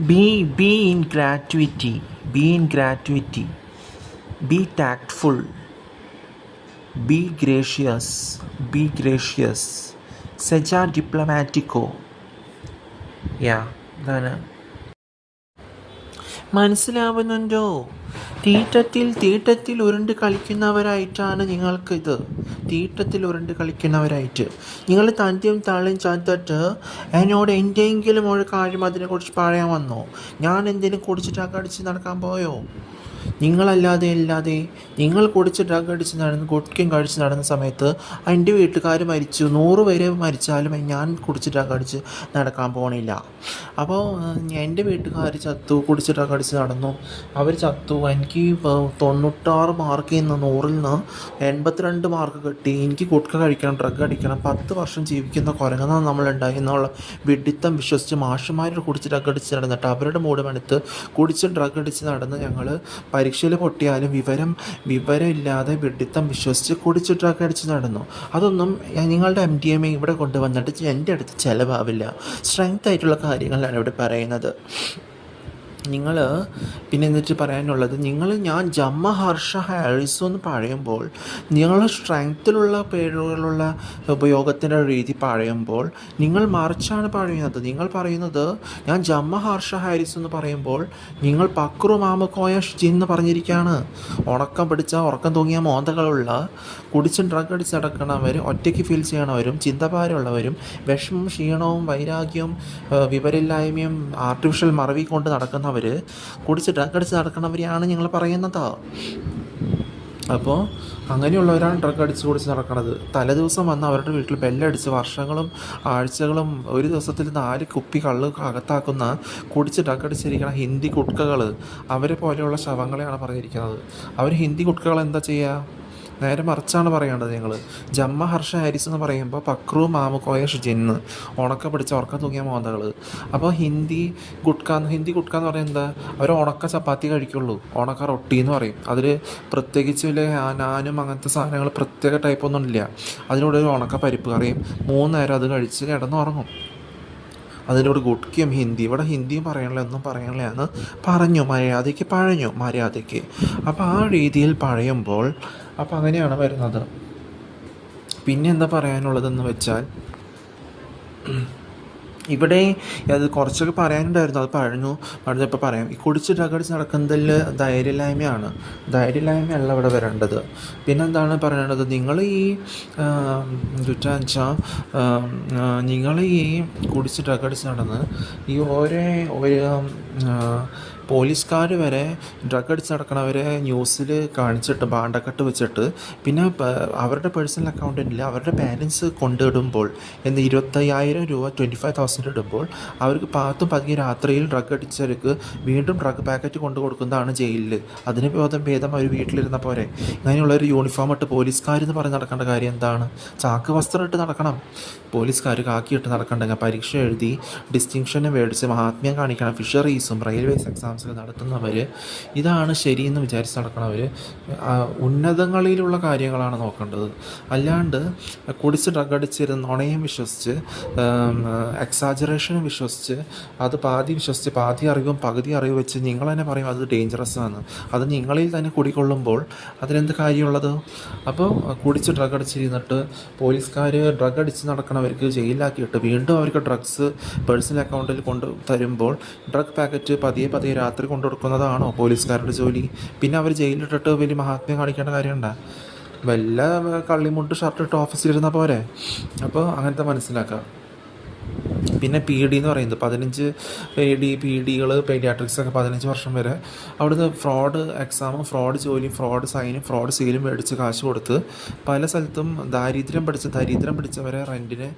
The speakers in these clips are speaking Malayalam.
Be in gratuity. Be in gratuity. Be tactful. Be gracious. Be gracious. Seja diplomatico. Yeah, അതാണ്. മനസ്സിലാവുന്നുണ്ടോ? തീട്ടത്തിൽ ഉരുണ്ട് കളിക്കുന്നവരായിട്ടാണ് നിങ്ങൾക്കിത്. തീട്ടത്തിൽ ഉരുണ്ട് കളിക്കുന്നവരായിട്ട് നിങ്ങൾ തൻ്റെയും താളെയും ചാത്തിട്ട് എന്നോട് എന്തെങ്കിലും ഒരു കാര്യം അതിനെക്കുറിച്ച് പറയാൻ വന്നോ? ഞാൻ എന്തെങ്കിലും കുടിച്ചിട്ട് അടിച്ച് നടക്കാൻ പോയോ? നിങ്ങൾ കുടിച്ച് ഡ്രഗ് അടിച്ച് നടന്ന് ഗുഡ്കയും കഴിച്ച് നടന്ന സമയത്ത് എൻ്റെ വീട്ടുകാർ മരിച്ചു. 100 പേര് മരിച്ചാലും ഞാൻ കുടിച്ച് ഡ്രഗ് അടിച്ച് നടക്കാൻ പോകണില്ല. അപ്പോൾ എൻ്റെ വീട്ടുകാർ ചത്തു, കുടിച്ച് ഡ്രഗ് അടിച്ച് നടന്നു, അവർ ചത്തു. എനിക്ക് 96 മാർക്കിൽ നിന്ന് 100-ൽ നിന്ന് 82 മാർക്ക് കിട്ടി. എനിക്ക് ഗുഡ്ക കഴിക്കണം, ഡ്രഗ് അടിക്കണം, 10 വർഷം ജീവിക്കുന്ന കുരങ്ങനാണ് നമ്മളുണ്ടായി എന്നുള്ള വിഡിത്തം വിശ്വസിച്ച് മാഷുമാരോട് കുടിച്ച് ഡ്രഗ് അടിച്ച് നടന്നിട്ട് അവരുടെ മൂട് പണിത്ത് കുടിച്ച് ഡ്രഗ് അടിച്ച് നടന്ന് ഞങ്ങൾ പരീക്ഷയിൽ പൊട്ടിയാലും വിവരമില്ലാതെ വിഡിത്തം വിശ്വസിച്ച് കുടിച്ച് ഡ്രഗ് അടിച്ച് നടന്നു. അതൊന്നും നിങ്ങളുടെ MDMA ഇവിടെ കൊണ്ടുവന്നിട്ട് എൻ്റെ അടുത്ത് ചിലവാവില്ല. സ്ട്രെങ്ത് ആയിട്ടുള്ള കാര്യങ്ങളാണ് ഇവിടെ പറയുന്നത്. നിങ്ങൾ പിന്നെ എന്നിട്ട് പറയാനുള്ളത്, ഞാൻ ജമ്മ ഹർഷ ഹാരിസോ എന്ന് പറയുമ്പോൾ നിങ്ങൾ സ്ട്രെങ്ത്തിലുള്ള പേരുകളുള്ള ഉപയോഗത്തിൻ്റെ രീതി പറയുമ്പോൾ നിങ്ങൾ മറിച്ചാണ് പറയുന്നത്. നിങ്ങൾ പറയുന്നത് ഞാൻ ജമ്മ ഹർഷ ഹാരിസ് എന്ന് പറയുമ്പോൾ നിങ്ങൾ പക്രു മാമക്കോയ ഷിജിൻ എന്ന് പറഞ്ഞിരിക്കുകയാണ്. ഉറക്കം തൂങ്ങിയ മോന്തകളുള്ള കുടിച്ചും ഡ്രഗ് അടിച്ച് നടക്കണവർ, ഒറ്റയ്ക്ക് ഫീൽ ചെയ്യണവരും, ചിന്തഭാരമുള്ളവരും, വിഷമവും ക്ഷീണവും വൈരാഗ്യവും വിവരമില്ലായ്മയും ആർട്ടിഫിഷ്യൽ മറവി കൊണ്ട് നടക്കുന്നവർ, കുടിച്ച് ഡ്രഗ് അടിച്ച് നടക്കണവരെയാണ് ഞങ്ങൾ പറയുന്നത്. അപ്പോൾ അങ്ങനെയുള്ളവരാണ് ഡ്രഗ് അടിച്ച് കുടിച്ച് നടക്കുന്നത്. തലേദിവസം വന്ന് അവരുടെ വീട്ടിൽ ബെല്ലടിച്ച് വർഷങ്ങളും ആഴ്ചകളും ഒരു ദിവസത്തിൽ 4 കുപ്പി കള്ള് അകത്താക്കുന്ന കുടിച്ച് ഡ്രഗ് അടിച്ചിരിക്കുന്ന ഹിന്ദി കുട്കകൾ, അവരെ പോലെയുള്ള ശവങ്ങളെയാണ് പറഞ്ഞിരിക്കുന്നത്. അവർ ഹിന്ദി കുട്കകൾ എന്താ ചെയ്യുക? നേരെ മറിച്ചാണ് പറയേണ്ടത്. നിങ്ങൾ ജമ്മ ഹർഷ ഹാരിസ് എന്ന് പറയുമ്പോൾ പക്രു മാമുക്കോയ ഷിജിന്ന്, ഉറക്കം തൂങ്ങിയ മോന്തകൾ. അപ്പോൾ ഹിന്ദി ഗുഡ്ക എന്ന് പറയുന്നത് എന്താ? അവർ ഉണക്ക ചപ്പാത്തി കഴിക്കുള്ളൂ, ഉണക്ക റൊട്ടി എന്ന് പറയും. അതിൽ പ്രത്യേകിച്ച് വലിയ നാനും അങ്ങനത്തെ സാധനങ്ങൾ പ്രത്യേക ടൈപ്പൊന്നും ഇല്ല. അതിലൂടെ ഒരു ഉണക്ക പരിപ്പ് കറിയും 3 നേരം അത് കഴിച്ച് കിടന്നുറങ്ങും. അതിലൂടെ ഗുഡ്കയും ഇവിടെ ഹിന്ദിയും പറയണില്ല, ഒന്നും പറയണില്ല എന്ന് പറഞ്ഞു. മര്യാദയ്ക്ക്. അപ്പോൾ ആ രീതിയിൽ പറയുമ്പോൾ അപ്പോൾ അങ്ങനെയാണ് വരുന്നത്. പിന്നെ എന്താ പറയാനുള്ളതെന്ന് വെച്ചാൽ, ഇവിടെ അത് കുറച്ചൊക്കെ പറയാനുണ്ടായിരുന്നു, അത് പറഞ്ഞപ്പോൾ പറയാം. ഈ കുടിച്ച് ഡ്രഗ് അടിച്ച് നടക്കുന്നതിൽ ധൈര്യമില്ലായ്മയല്ല ഇവിടെ വരേണ്ടത്. പിന്നെന്താണ് പറയേണ്ടത്? നിങ്ങൾ ഈ കുടിച്ച് ഡ്രഗ് അടിച്ച് നടന്ന് ഈ ഓരോ പോലീസുകാർ വരെ ഡ്രഗ് അടിച്ച് നടക്കണവരെ ന്യൂസിൽ കാണിച്ചിട്ട് ഭാണ്ഡക്കെട്ട് വെച്ചിട്ട് പിന്നെ അവരുടെ പേഴ്സണൽ അക്കൗണ്ടിൽ അവരുടെ പാരൻസ് കൊണ്ടിടുമ്പോൾ 25,000 രൂപ 25,000 ഇടുമ്പോൾ അവർക്ക് പതിയെ രാത്രിയിൽ ഡ്രഗ് അടിച്ചവർക്ക് വീണ്ടും ഡ്രഗ് പാക്കറ്റ് കൊണ്ടു കൊടുക്കുന്നതാണ് ജയിലിൽ. അതിന് ഭേദം അവർ വീട്ടിലിരുന്ന പോരെ. ഇങ്ങനെയുള്ളൊരു യൂണിഫോം ഇട്ട് പോലീസുകാരെന്ന് പറഞ്ഞ് നടക്കേണ്ട കാര്യം എന്താണ്? ചാക്ക് വസ്ത്രം ഇട്ട് നടക്കണം പോലീസുകാർ, കാക്കിയിട്ട് നടക്കണ്ടെങ്കിൽ. പരീക്ഷ എഴുതി ഡിസ്റ്റിങ്ഷന് മേടിച്ച് മഹാത്മ്യം കാണിക്കണം ഫിഷറീസും റെയിൽവേസ് എക്സാംസൊക്കെ നടത്തുന്നവർ. ഇതാണ് ശരിയെന്ന് വിചാരിച്ച് നടക്കണവർ ഉന്നതങ്ങളിലുള്ള കാര്യങ്ങളാണ് നോക്കേണ്ടത്. അല്ലാണ്ട് കുടിച്ച് ഡ്രഗ് അടിച്ചിരുന്ന് നുണയും വിശ്വസിച്ച് എക്സാജറേഷനും വിശ്വസിച്ച് അത് പാതി വിശ്വസിച്ച് പാതി അറിവും പകുതി അറിവ് വെച്ച് നിങ്ങൾ തന്നെ പറയും അത് ഡേഞ്ചറസ് ആണ്. അത് നിങ്ങളിൽ തന്നെ കുടികൊള്ളുമ്പോൾ അതിനെന്ത് കാര്യമുള്ളത്? അപ്പോൾ കുടിച്ച് ഡ്രഗ് അടിച്ചിരുന്നിട്ട് പോലീസുകാർ ഡ്രഗ് അടിച്ച് നടക്കണവർക്ക് ജയിലിലാക്കിയിട്ട് വീണ്ടും അവർക്ക് ഡ്രഗ്സ് പേഴ്സണൽ അക്കൗണ്ടിൽ കൊണ്ട് തരുമ്പോൾ ഡ്രഗ് പാക്കറ്റ് പതിയെ രാത്രി കൊണ്ടു കൊടുക്കുന്നതാണോ പോലീസുകാരുടെ ജോലി? പിന്നെ അവർ ജയിലിലിട്ടിട്ട് വലിയ മഹാത്മ്യം കാണിക്കേണ്ട കാര്യമുണ്ടോ? വല്ല കള്ളിമുണ്ട് ഷർട്ടിട്ട് ഓഫീസിലിരുന്നാൽ പോരെ? അപ്പോൾ അങ്ങനത്തെ മനസ്സിലാക്കാം. പിന്നെ PD എന്ന് പറയുന്നത് 15 PDകൾ പീഡിയാട്രിക്സൊക്കെ 15 വർഷം വരെ അവിടുന്ന് ഫ്രോഡ് എക്സാമും ഫ്രോഡ് ജോലിയും ഫ്രോഡ് സൈനും ഫ്രോഡ് സീലും മേടിച്ച് കാശ് കൊടുത്ത് പല സ്ഥലത്തും ദരിദ്രം പിടിച്ചവരെ റെൻറ്റിന്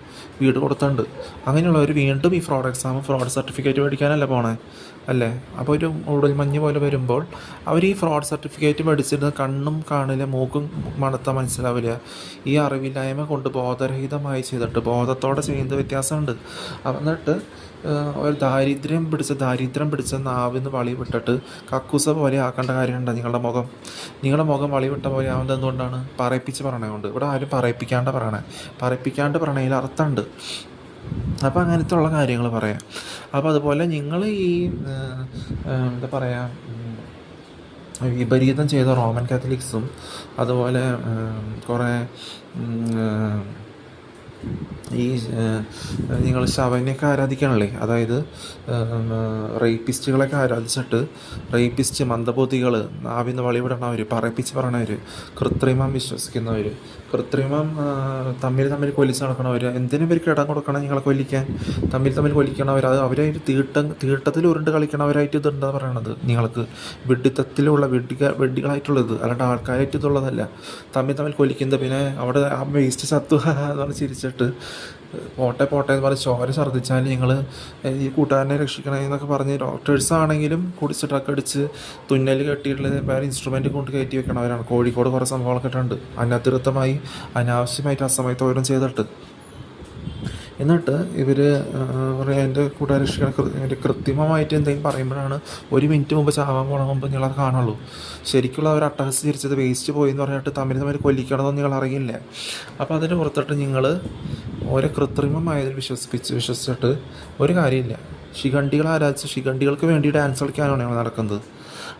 വീട് കൊടുത്തുണ്ട്. അങ്ങനെയുള്ളവർ വീണ്ടും ഈ ഫ്രോഡ് എക്സാമും ഫ്രോഡ് സർട്ടിഫിക്കറ്റ് മേടിക്കാനല്ല പോണേ അല്ലേ? അപ്പോൾ ഒരു ഉടൽമഞ്ഞ് പോലെ വരുമ്പോൾ അവർ ഈ ഫ്രോഡ് സർട്ടിഫിക്കറ്റ് മേടിച്ചിരുന്ന് കണ്ണും കാണില്ല, മൂക്കും മണത്താൻ മനസ്സിലാവില്ല. ഈ അറിവില്ലായ്മ കൊണ്ട് ബോധരഹിതമായി ചെയ്തിട്ട് ബോധത്തോടെ ചെയ്യുന്നത് വ്യത്യാസമുണ്ട്. എന്നിട്ട് ഒരു ദാരിദ്ര്യം പിടിച്ച നാവിന്ന് വളി വിട്ടിട്ട് കക്കൂസ പോലെ ആക്കേണ്ട കാര്യമുണ്ടോ? നിങ്ങളുടെ മുഖം വളി വിട്ട പോലെ ആവുന്നത് എന്തുകൊണ്ടാണ്? പറയിപ്പിച്ച് പറയണതുകൊണ്ട്. ഇവിടെ ആരും പറയിപ്പിക്കാണ്ട് പറയണതിൽ അർത്ഥമുണ്ട്. അപ്പോൾ അങ്ങനത്തെ ഉള്ള കാര്യങ്ങൾ പറയാം. അപ്പോൾ അതുപോലെ നിങ്ങൾ ഈ എന്താ പറയുക, വിപരീതം ചെയ്ത റോമൻ കാത്തലിക്സും അതുപോലെ കുറേ ഈ നിങ്ങൾ ശവനെയൊക്കെ ആരാധിക്കണല്ലേ, അതായത് റേപ്പിസ്റ്റുകളൊക്കെ ആരാധിച്ചിട്ട് റേപ്പിസ്റ്റ് മന്ദബുദ്ധികൾ, നാവിന്ന് വളിവിടണവർ, പറയിപ്പിച്ച് പറയണവർ, കൃത്രിമം വിശ്വസിക്കുന്നവർ, കൃത്രിമം തമ്മിൽ കൊല്ലിച്ച് നടക്കണവർ, എന്തിനും ഇവർക്ക് ഇടം കൊടുക്കണം നിങ്ങളെ കൊല്ലിക്കാൻ, തമ്മിൽ കൊല്ലിക്കണവർ, അത് അവരായിട്ട് തീട്ടത്തിൽ ഉരുണ്ട് കളിക്കണവരായിട്ട് ഇതെന്താ പറയണത് നിങ്ങൾക്ക്, വിഡ്ഢിത്തത്തിലുള്ള വെഡ്ഡികളായിട്ടുള്ളത്, അല്ലാണ്ട് ആൾക്കാരായിട്ട് ഇതുള്ളതല്ല. തമ്മിൽ കൊല്ലിക്കുന്നത്. പിന്നെ അവിടെ ആ വേസ്റ്റ് ചത്തു എന്ന് പറഞ്ഞ് ചിരിച്ചിട്ട് പോട്ടെ എന്ന് പറഞ്ഞ് ചോര ഛർദ്ദിച്ചാൽ നിങ്ങൾ ഈ കൂട്ടുകാരനെ രക്ഷിക്കണമെന്നൊക്കെ പറഞ്ഞ് ഡോക്ടേഴ്സാണെങ്കിലും കുടിച്ച് ട്രക്ക് അടിച്ച് തുന്നൽ കെട്ടിയിട്ടുള്ള വേറെ ഇൻസ്ട്രുമെൻറ്റ് കൊണ്ട് കയറ്റി വെക്കണവരാണ്. കോഴിക്കോട് കുറേ സംഭവങ്ങളൊക്കെ ഉണ്ട് അനധികൃതമായി അനാവശ്യമായിട്ട് അസമയത്ത് ഓരോന്നും ചെയ്തിട്ട്. എന്നിട്ട് ഇവർ പറയാം എൻ്റെ കൂട്ടുകാരെ രക്ഷിക്കണം കൃത്രിമമായിട്ട് എന്തെങ്കിലും പറയുമ്പോഴാണ് ഒരു മിനിറ്റ് മുമ്പ് ചാവാൻ പോണ മുമ്പ് നിങ്ങളത് കാണുള്ളൂ. ശരിക്കുള്ള അവർ അട്ടഹസ് ചിരിച്ചത് വേസ്റ്റ് പോയി എന്ന് പറഞ്ഞിട്ട് തമ്മിൽ കൊല്ലിക്കണമെന്ന് നിങ്ങൾ അറിയില്ല. അപ്പോൾ അതിന് പുറത്തിട്ട് നിങ്ങൾ ഓരോ കൃത്രിമമായതിൽ വിശ്വസിച്ചിട്ട് ഒരു കാര്യമില്ല. ശിഖണ്ഡികൾ ആരാധിച്ച് ശിഖണ്ഡികൾക്ക് വേണ്ടി ഡാൻസ് കളിക്കാനാണ് ഞങ്ങൾ നടക്കുന്നത്.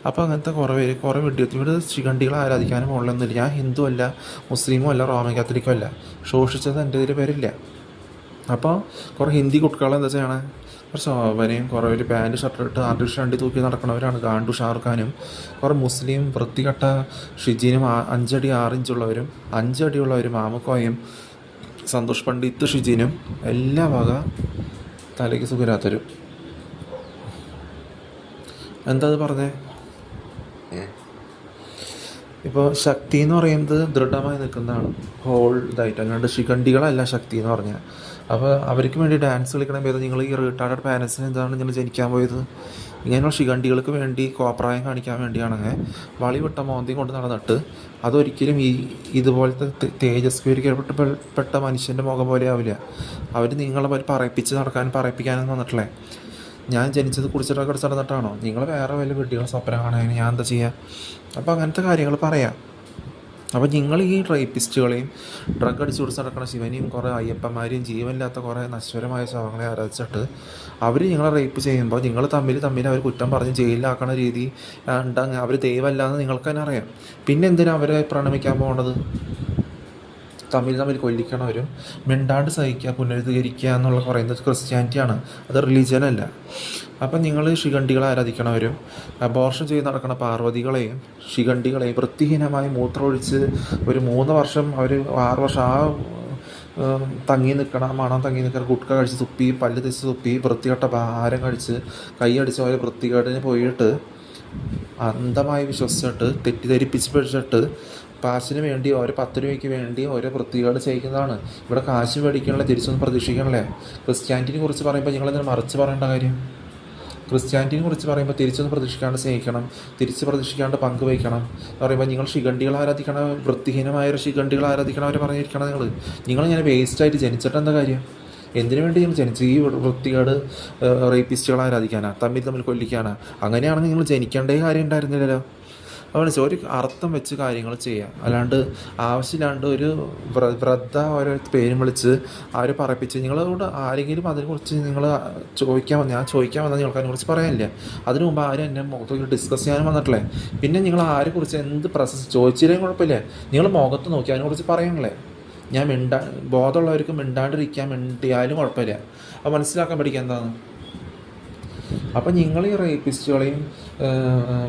അപ്പോൾ അങ്ങനത്തെ കുറേ വിഡ്ഢികൾ ഇവിടെ ശിഖണ്ഡികളെ ആരാധിക്കാനും ഉള്ളതൊന്നുമില്ല. ഞാൻ ഹിന്ദു അല്ല, മുസ്ലിമും അല്ല, റോമൻ കാത്തലിക്കും അല്ല. ശോഷിച്ചത് എൻ്റെ ഇതിൽ പേരില്ല. അപ്പോൾ കുറേ ഹിന്ദി കുട്ടികളെ എന്താ ചെയ്യണേ, കുറച്ച് ശോഭനയും കുറേ ഒരു പാൻറ്റ് ഷർട്ടിട്ട് ആർട്ടിഫിഷ്യൽ വണ്ടി തൂക്കി നടക്കുന്നവരാണ് ഗാണ്ടു ഷാറുഖ് ഖാനും. കുറേ മുസ്ലിം വൃത്തികെട്ട ഷിജിനും 5 അടി 6 ഇഞ്ചുള്ളവരും 5 അടിയുള്ളവരും മാമുക്കോയും സന്തോഷ് പണ്ഡിറ്റ് ഷിജിനും എല്ലാ വക തലയ്ക്ക് സുഖരാത്തരും. എന്താ അത് പറഞ്ഞേ? ഇപ്പോൾ ശക്തി എന്ന് പറയുന്നത് ദൃഢമായി നിൽക്കുന്നതാണ്, ഹോൾ ഇതായിട്ട്, അല്ലാണ്ട് ശിഖണ്ഡികളല്ല ശക്തി എന്ന് പറഞ്ഞാൽ. അപ്പോൾ അവർക്ക് വേണ്ടി ഡാൻസ് കളിക്കണം ഭേദം നിങ്ങൾ ഈ റിട്ടാർഡഡ് പാരൻസിന് എന്താണ് നിങ്ങൾ ജനിക്കാൻ പോയത്? ഇങ്ങനെയുള്ള ശിഖണ്ഡികൾക്ക് വേണ്ടി കോപ്രായം കാണിക്കാൻ വേണ്ടിയാണെങ്കിൽ വളിവിട്ട മോന്തിയും കൊണ്ട് നടന്നിട്ട് അതൊരിക്കലും ഇതുപോലത്തെ തേജസ്വീകരിക്കപ്പെട്ട മനുഷ്യൻ്റെ മുഖം പോലെ ആവില്ല. അവർ നിങ്ങളെ പറയിപ്പിക്കാനും വന്നിട്ടില്ലേ. ഞാൻ ജനിച്ചത് കുടിച്ചിട്ടൊക്കെ നടന്നിട്ടാണോ? നിങ്ങൾ വേറെ വല്ല വീട്ടികൾ സ്വപ്നം കാണാൻ ഞാൻ എന്താ ചെയ്യുക? അപ്പോൾ അങ്ങനത്തെ കാര്യങ്ങൾ പറയാം. അപ്പോൾ നിങ്ങൾ ഈ റേപ്പിസ്റ്റുകളെയും ഡ്രഗ് അടിച്ച് കുടിച്ച് നടക്കുന്ന ശിവനെയും കുറേ അയ്യപ്പന്മാരെയും ജീവനില്ലാത്ത കുറേ നശ്വരമായ ശവങ്ങളെ ആരാധിച്ചിട്ട് അവർ നിങ്ങളെ റേപ്പ് ചെയ്യുമ്പോൾ നിങ്ങൾ തമ്മിൽ അവർ കുറ്റം പറഞ്ഞ് ജയിലിലാക്കണ രീതി ഉണ്ടെങ്കിൽ അവർ ദൈവമല്ല എന്ന് നിങ്ങൾക്ക് തന്നെ അറിയാം. പിന്നെ എന്തിനാണ് അവരെ പ്രണമിക്കാൻ പോകുന്നത്? തമ്മിൽ കൊല്ലിക്കണവരും മിണ്ടാണ്ട് സഹിക്കുക, പുനരുദ്ധീകരിക്കുക എന്നുള്ള പറയുന്നത് ക്രിസ്ത്യാനിറ്റിയാണ്, അത് റിലീജിയനല്ല. അപ്പം നിങ്ങൾ ശിഖണ്ഡികളെ ആരാധിക്കണവരും അബോർഷൻ ചെയ്ത് നടക്കുന്ന പാർവതികളെയും ശിഖണ്ഡികളെയും വൃത്തിഹീനമായി മൂത്രമൊഴിച്ച് ഒരു 3 വർഷം അവർ 6 വർഷം ആ മണം തങ്ങി നിൽക്കണം, ഗുട്ക കഴിച്ച് തുപ്പി, പല്ല് തെച്ച് തുപ്പി, വൃത്തികെട്ട ആഹാരം കഴിച്ച് കൈയടിച്ച് അവർ വൃത്തികേടിന് പോയിട്ട് അന്ധമായി വിശ്വസിച്ചിട്ട് തെറ്റിദ്ധരിപ്പിച്ച് പിടിച്ചിട്ട് കാശിന് വേണ്ടി ഓരോ 10 രൂപയ്ക്ക് വേണ്ടി ഓരോ വൃത്തികേട് ചെയ്യിക്കുന്നതാണ്. ഇവിടെ കാശ് മേടിക്കണല്ലേ, തിരിച്ചൊന്നും പ്രതീക്ഷിക്കണല്ലേ. ക്രിസ്ത്യാനിറ്റിനെ കുറിച്ച് പറയുമ്പോൾ നിങ്ങളതിന് മറിച്ച് പറയേണ്ട കാര്യം? ക്രിസ്ത്യാനിറ്റിനെ കുറിച്ച് പറയുമ്പോൾ തിരിച്ചൊന്നും പ്രതീക്ഷിക്കാണ്ട് സ്നേഹിക്കണം, തിരിച്ച് പ്രതീക്ഷിക്കാണ്ട് പങ്കുവയ്ക്കണം എന്ന് പറയുമ്പോൾ നിങ്ങൾ ശിഖണ്ഡികൾ ആരാധിക്കണം, വൃത്തിഹീനമായ ശിഖണ്ഡികൾ ആരാധിക്കണവരെ പറഞ്ഞിരിക്കണം. നിങ്ങളിങ്ങനെ വേസ്റ്റായിട്ട് ജനിച്ചിട്ട് എന്താ കാര്യം? എന്തിനു വേണ്ടി നിങ്ങൾ ജനിച്ചു? ഈ വൃത്തികേട് റേപ്പിസ്റ്റുകൾ ആരാധിക്കാനാ, തമ്മിൽ കൊല്ലിക്കാനാ? അങ്ങനെയാണെങ്കിൽ നിങ്ങൾ ജനിക്കേണ്ട കാര്യം ഉണ്ടായിരുന്നില്ലല്ലോ. അതുകൊണ്ട് ഒരു അർത്ഥം വെച്ച് കാര്യങ്ങൾ ചെയ്യാം, അല്ലാണ്ട് ആവശ്യമില്ലാണ്ട് ഒരു വൃദ്ധ ഓരോ പേരും വിളിച്ച് അവരെ പറയിപ്പിച്ച് നിങ്ങളോട് ആരെങ്കിലും അതിനെക്കുറിച്ച് നിങ്ങൾ ഞാൻ ചോദിക്കാൻ വന്നാൽ നിങ്ങൾക്ക് അതിനെക്കുറിച്ച് പറയാനില്ല. അതിനു മുമ്പ് ആരും എന്നെ മുഖത്ത് ഡിസ്കസ് ചെയ്യാനും വന്നിട്ടില്ലേ. പിന്നെ നിങ്ങൾ ആരെക്കുറിച്ച് എന്ത് പ്രൊസസ് ചോദിച്ചില്ലെങ്കിൽ കുഴപ്പമില്ലേ, നിങ്ങൾ മുഖത്ത് നോക്കി അതിനെക്കുറിച്ച് പറയണല്ലേ. ഞാൻ ബോധമുള്ളവർക്ക് മിണ്ടിയാലും കുഴപ്പമില്ല. അത് മനസ്സിലാക്കാൻ പഠിക്കുക എന്താണ്. അപ്പം നിങ്ങൾ ഈ റേപ്പിസ്റ്റുകളെയും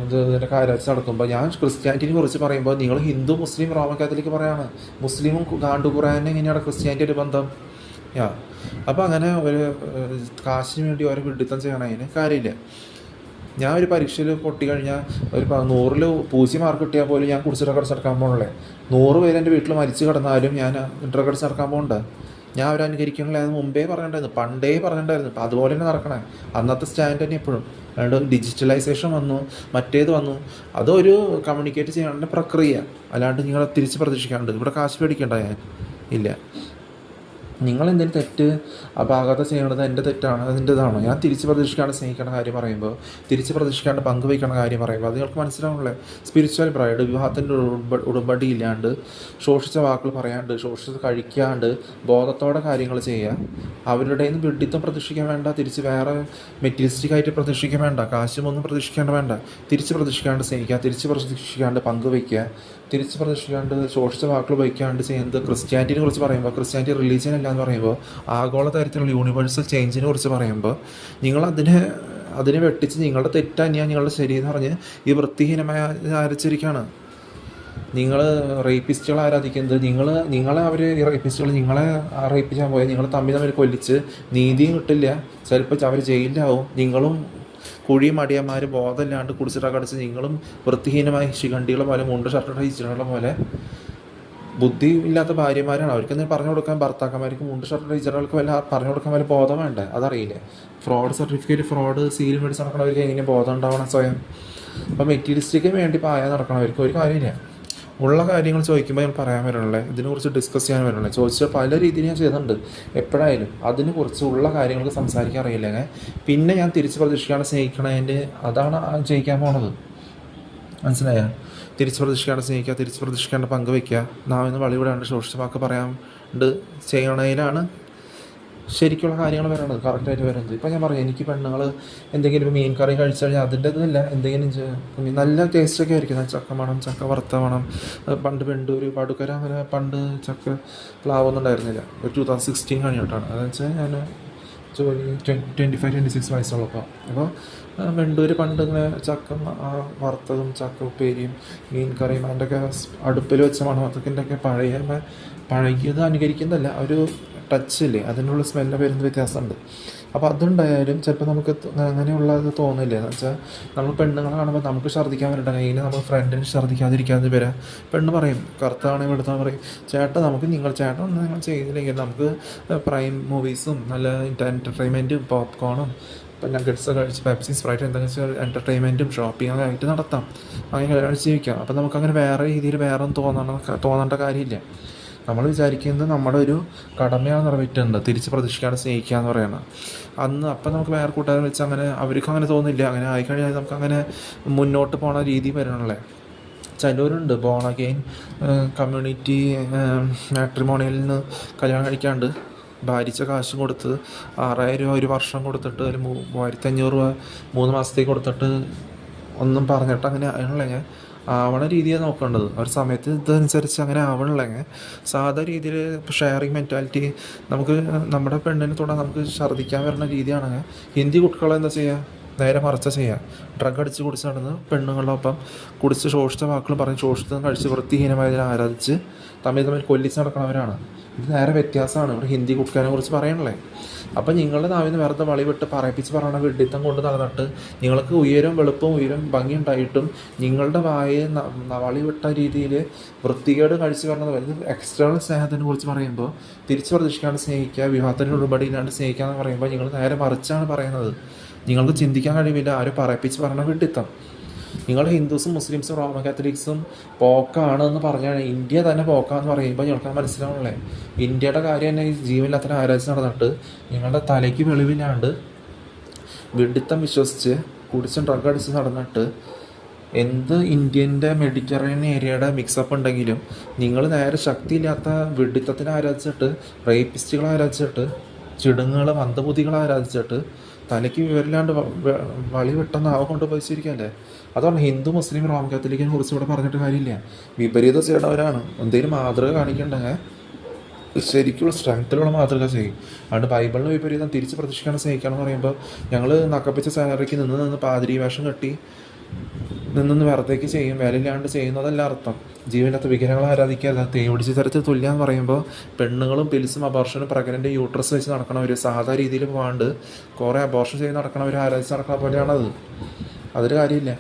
ഇതിൻ്റെ കാര്യത്തിൽ നടക്കുമ്പോൾ ഞാൻ ക്രിസ്ത്യാനിറ്റിനെ കുറിച്ച് പറയുമ്പോൾ നിങ്ങൾ ഹിന്ദു മുസ്ലിം റോമൻ കാത്തലിക്ക് പറയാണ്, മുസ്ലിമും ഗാണ്ടു ഖുറാനും എങ്ങനെയാണ് ക്രിസ്ത്യാനിറ്റി ഒരു ബന്ധം? അപ്പോൾ അങ്ങനെ ഒരു കാശിന് വേണ്ടി ഓരോ വിഡിത്തം ചെയ്യണതിന് കാര്യമില്ല. ഞാൻ ഒരു പരീക്ഷയിൽ പൊട്ടിക്കഴിഞ്ഞാൽ ഒരു 100-ൽ 0 മാർക്ക് കിട്ടിയാൽ പോലും ഞാൻ കുടിച്ച് ഡ്രഗ് അടിച്ച് നടക്കാൻ പോകണല്ലേ. 100 പേര് എൻ്റെ വീട്ടിൽ മരിച്ചു കിടന്നാലും ഞാൻ ഡ്രഗ് അടിച്ച് നടക്കാൻ പോകണ്ട. ഞാൻ അവരനുകരിക്കണില്ല, അത് മുമ്പേ പണ്ടേ പറഞ്ഞിട്ടുണ്ടായിരുന്നു. അപ്പം അതുപോലെ തന്നെ നടക്കണേ. അന്നത്തെ സ്റ്റാൻഡ് തന്നെ എപ്പോഴും. അതുകൊണ്ട് ഡിജിറ്റലൈസേഷൻ വന്നു, മറ്റേത് വന്നു. അതൊരു കമ്മ്യൂണിക്കേറ്റ് ചെയ്യാനുള്ള പ്രക്രിയ, അല്ലാണ്ട് നിങ്ങൾ തിരിച്ച് പ്രതീക്ഷിക്കാണ്ട് ഇവിടെ കാശ് പേടിക്കണ്ട. ഞാൻ ഇല്ല. നിങ്ങളെന്തെങ്കിലും തെറ്റ് അപാകത ചെയ്യണത് എൻ്റെ തെറ്റാണ്, അതിൻ്റെതാണോ? ഞാൻ തിരിച്ച് പ്രതീക്ഷിക്കാണ്ട് സ്നേഹിക്കണ കാര്യം പറയുമ്പോൾ, തിരിച്ച് പ്രതീക്ഷിക്കാണ്ട് പങ്കുവയ്ക്കണ കാര്യം പറയുമ്പോൾ അത് നിങ്ങൾക്ക് മനസ്സിലാവണല്ലേ? സ്പിരിച്വൽ ബ്രൈഡ്, വിവാഹത്തിൻ്റെ ഉടമ്പടി ഇല്ലാണ്ട്, ശോഷിച്ച വാക്കുകൾ പറയാണ്ട്, ശോഷിച്ചത് കഴിക്കാണ്ട്, ബോധത്തോടെ കാര്യങ്ങൾ ചെയ്യുക. അവരുടെ നിന്ന് വിഡ്ഢിത്തം പ്രതീക്ഷിക്കാൻ വേണ്ട, തിരിച്ച് വേറെ മെറ്റീരിയലിസ്റ്റിക്കായിട്ട് പ്രതീക്ഷിക്കാൻ വേണ്ട, കാശുമൊന്നും പ്രതീക്ഷിക്കേണ്ട വേണ്ട. തിരിച്ച് പ്രതീക്ഷിക്കാണ്ട് സ്നേഹിക്കുക, തിരിച്ച് പ്രതീക്ഷിക്കാണ്ട് പങ്കുവയ്ക്കുക, തിരിച്ച് പ്രതീക്ഷിക്കാണ്ട് ശോഷിച്ച വാക്കുകൾ ഉപയോഗിക്കാണ്ട് ചെയ്യുന്നത്. ക്രിസ്ത്യാനിറ്റിനെ കുറിച്ച് പറയുമ്പോൾ, ക്രിസ്ത്യാനിറ്റി റിലീജിയൻ അല്ല എന്ന് പറയുമ്പോൾ, ആഗോള തരത്തിലുള്ള യൂണിവേഴ്സൽ ചേഞ്ചിനെ കുറിച്ച് പറയുമ്പോൾ, അതിനെ വെട്ടിച്ച് നിങ്ങളുടെ തെറ്റ് തന്നെയാണ് നിങ്ങളുടെ ശരിയെന്ന് പറഞ്ഞ് ഈ വൃത്തിഹീനമായ ആരച്ചിരിക്കുകയാണ്. നിങ്ങൾ റേപ്പിസ്റ്റുകളെ ആരാധിക്കുന്നത്, നിങ്ങളെ അവർ റേപ്പിസ്റ്റുകൾ നിങ്ങളെ റേപ്പിച്ചാൻ പോയാൽ നിങ്ങൾ തമ്മിൽ കൊല്ലിച്ച് നീതിയും കിട്ടില്ല. ചിലപ്പോൾ അവർ ജയിലിലാവും. നിങ്ങളും കുഴിയും അടിയന്മാർ ബോധമില്ലാണ്ട് കുടിച്ചിട്ടൊക്കെ അടിച്ച് നിങ്ങളും വൃത്തിഹീനമായ ശിഖണ്ഡികളെ പോലെ, മുണ്ട് ഷർട്ട് ടീച്ചറുകളെ പോലെ ബുദ്ധി ഇല്ലാത്ത ഭാര്യമാരാണ്. അവർക്കൊന്നും പറഞ്ഞു കൊടുക്കാൻ, ഭർത്താക്കന്മാർക്ക് മുണ്ട് ഷർട്ട് ടീച്ചറുകൾക്ക് വല്ല പറഞ്ഞു കൊടുക്കാൻ വല്ല ബോധം വേണ്ടേ? അതറിയില്ലേ? ഫ്രോഡ് സർട്ടിഫിക്കറ്റ്, ഫ്രോഡ് സീൽ മേടിച്ച് നടക്കണവർക്ക് എങ്ങനെ ബോധം ഉണ്ടാവണം സ്വയം? അപ്പോൾ മെറ്റീരിയലിസ്റ്റിക്ക് വേണ്ടി പായ നടക്കണവർക്ക് ഒരു കാര്യമില്ല. ഉള്ള കാര്യങ്ങൾ ചോദിക്കുമ്പോൾ ഞാൻ പറയാൻ വരണല്ലേ, ഇതിനെക്കുറിച്ച് ഡിസ്കസ് ചെയ്യാൻ വരണല്ലേ. ചോദിച്ചാൽ പല രീതിയിൽ ഞാൻ ചെയ്തിട്ടുണ്ട്. എപ്പോഴായാലും അതിനെക്കുറിച്ച് ഉള്ള കാര്യങ്ങൾക്ക് സംസാരിക്കാൻ അറിയില്ലെങ്കിൽ പിന്നെ ഞാൻ തിരിച്ച് പ്രതീക്ഷിക്കാണ്ട് സ്നേഹിക്കണതിൻ്റെ അതാണ് ജയിക്കാൻ പോണത്. മനസ്സിലായോ? തിരിച്ച് പ്രതീക്ഷിക്കാണ്ട് സ്നേഹിക്കുക, തിരിച്ച് പ്രതീക്ഷിക്കാണ്ട് പങ്കുവയ്ക്കുക, നാവിന്ന് വളിവിടാണ്ട് ശോഷിച്ച വാക്ക് പറയാണ്ട് ചെയ്യണതിലാണ് ശരിക്കുള്ള കാര്യങ്ങൾ വരണത്, കറക്റ്റായിട്ട് വരുന്നത്. ഇപ്പം ഞാൻ പറയാം, എനിക്ക് പെണ്ണുങ്ങൾ എന്തെങ്കിലും ഇപ്പോൾ മീൻ കറി കഴിച്ചു കഴിഞ്ഞാൽ അതിൻ്റെ ഇതല്ല, എന്തെങ്കിലും നല്ല ടേസ്റ്റൊക്കെ ആയിരിക്കും. ചക്ക മണം, ചക്ക വറുത്ത മണം. പണ്ട് ഒരു പടുക്കര അങ്ങനെ പണ്ട് ചക്ക പ്ലാവൊന്നും ഉണ്ടായിരുന്നില്ല. ഒരു 2016 കഴിഞ്ഞിട്ടാണ്. അതെന്ന് വെച്ചാൽ ഞാൻ 25-26 വയസ്സുള്ളപ്പോൾ. അപ്പോൾ വെണ്ടൂർ പണ്ട് ഇങ്ങനെ ചക്ക വറുത്തതും ചക്ക ഉപ്പേരിയും മീൻ കറിയും അതിൻ്റെയൊക്കെ അടുപ്പിൽ വെച്ച മണം, അതൊക്കെ പഴകിയത് അനുകരിക്കുന്നതല്ല, ഒരു ടച്ചില്ലേ, അതിനുള്ള സ്മെല്ല് വരുന്ന വ്യത്യാസമുണ്ട്. അപ്പോൾ അതുണ്ടായാലും ചിലപ്പോൾ നമുക്ക് അങ്ങനെയുള്ളത് തോന്നില്ലേ എന്ന് വെച്ചാൽ, നമ്മൾ പെണ്ണുങ്ങളെ കാണുമ്പോൾ നമുക്ക് ഛർദ്ദിക്കാൻ വരട്ടെ, കയ്യിൽ നമ്മൾ ഫ്രണ്ടിന് ഛർദ്ദിക്കാതിരിക്കാതെ വരാം. പെണ്ണ് പറയും, കറുത്താണെങ്കിൽ എടുത്താൽ പറയും, ചേട്ടൻ ഒന്നും നിങ്ങൾ ചെയ്തില്ലെങ്കിൽ നമുക്ക് പ്രൈം മൂവീസും നല്ല എൻ്റർടൈൻമെൻറ്റും പോപ്കോണും ഇപ്പം നഗറ്റ്സ് കഴിച്ച് പെപ്സി സ്പ്രൈറ്റ് എന്തെങ്കിലും എൻ്റർടൈൻമെൻറ്റും ഷോപ്പിങ്ങൊക്കെ ആയിട്ട് നടത്താം, അങ്ങനെ കഴിച്ച് ജീവിക്കാം. അപ്പം നമുക്കങ്ങനെ വേറെ രീതിയിൽ വേറെ ഒന്നും തോന്നേണ്ട കാര്യമില്ല. നമ്മൾ വിചാരിക്കുന്നത് നമ്മുടെ ഒരു കടമയാണ് നിറവേറ്റുന്നത്, തിരിച്ച് പ്രതീക്ഷിക്കാണ്ട് സ്നേഹിക്കുക എന്ന് പറയുന്നത്. അപ്പം നമുക്ക് വേറെ കൂട്ടുകാരെ വെച്ച് അങ്ങനെ അവർക്കും അങ്ങനെ തോന്നില്ല. അങ്ങനെ ആയിക്കഴിഞ്ഞാൽ നമുക്കങ്ങനെ മുന്നോട്ട് പോണ രീതി വരണല്ലേ. ചിലവരുണ്ട് ബോൺ അഗെയിൻ കമ്മ്യൂണിറ്റി മാട്രിമോണിയിൽ നിന്ന് കല്യാണം കഴിക്കാണ്ട് ഭാരിച്ച കാശും കൊടുത്ത് 6000 രൂപ ഒരു വർഷം കൊടുത്തിട്ട്, അല്ലെങ്കിൽ 3500 രൂപ 3 മാസത്തേക്ക് കൊടുത്തിട്ട് ഒന്നും പറഞ്ഞിട്ട് അങ്ങനെ ആവണില്ലെങ്കിൽ ആവണ രീതിയാണ് നോക്കേണ്ടത്. ഒരു സമയത്ത് ഇതനുസരിച്ച് അങ്ങനെ ആവണില്ലെങ്കിൽ സാധാ രീതിയിൽ ഇപ്പോൾ ഷെയറിങ് മെൻറ്റാലിറ്റി നമുക്ക് നമ്മുടെ പെണ്ണിനെ തൊടാൻ നമുക്ക് ഛർദ്ദിക്കാൻ വരുന്ന രീതിയാണെങ്കിൽ ഹിന്ദി കുട്ടികളെ എന്താ ചെയ്യുക? നേരെ മറിച്ച ചെയ്യുക. ഡ്രഗ് അടിച്ച് കുടിച്ച് നടന്ന് പെണ്ണുങ്ങളൊപ്പം കുടിച്ച് ശോഷിച്ച വാക്കുകൾ പറഞ്ഞ് ശോഷിച്ചതും കഴിച്ച് വൃത്തിഹീനമായതിനെ ആരാധിച്ച് തമ്മിൽ കൊല്ലിച്ച് നടക്കുന്നവരാണ്. ഇത് നേരെ വ്യത്യാസമാണ് ഇവിടെ ഹിന്ദി കുട്ടിക്കാനെ കുറിച്ച് പറയണല്ലേ. അപ്പം നിങ്ങളുടെ നാവിന്ന് വെറുതെ വളിവിട്ട് പറയിപ്പിച്ച് പറയണ വിഡിത്തം കൊണ്ട് നടന്നിട്ട് നിങ്ങൾക്ക് ഉയരം ഭംഗി ഉണ്ടായിട്ടും നിങ്ങളുടെ വായെ വളിവിട്ട രീതിയിൽ വൃത്തികേട് കഴിച്ച് പറഞ്ഞത് വരുന്നത്. എക്സ്റ്റേണൽ സ്നേഹത്തിനെ കുറിച്ച് പറയുമ്പോൾ തിരിച്ച് പ്രതീക്ഷിക്കാണ്ട് സ്നേഹിക്കുക, വിവാഹത്തിൻ്റെ ഉടമ്പടി ഇല്ലാണ്ട് സ്നേഹിക്കുക എന്ന് പറയുമ്പോൾ നിങ്ങൾ നേരെ മറിച്ചാണ് പറയുന്നത്. നിങ്ങൾക്ക് ചിന്തിക്കാൻ കഴിവില്ല, ആരും പറയിപ്പിച്ച് പറഞ്ഞ വിഡിത്തം. നിങ്ങൾ ഹിന്ദുസും മുസ്ലിംസും റോമൻ കാത്തലിക്സും പോക്കാണ് എന്ന് പറഞ്ഞാൽ ഇന്ത്യ തന്നെ പോക്കാന്ന് പറയുമ്പോൾ ഞങ്ങൾക്ക് മനസ്സിലാവണല്ലേ. ഇന്ത്യയുടെ കാര്യം തന്നെ ജീവനില്ലാത്ത ആരാധിച്ച് നടന്നിട്ട് നിങ്ങളുടെ തലയ്ക്ക് വെളിവില്ലാണ്ട് വിഡിത്തം വിശ്വസിച്ച് കുടിച്ചും ഡ്രഗ് അടിച്ച് നടന്നിട്ട് എന്ത് ഇന്ത്യൻ്റെ മെഡിറ്ററേനിയൻ ഏരിയയുടെ മിക്സപ്പ് ഉണ്ടെങ്കിലും നിങ്ങൾ നേരെ ശക്തിയില്ലാത്ത വിഡിത്തത്തിനെ ആരാധിച്ചിട്ട്, റേപ്പിസ്റ്റുകളെ ആരാധിച്ചിട്ട്, ചിടുങ്ങുകളെ മന്ദബുദ്ധികളെ ആരാധിച്ചിട്ട് തലയ്ക്ക് വിവരമില്ലാണ്ട് വളി വെട്ടെന്ന് കൊണ്ട് ഉപയോഗിച്ചിരിക്കല്ലേ. അതാണ് ഹിന്ദു മുസ്ലിം റോമൻ കാത്തലിക്കിനെ കുറിച്ച് ഇവിടെ പറഞ്ഞിട്ട് കാര്യമില്ല. വിപരീതം ചെയ്യണവരാണ്. എന്തെങ്കിലും മാതൃക കാണിക്കണ്ടെങ്കിൽ ശരിക്കുള്ള സ്ട്രെങ്ത്തിലുള്ള മാതൃക ചെയ്യും. അതുകൊണ്ട് ബൈബിളിന് വിപരീതം തിരിച്ച് പ്രതീക്ഷിക്കാണ്ട് സ്നേഹിക്കണം എന്ന് പറയുമ്പോൾ ഞങ്ങൾ നക്കപ്പിച്ച സാലറിക്ക് നിന്ന് പാതിരി വേഷം കെട്ടി നിന്ന് വെറുതേക്ക് ചെയ്യും, വിലയില്ലാണ്ട് ചെയ്യുന്നതല്ല അർത്ഥം. ജീവനില്ലാത്ത വിഗ്രഹങ്ങളെ ആരാധിക്കുക, തേവിടിച്ച് തരത്തിൽ തുല്യാന്ന് പറയുമ്പോൾ പെണ്ണുങ്ങളും പിൽസും അബോർഷനും പ്രഗ്നൻ്റ് യൂട്രസ് വെച്ച് നടക്കണവർ സാധാ രീതിയിൽ പോകാണ്ട് കുറേ അബോർഷൻ ചെയ്ത് നടക്കണവർ ആരാധിച്ച് നടക്കണ പോലെയാണത്. അതൊരു കാര്യമില്ല.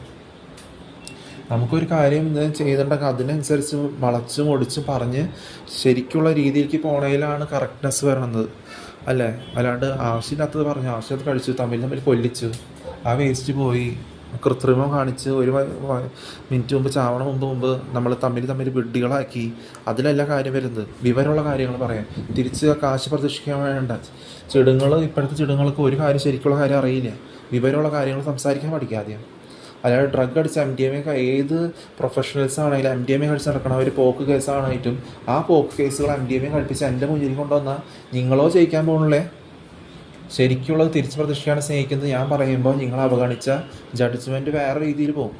നമുക്കൊരു കാര്യം ചെയ്തിട്ടുണ്ടെങ്കിൽ അതിനനുസരിച്ച് വളച്ചും ഒടിച്ചും പറഞ്ഞ് ശരിക്കുള്ള രീതിയിലേക്ക് പോണതിലാണ് കറക്റ്റ്നെസ് വരണത് അല്ലേ. അല്ലാണ്ട് ആവശ്യമില്ലാത്തത് പറഞ്ഞ് ആവശ്യമില്ലാത്ത കഴിച്ചു തമ്മിൽ കൊല്ലിച്ചു, ആ വേസ്റ്റ് പോയി, കൃത്രിമം കാണിച്ച് ഒരു മിനിറ്റ് മുമ്പ് ചാവണ മുമ്പ് നമ്മൾ തമ്മിൽ വിഡ്ഢികളാക്കി. അതിലല്ല കാര്യം വരുന്നത്. വിവരമുള്ള കാര്യങ്ങൾ പറയാം. തിരിച്ച് കാശ് പ്രതീക്ഷിക്കാൻ വേണ്ട. ഇപ്പോഴത്തെ ചെടുങ്ങൾക്ക് ഒരു കാര്യം ശരിക്കുള്ള കാര്യം അറിയില്ല. വിവരമുള്ള കാര്യങ്ങൾ സംസാരിക്കാൻ പഠിക്കുക ആദ്യം. അല്ലാതെ ഡ്രഗ് അടിച്ച് MDMA ഏത് പ്രൊഫഷണൽസ് ആണെങ്കിലും MDMA കഴിച്ച് നടക്കണം. ഒരു പോക്ക് കേസാണെങ്കിലും ആ പോക്ക് കേസുകൾ MDMA കഴിപ്പിച്ച് എൻ്റെ മുന്നിൽ കൊണ്ടുവന്നാൽ നിങ്ങളോ ജയിക്കാൻ പോകുന്നില്ലേ? ശരിക്കുള്ളത് തിരിച്ച് പ്രതീക്ഷിക്കാണ് സ്നേഹിക്കുന്നത് ഞാൻ പറയുമ്പോൾ നിങ്ങൾ അവഗണിച്ച ജഡ്ജ്മെൻറ്റ് വേറെ രീതിയിൽ പോകും.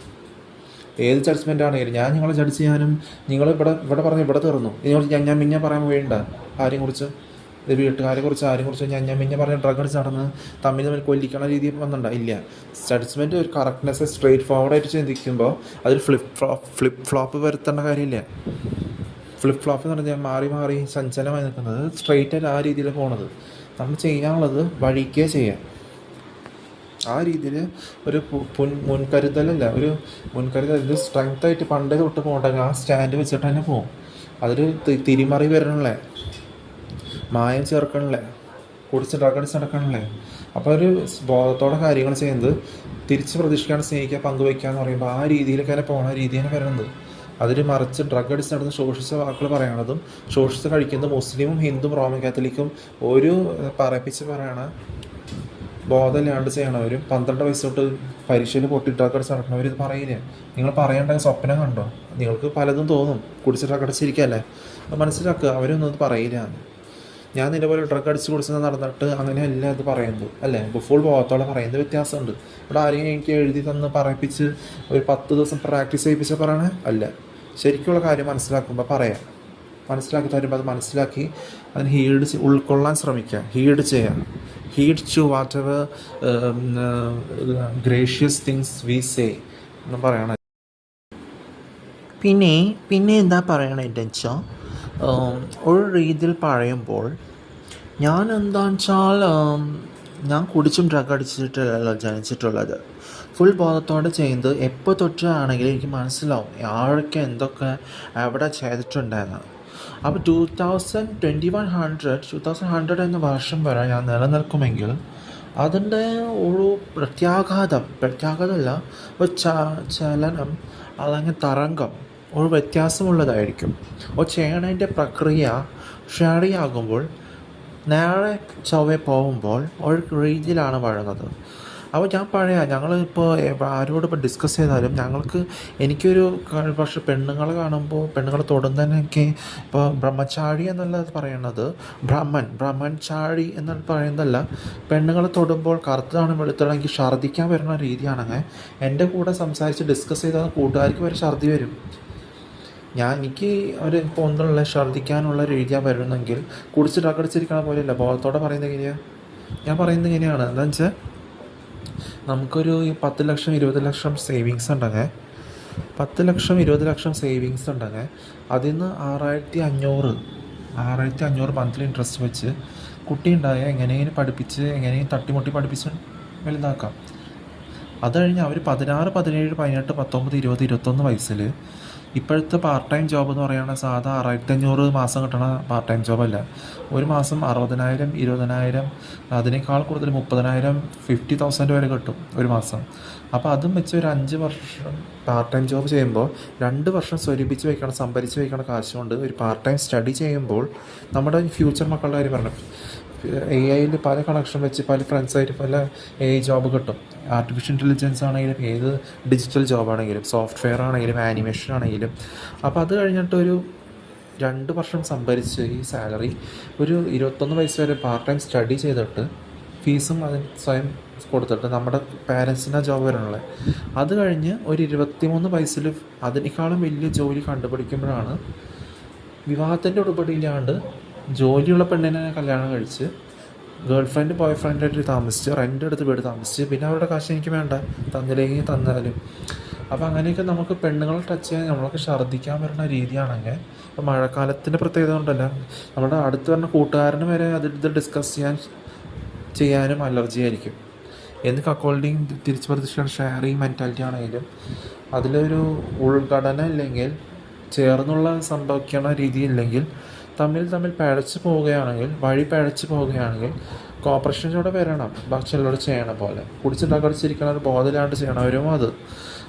ഏത് ജഡ്ജ്മെൻ്റ് ആണെങ്കിലും ഞാൻ നിങ്ങളെ ജഡ്ജ് ചെയ്യാനും നിങ്ങൾ ഇവിടെ പറഞ്ഞ് ഇവിടെ തീർന്നു. ഇതിനെക്കുറിച്ച് ഞാൻ മിഞ്ഞ പറയാൻ വേണ്ട ആരെക്കുറിച്ച്, ഇത് വീട്ടുകാരെ കുറിച്ച് ആരെക്കുറിച്ച് ഞാൻ മിഞ്ഞ പറഞ്ഞ ഡ്രഗ് അടിച്ച് നടന്ന് തമ്മിൽ കൊല്ലിക്കണ രീതിയിൽ വന്നിട്ടുണ്ടോ? ഇല്ല. ജഡ്ജ്മെൻറ്റ് ഒരു കറക്റ്റ്നെസ് സ്ട്രെയിറ്റ് ഫോർവേഡായിട്ട് ചിന്തിക്കുമ്പോൾ അതിൽ ഫ്ലിപ്പ് ഫ്ലോപ്പ് വരുത്തേണ്ട കാര്യമില്ല. ഫ്ലിപ്പ് ഫ്ലോപ്പ് എന്ന് പറഞ്ഞാൽ മാറി ചഞ്ചലമായി നിൽക്കുന്നത്. സ്ട്രെയിറ്റായിട്ട് ആ രീതിയിൽ പോണത്. നമ്മൾ ചെയ്യാനുള്ളത് വഴിക്കേ ചെയ്യാം. ആ രീതിയിൽ ഒരു മുൻകരുതൽ സ്ട്രെങ്ത്തായിട്ട് പണ്ടേ തൊട്ട് പോകണ്ടെങ്കിൽ ആ സ്റ്റാൻഡ് വെച്ചിട്ട് തന്നെ പോകും. അതൊരു തിരിമറി വരണല്ലേ, മായം ചേർക്കണല്ലേ, കുടിച്ച് ഡ്രഗടിച്ച് നടക്കണല്ലേ. അപ്പോൾ ഒരു ബോധത്തോടെ കാര്യങ്ങൾ ചെയ്യുന്നത് തിരിച്ച് പ്രതീക്ഷിക്കാണ്ട് സ്നേഹിക്കുക, പങ്കുവയ്ക്കുക എന്ന് പറയുമ്പോൾ ആ രീതിയിലൊക്കെ പോകണ രീതിയാണ് വരുന്നത്. അതിൽ മറിച്ച് ഡ്രഗ് അടിച്ച് നടന്ന് ശോഷിച്ച വാക്കുകൾ പറയണതും ശോഷിച്ച് കഴിക്കുന്നത് മുസ്ലിമും ഹിന്ദുവും റോമൻ കാത്തലിക്കും ഒരു പറയിപ്പിച്ച് പറയണ ബോധമില്ലാണ്ട് ചെയ്യണവരും 12 വയസ്സ് തൊട്ട് പരീക്ഷയിൽ പൊട്ടി ഡ്രഗ് അടിച്ച് നടക്കണവർ ഇത് പറയില്ല. നിങ്ങൾ പറയേണ്ട സ്വപ്നം കണ്ടോ? നിങ്ങൾക്ക് പലതും തോന്നും. കുടിച്ച് ഡ്രഗ് അടിച്ചിരിക്കുകയല്ലേ, മനസ്സിലാക്കുക. അവരൊന്നും പറയില്ല. ഞാൻ ഇതേപോലെ ഡ്രഗ് അടിച്ച് കുടിച്ച് നടന്നിട്ട് അങ്ങനെയല്ല ഇത് പറയുന്നത് അല്ലേ, ഫുൾ ബോധത്തോടെ പറയുന്നത് വ്യത്യാസമുണ്ട്. ഇവിടെ ആരെങ്കിലും എനിക്ക് എഴുതി തന്ന് പറയിപ്പിച്ച് ഒരു 10 ദിവസം പ്രാക്ടീസ് ചെയ്യിപ്പിച്ചാൽ പറയണേ അല്ല. ശരിക്കുള്ള കാര്യം മനസ്സിലാക്കുമ്പോൾ പറയാം. മനസ്സിലാക്കി തരുമ്പോൾ അത് മനസ്സിലാക്കി അതിന് ഉൾക്കൊള്ളാൻ ശ്രമിക്കുക. Heed to whatever gracious things we say എന്ന് പറയണം. പിന്നെ എന്താ പറയണതെന്ന് വെച്ചാൽ ഒരു രീതിയിൽ പറയുമ്പോൾ ഞാൻ എന്താണെന്ന് വെച്ചാൽ ഞാൻ കുടിച്ചും ഡ്രഗ് അടിച്ചിട്ടല്ല ജനിച്ചിട്ടുള്ളത്. ഫുൾ ബോധത്തോടെ ചെയ്യുന്നത് എപ്പോൾ തൊട്ടാണെങ്കിലും എനിക്ക് മനസ്സിലാവും ആരൊക്കെ എന്തൊക്കെ എവിടെ ചെയ്തിട്ടുണ്ടായിരുന്നു. അപ്പോൾ 2100 എന്ന വർഷം വരെ ഞാൻ നിലനിൽക്കുമെങ്കിൽ അതിൻ്റെ ഒരു പ്രത്യാഘാതമല്ല, ഒരു ചലനം, അതങ്ങനെ തരംഗം ഒരു വ്യത്യാസമുള്ളതായിരിക്കും. ഒരു ചെയ്യണതിൻ്റെ പ്രക്രിയ ശരിയാകുമ്പോൾ നേരെ ചൊവ്വേ പോകുമ്പോൾ ഒരു രീതിയിലാണ് വരുന്നത്. അപ്പോൾ ഞങ്ങളിപ്പോൾ ആരോടിപ്പോൾ ഡിസ്കസ് ചെയ്താലും എനിക്കൊരു പക്ഷേ പെണ്ണുങ്ങളെ കാണുമ്പോൾ പെണ്ണുങ്ങളെ തൊടുന്നതന്നെ എനിക്ക് ഇപ്പോൾ ബ്രഹ്മചാരി എന്നുള്ളത് പറയണത് ബ്രഹ്മചാരി എന്നത് പറയുന്നതല്ല. പെണ്ണുങ്ങളെ തൊടുമ്പോൾ കറുത്തതാണ് വെളുത്താണ് എനിക്ക് ഛർദ്ദിക്കാൻ വരുന്ന രീതിയാണെങ്കിൽ എൻ്റെ കൂടെ സംസാരിച്ച് ഡിസ്കസ് ചെയ്താൽ കൂട്ടുകാർക്ക് വരെ ഛർദ്ദി വരും. എനിക്ക് ഒരു പൊന്നുള്ള ഛർദ്ദിക്കാനുള്ള രീതിയാണ് വരുന്നെങ്കിൽ കുടിച്ച് ഡ്രഗടിച്ചിരിക്കണ പോലെയല്ല. ബോധത്തോടെ പറയുന്നത് എങ്ങനെയാണ്? ഞാൻ പറയുന്നത് എങ്ങനെയാണ് എന്താണെന്ന് വെച്ചാൽ നമുക്കൊരു 10 ലക്ഷം 20 ലക്ഷം സേവിങ്സ് ഉണ്ടെങ്കിൽ 10 ലക്ഷം 20 ലക്ഷം സേവിങ്സ് ഉണ്ടെങ്കിൽ അതിൽ നിന്ന് 6500 മന്ത്ലി ഇൻട്രസ്റ്റ് വെച്ച് കുട്ടി ഉണ്ടായാൽ എങ്ങനെയും പഠിപ്പിച്ച് തട്ടിമുട്ടി പഠിപ്പിച്ച് വലുതാക്കാം. അത് കഴിഞ്ഞ് അവർ 16 17 18 19 20 21 വയസ്സിൽ ഇപ്പോഴത്തെ പാർട്ട് ടൈം ജോബ് എന്ന് പറയുന്നത് സാധാ 6500 മാസം കിട്ടണ പാർട്ട് ടൈം ജോബല്ല. ഒരു മാസം 60,000 20,000 അതിനേക്കാൾ കൂടുതൽ 30,000 50,000 വരെ കിട്ടും ഒരു മാസം. അപ്പോൾ അതും വെച്ച് ഒരു 5 വർഷം പാർട്ട് ടൈം ജോബ് ചെയ്യുമ്പോൾ 2 വർഷം സംഭരിച്ച് വയ്ക്കണം കാശ് കൊണ്ട് ഒരു പാർട്ട് ടൈം സ്റ്റഡി ചെയ്യുമ്പോൾ നമ്മുടെ ഫ്യൂച്ചർ മക്കളുടെ കാര്യം പറഞ്ഞു. AI പല കണക്ഷൻ വെച്ച് പല ഫ്രണ്ട്സായിട്ട് പല AI ജോബ് കിട്ടും. ആർട്ടിഫിഷ്യൽ ഇൻ്റലിജൻസ് ആണെങ്കിലും ഏത് ഡിജിറ്റൽ ജോബാണെങ്കിലും സോഫ്റ്റ്വെയർ ആണെങ്കിലും ആനിമേഷൻ ആണെങ്കിലും. അപ്പോൾ അത് കഴിഞ്ഞിട്ടൊരു 2 വർഷം സംഭരിച്ച് ഈ സാലറി ഒരു 21 വയസ്സ് വരെ പാർട്ട് ടൈം സ്റ്റഡി ചെയ്തിട്ട് ഫീസും അതിന് സ്വയം കൊടുത്തിട്ട് നമ്മുടെ പാരൻസിനാണ് ജോബ് വരാനുള്ളത്. അത് കഴിഞ്ഞ് ഒരു 23 വയസ്സിൽ അതിനേക്കാളും വലിയ ജോലി കണ്ടുപിടിക്കുമ്പോഴാണ് വിവാഹത്തിൻ്റെ ഉടമ്പടിയില്ലാണ്ട് ജോലിയുള്ള പെണ്ണിനെ കല്യാണം കഴിച്ച് ഗേൾ ഫ്രണ്ട് ബോയ് ഫ്രണ്ടായിട്ട് താമസിച്ച് റെൻ്റ് എടുത്ത് വീട് താമസിച്ച് പിന്നെ അവരുടെ കാശ് എനിക്ക് വേണ്ട തന്നില്ലെങ്കിൽ തന്നാലും. അപ്പോൾ അങ്ങനെയൊക്കെ നമുക്ക് പെണ്ണുങ്ങളെ ടച്ച് ചെയ്യാൻ നമ്മളൊക്കെ ഛർദ്ദിക്കാൻ വരുന്ന രീതിയാണെങ്കിൽ ഇപ്പോൾ മഴക്കാലത്തിൻ്റെ പ്രത്യേകത കൊണ്ടല്ല നമ്മുടെ അടുത്ത് വരുന്ന കൂട്ടുകാരന് വരെ ഇത് ഡിസ്കസ് ചെയ്യാനും അലർജി ആയിരിക്കും. എന്ത് അക്കോൾഡിങ് തിരിച്ച് പ്രതീക്ഷിക്കാൻ ഷെയറിങ് മെൻറ്റാലിറ്റി ആണെങ്കിലും അതിലൊരു ഉൾഘടന ഇല്ലെങ്കിൽ ചേർന്നുള്ള സംഭവിക്കണ രീതിയില്ലെങ്കിൽ തമ്മിൽ പിഴച്ച് പോവുകയാണെങ്കിൽ കോപ്പറേഷനോടെ വരണം, ബാക്കിയുള്ളവരോട് ചെയ്യണ പോലെ. കുടിച്ചിരിക്കണ ഒരു ബോധമില്ലാണ്ട് ചെയ്യണവരും അത്.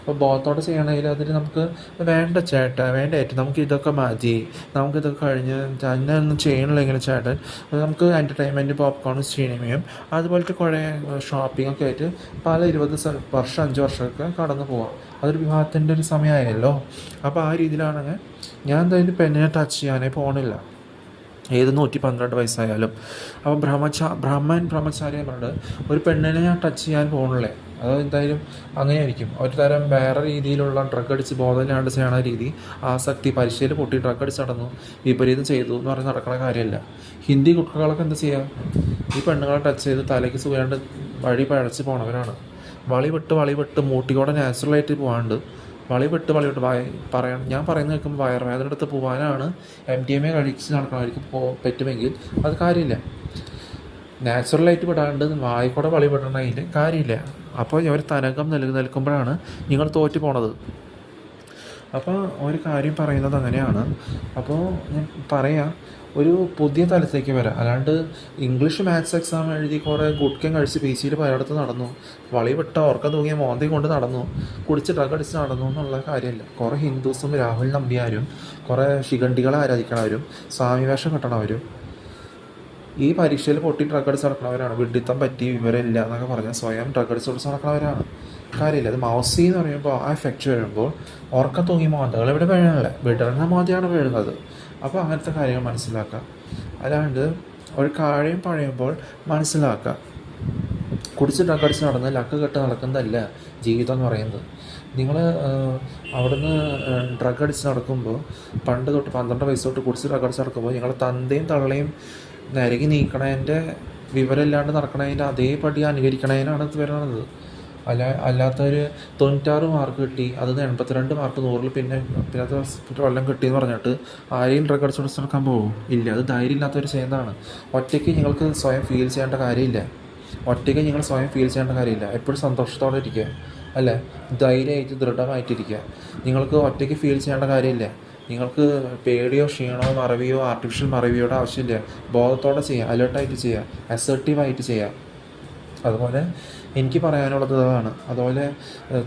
അപ്പോൾ ബോധത്തോടെ ചെയ്യണമെങ്കിൽ അതിന് നമുക്ക് വേണ്ട ചേട്ടാ, വേണ്ട ഏട്ടാ, നമുക്ക് ഇതൊക്കെ മതി, നമുക്കിതൊക്കെ കഴിഞ്ഞ് തന്നെ ഒന്നും ചെയ്യണില്ലെങ്കിൽ ചേട്ടൻ, നമുക്ക് എൻ്റർടൈൻമെൻറ്റ് പോപ്കോൺ സിനിമയും അതുപോലത്തെ കുറേ ഷോപ്പിങ്ങൊക്കെ ആയിട്ട് പല 20 വർഷം 5 വർഷമൊക്കെ കടന്നു പോവാം. അതൊരു വിവാഹത്തിൻ്റെ ഒരു സമയമായല്ലോ. അപ്പോൾ ആ രീതിയിലാണെങ്കിൽ ഞാൻ എന്തായാലും പെണ്ണിനെ ടച്ച് ചെയ്യാനേ പോകണില്ല, ഏത് 112 വയസ്സായാലും. അപ്പോൾ ബ്രഹ്മചാരി പറഞ്ഞിട്ട് ഒരു പെണ്ണിനെ ഞാൻ ടച്ച് ചെയ്യാൻ പോകണില്ലേ, അത് എന്തായാലും അങ്ങനെയായിരിക്കും. ഒരു തരം വേറെ രീതിയിലുള്ള ഡ്രഗ് അടിച്ച് ബോധമില്ലാണ്ട് ചെയ്യണ രീതി, ആസക്തി, പരീക്ഷയിൽ പൊട്ടി ഡ്രഗ് അടിച്ച് നടന്നു, വിപരീതം ചെയ്തു എന്ന് പറഞ്ഞ് നടക്കുന്ന കാര്യമല്ല. ഹിന്ദി കുട്ടികളൊക്കെ എന്താ ചെയ്യുക, ഈ പെണ്ണുങ്ങളെ ടച്ച് ചെയ്ത് തലയ്ക്ക് സുഖമാണ്ട് വഴി പഴച്ച് പോണവരാണ്. വളി വിട്ട് മൂട്ടിക്കൂടെ നാച്ചുറലായിട്ട് പോകാണ്ട് വളി വിട്ട് ഞാൻ പറയുന്നത് കേൾക്കുമ്പോൾ വയറുവേദന എടുത്ത് പോകാനാണ് MDMA കഴിച്ച് നടക്കണമായിരിക്കും പറ്റുമെങ്കിൽ അത് കാര്യമില്ല. നാച്ചുറലായിട്ട് വിടാണ്ട് വായിക്കൂടെ വളി വിടണതിൽ കാര്യമില്ല. അപ്പോൾ ഇവർ തരംഗം നിൽക്കുമ്പോഴാണ് നിങ്ങൾ തോറ്റു പോണത്. അപ്പോൾ ഒരു കാര്യം പറയുന്നത് അങ്ങനെയാണ്. അപ്പോൾ ഞാൻ പറയാം, ഒരു പുതിയ തലത്തിലേക്ക് വരാം. അല്ലാണ്ട് ഇംഗ്ലീഷ് മാത്സ് എക്സാം എഴുതി കുറേ ഗുഡ്കം കഴിച്ച് PCയിൽ പലയിടത്ത് നടന്നു, വളി വിട്ട ഓർക്കം തൂങ്ങിയ മോന്തി കൊണ്ട് നടന്നു, കുടിച്ച് ഡ്രഗ് അടിച്ച് നടന്നു എന്നുള്ള കാര്യമല്ല. കുറേ ഹിന്ദുസും രാഹുൽ നമ്പ്യാരും കുറേ ശിഖണ്ഡികളെ ആരാധിക്കണവരും സ്വാമിവേഷം കെട്ടണവരും ഈ പരീക്ഷയിൽ പൊട്ടി ഡ്രഗ് അടിച്ച് നടക്കണവരാണ്. വിഡിത്തം പറ്റി വിവരമില്ല എന്നൊക്കെ പറഞ്ഞാൽ സ്വയം ഡ്രഗ് അടിച്ച് കൊടുത്ത് നടക്കണവരാണ്. കാര്യമില്ല. അത് മൗസി എന്ന് പറയുമ്പോൾ ആ എഫക്റ്റ് വരുമ്പോൾ ഉറക്കം തൂങ്ങി മോന്തകൾ ഇവിടെ വീഴണല്ലേ, വിടർന്ന മോന്തയാണ് വീഴുന്നത്. അപ്പോൾ അങ്ങനത്തെ കാര്യങ്ങൾ മനസ്സിലാക്കുക. അല്ലാണ്ട് ഒരു കാര്യം പറയുമ്പോൾ മനസ്സിലാക്കുക, കുടിച്ച് ഡ്രഗ് അടിച്ച് നടന്ന് ലക്ക് കെട്ട് നടക്കുന്നതല്ല ജീവിതം എന്ന് പറയുന്നത്. നിങ്ങൾ അവിടുന്ന് ഡ്രഗ് അടിച്ച് നടക്കുമ്പോൾ പണ്ട് തൊട്ട് 12 വയസ്സ് തൊട്ട് കുടിച്ച് ഡ്രഗ് അടിച്ച് നടക്കുമ്പോൾ നിങ്ങളുടെ തന്തയും തള്ളയും നരകി നീക്കണതിൻ്റെ വിവരമില്ലാണ്ട് നടക്കണതിൻ്റെ അതേപടി അനുകരിക്കണതിനാണ് ഇത് വരുന്നത്. അല്ലാത്തൊരു 96 മാർക്ക് കിട്ടി, അത് 82 മാർക്ക് 100-ൽ പിന്നത്തെ കൊല്ലം കിട്ടിയെന്ന് പറഞ്ഞിട്ട് ആരെയും ഡ്രഗ് അടിച്ച് കൊടുത്ത് നടക്കാൻ പോകും? ഇല്ല. അത് ധൈര്യം ഇല്ലാത്തവർ ചെയ്യുന്നതാണ്. ഒറ്റയ്ക്ക് നിങ്ങൾക്ക് സ്വയം ഫീൽ ചെയ്യേണ്ട കാര്യമില്ല. എപ്പോഴും സന്തോഷത്തോടെ ഇരിക്കുക, അല്ലേ, ധൈര്യമായിട്ട് ദൃഢമായിട്ടിരിക്കുക. നിങ്ങൾക്ക് ഒറ്റയ്ക്ക് ഫീൽ ചെയ്യേണ്ട കാര്യമില്ല. നിങ്ങൾക്ക് പേടിയോ ക്ഷീണമോ മറവിയോ ആർട്ടിഫിഷ്യൽ മറവിയോടെ ആവശ്യമില്ല. ബോധത്തോടെ ചെയ്യുക, അലേർട്ടായിട്ട് ചെയ്യുക, അസർട്ടീവായിട്ട് ചെയ്യുക. അതുപോലെ എനിക്ക് പറയാനുള്ളത് അതാണ്. അതുപോലെ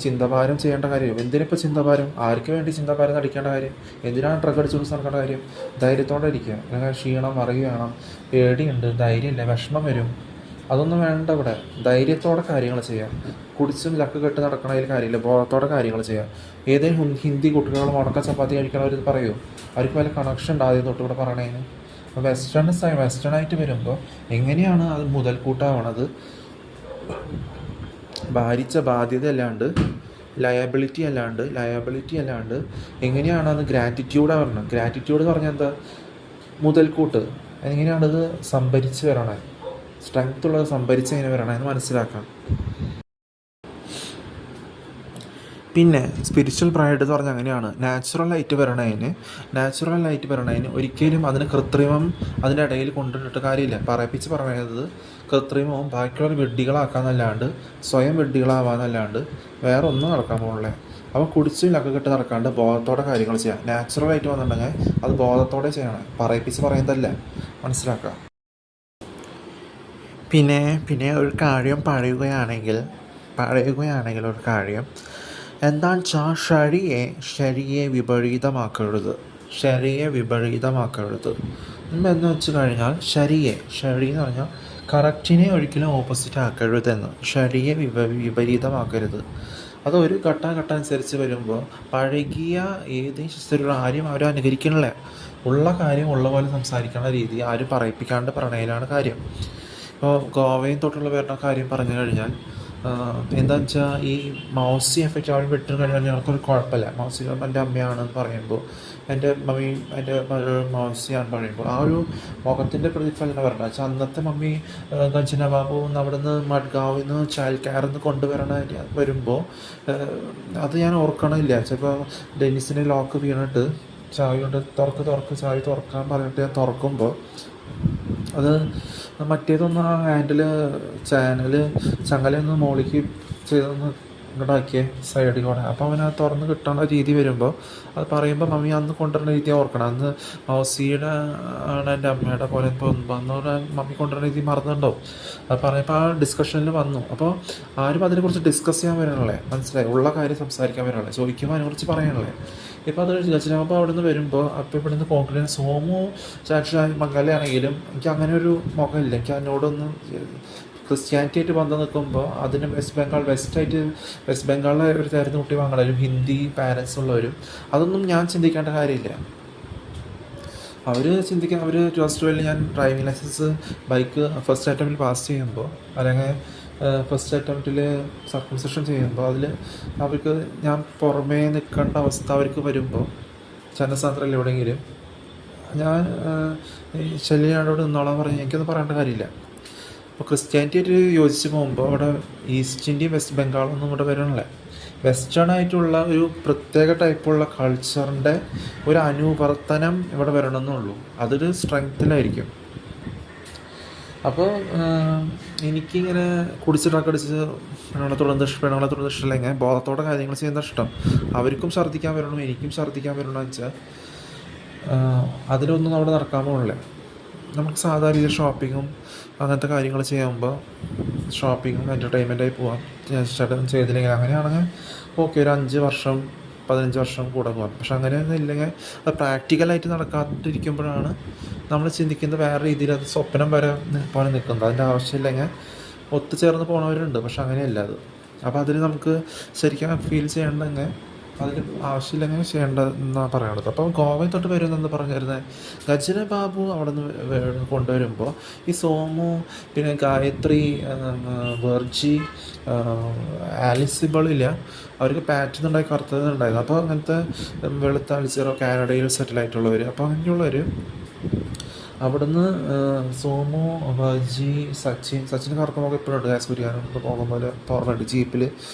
ചിന്തഭാരം ചെയ്യേണ്ട കാര്യം എന്തിനിപ്പോൾ ചിന്തഭാരം, ആർക്ക് വേണ്ടി ചിന്തഭാരം നടിക്കേണ്ട കാര്യം, എന്തിനാണ് ഡ്രഗ് അടിച്ചു കൊടുത്ത് നടക്കേണ്ട കാര്യം? ധൈര്യത്തോടെ ഇരിക്കുക. ക്ഷീണം മറവി വേണം, പേടിയുണ്ട്, ധൈര്യമില്ല, വിഷമം വരും, അതൊന്നും വേണ്ട. ഇവിടെ ധൈര്യത്തോടെ കാര്യങ്ങൾ ചെയ്യാം. കുടിച്ചും ലക്ക് കെട്ട് നടക്കണതിൽ കാര്യമില്ല, ബോധത്തോടെ കാര്യങ്ങൾ ചെയ്യാം. ഏതെങ്കിലും ഹിന്ദി കുട്ടികൾ മുടക്ക ചപ്പാത്തി കഴിക്കണവർ പറയൂ, അവർക്ക് വല്ല കണക്ഷൻ ഉണ്ട് ആദ്യം തൊട്ട് ഇവിടെ പറയണതിന്? വെസ്റ്റേണായിട്ട് വരുമ്പോൾ എങ്ങനെയാണ് അത് മുതൽക്കൂട്ടാവണത്? ഭാരിച്ച ബാധ്യത അല്ലാണ്ട് ലയബിലിറ്റി അല്ലാണ്ട് എങ്ങനെയാണ് അത് ഗ്രാറ്റിറ്റ്യൂഡാണ് പറഞ്ഞത്? ഗ്രാറ്റിറ്റ്യൂഡ് എന്ന് പറഞ്ഞാൽ എന്താ? മുതൽക്കൂട്ട്. എങ്ങനെയാണത് സംഭരിച്ച് വരണേ, സ്ട്രെങ്ത് ഉള്ളത് സംഭരിച്ച് എങ്ങനെ വരണമെന്ന് മനസ്സിലാക്കാം. പിന്നെ സ്പിരിച്വൽ പ്രൈഡ് എന്ന് പറഞ്ഞാൽ അങ്ങനെയാണ്. നാച്ചുറലായിട്ട് വരണതിന് ഒരിക്കലും അതിന് കൃത്രിമം അതിൻ്റെ ഇടയിൽ കൊണ്ടിട്ട് കാര്യമില്ല. പറയിപ്പിച്ച് പറയുന്നത് കൃത്രിമവും ബാക്കിയുള്ളവർ വിഡ്ഢികളാക്കാന്നല്ലാണ്ട് സ്വയം വിഡ്ഢികളാവാന്നല്ലാണ്ട് വേറെ ഒന്നും നടക്കാൻ പോകണില്ലേ. അപ്പോൾ കുടിച്ച് ലക്ക് കെട്ട് നടക്കാണ്ട് ബോധത്തോടെ കാര്യങ്ങൾ ചെയ്യാം. നാച്ചുറലായിട്ട് വന്നിട്ടുണ്ടെങ്കിൽ അത് ബോധത്തോടെ ചെയ്യണം, പറയിപ്പിച്ച് പറയുന്നതല്ല, മനസ്സിലാക്കുക. പിന്നെ ഒരു കാര്യം പറയുകയാണെങ്കിൽ ഒരു കാര്യം എന്താണെന്ന് വെച്ചാൽ ശരിയെ വിപരീതമാക്കരുത്. എന്ന് വെച്ച് കഴിഞ്ഞാൽ ശരി എന്ന് പറഞ്ഞാൽ കറക്റ്റിനെ ഒരിക്കലും ഓപ്പോസിറ്റ് ആക്കരുതെന്ന്. ശരിയെ വിപരീതമാക്കരുത്. അത് ഒരു ഘട്ടം അനുസരിച്ച് വരുമ്പോൾ പഴകിയ ഏതെങ്കിലും ആരും ആരും അനുകരിക്കണില്ല. ഉള്ള കാര്യം ഉള്ള പോലെ സംസാരിക്കുന്ന രീതി ആരും പറയിപ്പിക്കാണ്ട് പറയണതിലാണ് കാര്യം. ഇപ്പോൾ ഗോവയും തൊട്ടുള്ള പേരുടെ കാര്യം പറഞ്ഞു കഴിഞ്ഞാൽ എന്താണെന്ന് വെച്ചാൽ ഈ മൗസി എഫക്റ്റ് അവിടെ വിട്ടു കഴിഞ്ഞാൽ ഞങ്ങൾക്കൊരു കുഴപ്പമില്ല. മൗസി എൻ്റെ അമ്മയാണെന്ന് പറയുമ്പോൾ എൻ്റെ മമ്മിയും എൻ്റെ മൗസിയാണെന്ന് പറയുമ്പോൾ ആ ഒരു മുഖത്തിൻ്റെ പ്രതിഫലനം വരണം. വെച്ചാൽ അന്നത്തെ മമ്മി ഗഞ്ചന ബാബു അവിടെ നിന്ന് മഡ്ഗാവിൽ നിന്ന് ചൈൽഡ് കെയറിൽ നിന്ന് വരുമ്പോൾ അത് ഞാൻ ഓർക്കണില്ല. ചിലപ്പോൾ ഡെന്നിസിന് ലോക്ക് വീണിട്ട് ചാവി കൊണ്ട് ചാവി തുറക്കാൻ പറഞ്ഞിട്ട് ഞാൻ തുറക്കുമ്പോൾ അത് മറ്റേതൊന്ന് ആ ഹാൻഡിൽ ചങ്ങലയൊന്ന് മോളിക്ക് ചെയ്തൊന്ന് ഇങ്ങോട്ടാക്കിയ സൈഡിൽ കൂടെ. അപ്പോൾ അവൻ അത് തുറന്ന് കിട്ടുന്ന രീതി വരുമ്പോൾ അത് പറയുമ്പോൾ മമ്മി അന്ന് കൊണ്ടുവരുന്ന രീതി ഓർക്കണം. അന്ന് മൗസിയുടെ ആണ് എൻ്റെ അമ്മയുടെ പോലെ ഇപ്പോൾ വന്നോടെ മമ്മി കൊണ്ടുവരുന്ന രീതി മറന്നുണ്ടാവും. അത് പറയുമ്പോൾ ആ ഡിസ്കഷനിൽ വന്നു. അപ്പോൾ ആരും അതിനെക്കുറിച്ച് ഡിസ്കസ് ചെയ്യാൻ വരണല്ലേ, മനസ്സിലായി, ഉള്ള കാര്യം സംസാരിക്കാൻ വരണല്ലേ, ചോദിക്കുമ്പോൾ അതിനെക്കുറിച്ച് പറയാനല്ലേ. ഇപ്പോൾ അത് ഗജനാകുമ്പോൾ അവിടെ നിന്ന് വരുമ്പോൾ അപ്പോൾ ഇവിടെ നിന്ന് കോൺഫിഡൻസ് സോമു ചാക്ഷ മംഗലയാണെങ്കിലും എനിക്ക് അങ്ങനെ ഒരു മുഖമില്ല. എനിക്ക് അതിനോടൊന്നും ക്രിസ്ത്യാനിറ്റി ആയിട്ട് ബന്ധം നിൽക്കുമ്പോൾ അതിന് വെസ്റ്റ് ബംഗാളിലെ ഒരു തരത്തിന് കുട്ടി വാങ്ങണവരും ഹിന്ദി പാരൻസ് ഉള്ളവരും അതൊന്നും ഞാൻ ചിന്തിക്കേണ്ട കാര്യമില്ല. അവർ ചിന്തിക്കാൻ അവർ 2012 ഞാൻ ഡ്രൈവിംഗ് ലൈസൻസ് ബൈക്ക് ഫസ്റ്റ് അറ്റംപ്റ്റിൽ പാസ് ചെയ്യുമ്പോൾ അല്ലെങ്കിൽ ഫസ്റ്റ് അറ്റംപ്റ്റിൽ സർക്കംസിഷൻ ചെയ്യുമ്പോൾ അതിൽ അവർക്ക് ഞാൻ പുറമേ നിൽക്കേണ്ട അവസ്ഥ അവർക്ക് വരുമ്പോൾ ജനസാന്ദ്രയിൽ എവിടെയെങ്കിലും ഞാൻ ശല്യനാടോട് നിന്നോളാൻ പറഞ്ഞ് എനിക്കൊന്നും പറയേണ്ട കാര്യമില്ല. അപ്പോൾ ക്രിസ്ത്യാനിറ്റി ആയിട്ട് യോജിച്ച് പോകുമ്പോൾ അവിടെ ഈസ്റ്റ് ഇന്ത്യയും വെസ്റ്റ് ബംഗാളൊന്നും ഇവിടെ വരണല്ലേ. വെസ്റ്റേൺ ആയിട്ടുള്ള ഒരു പ്രത്യേക ടൈപ്പുള്ള കൾച്ചറിൻ്റെ ഒരു അനുവർത്തനം ഇവിടെ വരണമെന്നുള്ളൂ. അതൊരു സ്ട്രെങ്ത്തിലായിരിക്കും. അപ്പോൾ എനിക്കിങ്ങനെ കുടിച്ച് ഡ്രഗടിച്ച് പെണ്ണുങ്ങളെ ഇഷ്ടമല്ല. ഇങ്ങനെ ബോധത്തോടെ കാര്യങ്ങൾ ചെയ്യുന്ന ഇഷ്ടം. അവർക്കും ഛർദ്ദിക്കാൻ വരണം, എനിക്കും ഛർദ്ദിക്കാൻ വരണമെന്ന് വെച്ചാൽ അതിലൊന്നും അവിടെ നടക്കാൻ പോകണില്ല. നമുക്ക് സാധാരണ രീതിയിൽ ഷോപ്പിങ്ങും അങ്ങനത്തെ കാര്യങ്ങൾ ചെയ്യുമ്പോൾ ഷോപ്പിങ്ങും എൻ്റർടൈൻമെൻറ്റായി പോവാം. ചെയ്തില്ലെങ്കിൽ അങ്ങനെയാണെങ്കിൽ ഓക്കെ, ഒരു 5 വർഷം 15 വർഷം കൂടെ പോകാം. പക്ഷെ അങ്ങനെയൊന്നും ഇല്ലെങ്കിൽ അത് പ്രാക്ടിക്കലായിട്ട് നടക്കാതിരിക്കുമ്പോഴാണ് നമ്മൾ ചിന്തിക്കുന്നത് വേറെ രീതിയിൽ അത് സ്വപ്നം വരെ പോലെ നിൽക്കുന്നത്. അതിൻ്റെ ആവശ്യമില്ലെങ്കിൽ ഒത്തുചേർന്ന് പോണവരുണ്ട്, പക്ഷെ അങ്ങനെയല്ല അത്. അപ്പോൾ അതിൽ നമുക്ക് ശരിക്കും ഫീൽ ചെയ്യേണ്ടെങ്കിൽ അതിൽ ആവശ്യമില്ലെങ്കിൽ ചെയ്യേണ്ടതെന്നാണ് പറയണത്. അപ്പം ഗോവയിൽ തൊട്ട് വരുന്നെന്ന് പറഞ്ഞിരുന്നത് ഗജന ബാബു അവിടെ നിന്ന് കൊണ്ടുവരുമ്പോൾ ഈ സോമു പിന്നെ ഗായത്രി വെർജി ആലിസിബിളില്ല, അവർക്ക് പാറ്റേൺ ഉണ്ടായി കറുത്തതുണ്ടായിരുന്നു. അപ്പോൾ അങ്ങനത്തെ വെളുത്ത അളിച്ചിറോ കാനഡയിൽ സെറ്റിലായിട്ടുള്ളവർ, അപ്പോൾ അങ്ങനെയുള്ളവർ അവിടുന്ന് സോമു വർജി സച്ചിൻ കറുപ്പമൊക്കെ ഇപ്പോഴും ഉണ്ട്. സൂര്യാനം പോകുമ്പോൾ ഓർമ്മയുണ്ട് ജീപ്പിൽ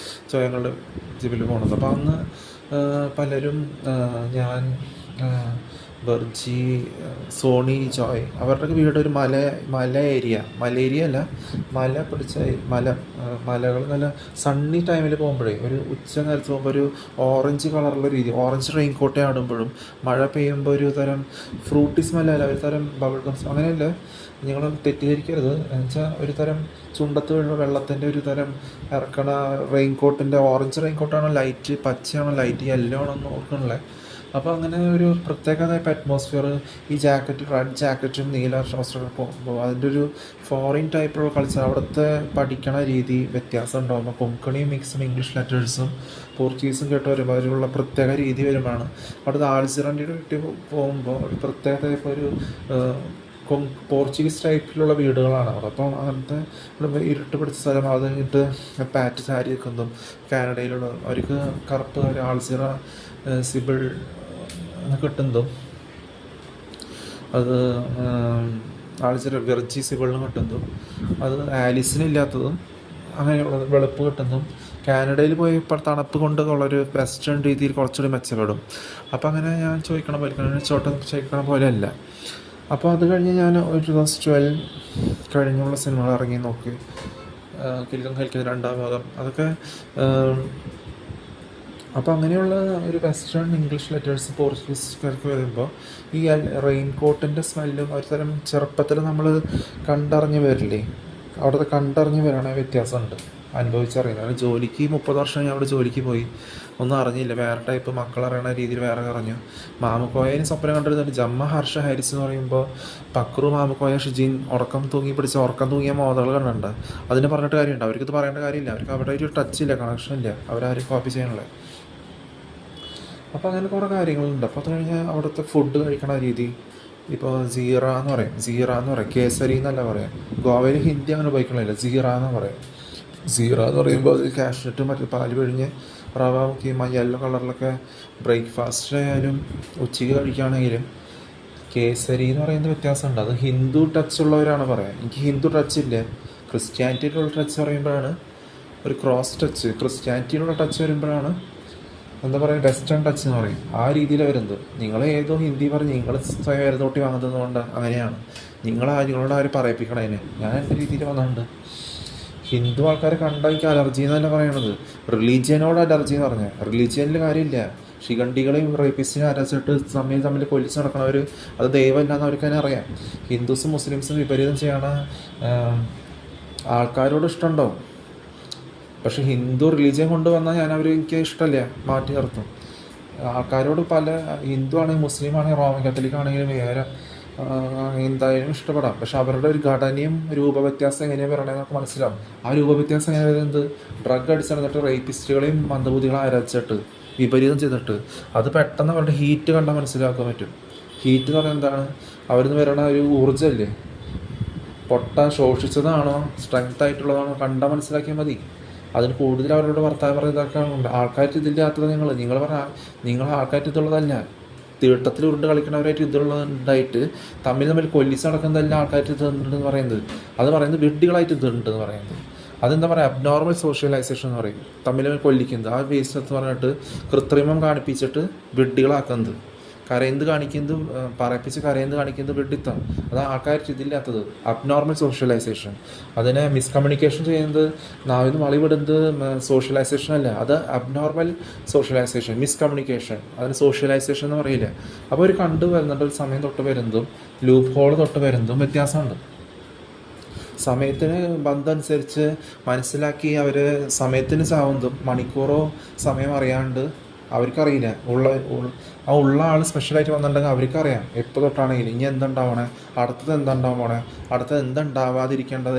സ്വയങ്ങളുടെ ജീപ്പിൽ പോകുന്നത്. അപ്പോൾ അന്ന് പലരും ഞാൻ വെർജി സോണി ജോയ് അവരുടെയൊക്കെ വീട് ഒരു മല ഏരിയ അല്ല, മല പിടിച്ച മലകൾ നല്ല സണ്ണി ടൈമിൽ പോകുമ്പോഴേ ഒരു ഉച്ച നേരത്ത് പോകുമ്പോൾ ഒരു ഓറഞ്ച് കളറുള്ള രീതി, ഓറഞ്ച് റെയിൻ കോട്ടേ ആടുമ്പോഴും മഴ പെയ്യുമ്പോൾ ഒരു തരം ഫ്രൂട്ടി സ്മെല്ലല്ല, ഒരു തരം ബബിൾ ഗംസ് അങ്ങനെയല്ല, നിങ്ങൾ തെറ്റിദ്ധരിക്കരുത്. എന്നുവെച്ചാൽ ഒരു തരം ചുണ്ടത്ത് വീഴുന്ന വെള്ളത്തിൻ്റെ ഒരു തരം ഇറക്കണ റെയിൻ കോട്ടിൻ്റെ ഓറഞ്ച് റെയിൻ കോട്ടാണോ ലൈറ്റ്, പച്ചയാണോ ലൈറ്റ്, യെല്ലോ ആണോ എന്ന് നോക്കണല്ലേ. അപ്പോൾ അങ്ങനെ ഒരു പ്രത്യേക ടൈപ്പ് അറ്റ്മോസ്ഫിയർ ഈ ജാക്കറ്റ്, റെഡ് ജാക്കറ്റും നീല വസ്ത്രമൊക്കെ പോകുമ്പോൾ അതിൻ്റെ ഒരു ഫോറിൻ ടൈപ്പുള്ള കൾച്ചർ, അവിടുത്തെ പഠിക്കണ രീതി വ്യത്യാസം ഉണ്ടാകുമ്പോൾ കൊങ്കണിയും മിക്സും ഇംഗ്ലീഷ് ലെറ്റേഴ്സും പോർച്ചുഗീസും കേട്ട് വരുമ്പോൾ അതിലുള്ള പ്രത്യേക രീതി വരുമ്പോഴാണ് അവിടുത്തെ ആൾസിറൻ്റെ വീട്ടിൽ പോകുമ്പോൾ ഒരു പ്രത്യേക ടൈപ്പ് ഒരു പോർച്ചുഗീസ് ടൈപ്പിലുള്ള വീടുകളാണ് അവിടെ. അപ്പോൾ അങ്ങനത്തെ ഇരുട്ട് പിടിച്ച സ്ഥലം, അത് കഴിഞ്ഞിട്ട് പാറ്റ് സാരി വെക്കുന്നതും കാനഡയിലുള്ള അവർക്ക് കറുപ്പ് ആൾസിറ സിബിൾ കിട്ടുന്നതും അത് ആൾസിറ വെർജി സിബിളിന് കിട്ടുന്നതും അത് ആലിസിനില്ലാത്തതും അങ്ങനെയുള്ളത് വെളുപ്പ് കിട്ടുന്നതും കാനഡയിൽ പോയി ഇപ്പോൾ തണുപ്പ് കൊണ്ടുള്ളൊരു വെസ്റ്റേൺ രീതിയിൽ കുറച്ചുകൂടി മെച്ചപ്പെടും. അപ്പോൾ അങ്ങനെ ഞാൻ ചോദിക്കണ പോലെ ചോദിക്കണ പോലെയല്ല. അപ്പോൾ അത് കഴിഞ്ഞ് ഞാൻ ഒരു 2012 കഴിഞ്ഞുള്ള സിനിമകൾ ഇറങ്ങി നോക്കി. കിൽക്കം കളിക്കുന്ന 2ാം ഭാഗം അതൊക്കെ. അപ്പോൾ അങ്ങനെയുള്ള ഒരു വെസ്റ്റേൺ ഇംഗ്ലീഷ് ലെറ്റേഴ്സ് പോർച്ചുഗീസുകാർക്ക് വരുമ്പോൾ ഈ റെയിൻ കോട്ടിൻ്റെ സ്മെല്ലും ഒരു തരം ചെറുപ്പത്തിൽ നമ്മൾ കണ്ടറിഞ്ഞ് വരില്ലേ, അവിടുത്തെ കണ്ടറിഞ്ഞ് വരണ വ്യത്യാസമുണ്ട്, അനുഭവിച്ചറിയുന്നത്. ജോലിക്ക് 30 വർഷം ഞാൻ അവിടെ ജോലിക്ക് പോയി, ഒന്നും അറിഞ്ഞില്ല. വേറെ ടൈപ്പ് മക്കളറിയണ രീതിയിൽ വേറെ അറിഞ്ഞു. മാമുക്കോയന് സ്വപ്നം കണ്ടിരുന്നുണ്ട്. ജമ്മ ഹർഷ ഹാരിസ് എന്ന് പറയുമ്പോൾ പക്രു മാമുക്കോയ ഷിജിൻ ഉറക്കം തൂങ്ങിയ മോതകൾ കണ്ടിട്ടുണ്ട്. അതിന് പറഞ്ഞിട്ട് കാര്യമുണ്ട്, അവർക്കിത് പറയേണ്ട കാര്യമില്ല. അവർക്ക് അവിടെ ഒരു ടച്ചില്ല, കണക്ഷൻ ഇല്ല, അവരാരും കോപ്പി ചെയ്യാനുള്ള. അപ്പോൾ അങ്ങനെ കുറേ കാര്യങ്ങളുണ്ട്. അപ്പോൾ അത് കഴിഞ്ഞാൽ അവിടുത്തെ ഫുഡ് കഴിക്കണ രീതി, ഇപ്പോൾ സീറ എന്ന് പറയും, കേസരി എന്നല്ല പറയാം. ഗോവയിൽ ഹിന്ദി അങ്ങനെ ഉപയോഗിക്കണില്ല, സീറ എന്ന് പറയും. സീറ എന്ന് പറയുമ്പോൾ അത് കാഷ്നട്ടും മറ്റു പാല് പിഴിഞ്ഞ് റവ മുക്കി യെല്ലോ കളറിലൊക്കെ ബ്രേക്ക്ഫാസ്റ്റ് ആയാലും ഉച്ചയ്ക്ക് കഴിക്കുകയാണെങ്കിലും കേസരി എന്ന് പറയുന്ന വ്യത്യാസമുണ്ട്. അത് ഹിന്ദു ടച്ച് ഉള്ളവരാണ് പറയാം. എനിക്ക് ഹിന്ദു ടച്ച് ഇല്ല. ക്രിസ്ത്യാനിറ്റിയിലുള്ള ടച്ച് പറയുമ്പോഴാണ് ഒരു ക്രോസ് ടച്ച്, ക്രിസ്ത്യാനിറ്റിയിലുള്ള ടച്ച് വരുമ്പോഴാണ് എന്താ പറയുക വെസ്റ്റേൺ ടച്ച് എന്ന് പറയും. ആ രീതിയിലാണ് വരുന്നത്. നിങ്ങൾ ഏതോ ഹിന്ദി പറഞ്ഞ് നിങ്ങൾ സ്വയം എരുതോട്ടി വാങ്ങുന്നത് കൊണ്ട് അങ്ങനെയാണ്. നിങ്ങളോട് ആര് പറയിപ്പിക്കണതിന്. ഞാൻ എൻ്റെ രീതിയിൽ വന്നിട്ടുണ്ട്. ഹിന്ദു ആൾക്കാരെ കണ്ടാൽ എനിക്ക് അലർജി എന്നല്ല പറയണത്, റിലീജിയനോട് അലർജി എന്ന് പറഞ്ഞാൽ റിലീജിയനിൽ കാര്യമില്ല. ശിഖണ്ഡികളെയും റേപ്പിസ്റ്റിനെ അരച്ചിട്ട് തമ്മിൽ കൊല്ലിച്ച് നടക്കണവർ അത് ദൈവമില്ലാന്ന് അവർക്ക് തന്നെ അറിയാം. ഹിന്ദുസും മുസ്ലിംസും വിപരീതം ചെയ്യണ ആൾക്കാരോട് ഇഷ്ടമുണ്ടാവും. പക്ഷെ ഹിന്ദു റിലീജിയൻ കൊണ്ടുവന്നാൽ എനിക്ക് ഇഷ്ടമല്ല, മാറ്റി നിർത്തും. ആൾക്കാരോട് പല ഹിന്ദു ആണെങ്കിൽ മുസ്ലിം ആണെങ്കിൽ റോമൻ കത്തോലിക് ആണെങ്കിലും വേറെ എന്തായാലും ഇഷ്ടപ്പെടാം. പക്ഷെ അവരുടെ ഒരു ഘടനയും രൂപവ്യത്യാസം എങ്ങനെയാണ് വരണമെന്നൊക്കെ മനസ്സിലാവും. ആ രൂപവ്യത്യാസം എങ്ങനെ വരുന്നത്, ഡ്രഗ് അടിച്ച് നടന്നിട്ട് റേപ്പിസ്റ്റുകളെയും മന്ദബുദ്ധികളെ അരച്ചിട്ട് വിപരീതം ചെയ്തിട്ട് അത് പെട്ടെന്ന് അവരുടെ ഹീറ്റ് കണ്ടാൽ മനസ്സിലാക്കാൻ പറ്റും. ഹീറ്റ് എന്ന് പറഞ്ഞാൽ എന്താണ്, അവരിൽ നിന്ന് വരണ ഒരു ഊർജ്ജമല്ലേ, ശോഷിച്ചതാണോ സ്ട്രെങ്ത് ആയിട്ടുള്ളതാണോ കണ്ടാൽ മനസ്സിലാക്കിയാൽ മതി. അതിന് കൂടുതൽ അവരോട് വർത്താനം പറയുന്നതൊക്കെയാണ്. ആൾക്കാർക്ക് ഇതില്ലാത്തത് നിങ്ങൾ പറഞ്ഞാൽ നിങ്ങൾ ആൾക്കാർക്ക് ഇതുള്ളതല്ല, തീട്ടത്തിൽ ഉരുണ്ട് കളിക്കണവരായിട്ട് ഇതുള്ളതുണ്ടായിട്ട് തമ്മിൽ കൊല്ലിച്ച് നടക്കുന്നതല്ല ആൾക്കാർക്ക് ഇതുണ്ടെന്ന് പറയുന്നത്. അത് പറയുന്നത് വിഡ്ഢികളായിട്ട് ഇതുണ്ടെന്ന് പറയുന്നത്. അതെന്താ പറയുക, അബ്നോർമൽ സോഷ്യലൈസേഷൻ എന്ന് പറയും. തമ്മിൽ കൊല്ലിക്കുന്നത് ആ വേസ്റ്റ് എന്ന് പറഞ്ഞിട്ട് കൃത്രിമം കാണിപ്പിച്ചിട്ട് വിഡ്ഢികളാക്കുന്നത്. കരയുന്നത് കാണിക്കുന്നത്, പറയിപ്പിച്ച് കരയുന്നത് കാണിക്കുന്നത് വിഡ്ഢിത്തം. അത് ആൾക്കാർക്ക് ഇതില്ലാത്തത് അബ്നോർമൽ സോഷ്യലൈസേഷൻ. അതിനെ മിസ്കമ്മ്യൂണിക്കേഷൻ ചെയ്യുന്നത്, നാവിന്ന് വളി സോഷ്യലൈസേഷൻ അല്ല, അത് അബ്നോർമൽ സോഷ്യലൈസേഷൻ, മിസ്കമ്മ്യൂണിക്കേഷൻ. അതിന് സോഷ്യലൈസേഷൻ എന്ന് പറയില്ല. അപ്പോൾ ഒരു കണ്ടു വരുന്നുണ്ട്, ഒരു സമയം തൊട്ട് വരുന്നതും ലൂപ്പ് ഹോൾ തൊട്ട് വരുന്നതും വ്യത്യാസമുണ്ട്. സമയത്തിന് ബന്ധമനുസരിച്ച് മനസ്സിലാക്കി അവർ സമയത്തിന് ചാവുന്നതും മണിക്കൂറോ സമയം അറിയാണ്ട് അവർക്കറിയില്ല. ഉള്ള ആൾ സ്പെഷ്യലായിട്ട് വന്നിട്ടുണ്ടെങ്കിൽ അവർക്കറിയാം എപ്പോൾ തൊട്ടാണെങ്കിലും ഇനി എന്തുണ്ടാവണേ, അടുത്തത് എന്തുണ്ടാവാൻ പോണേ, അടുത്തത് എന്തുണ്ടാവാതിരിക്കേണ്ടത്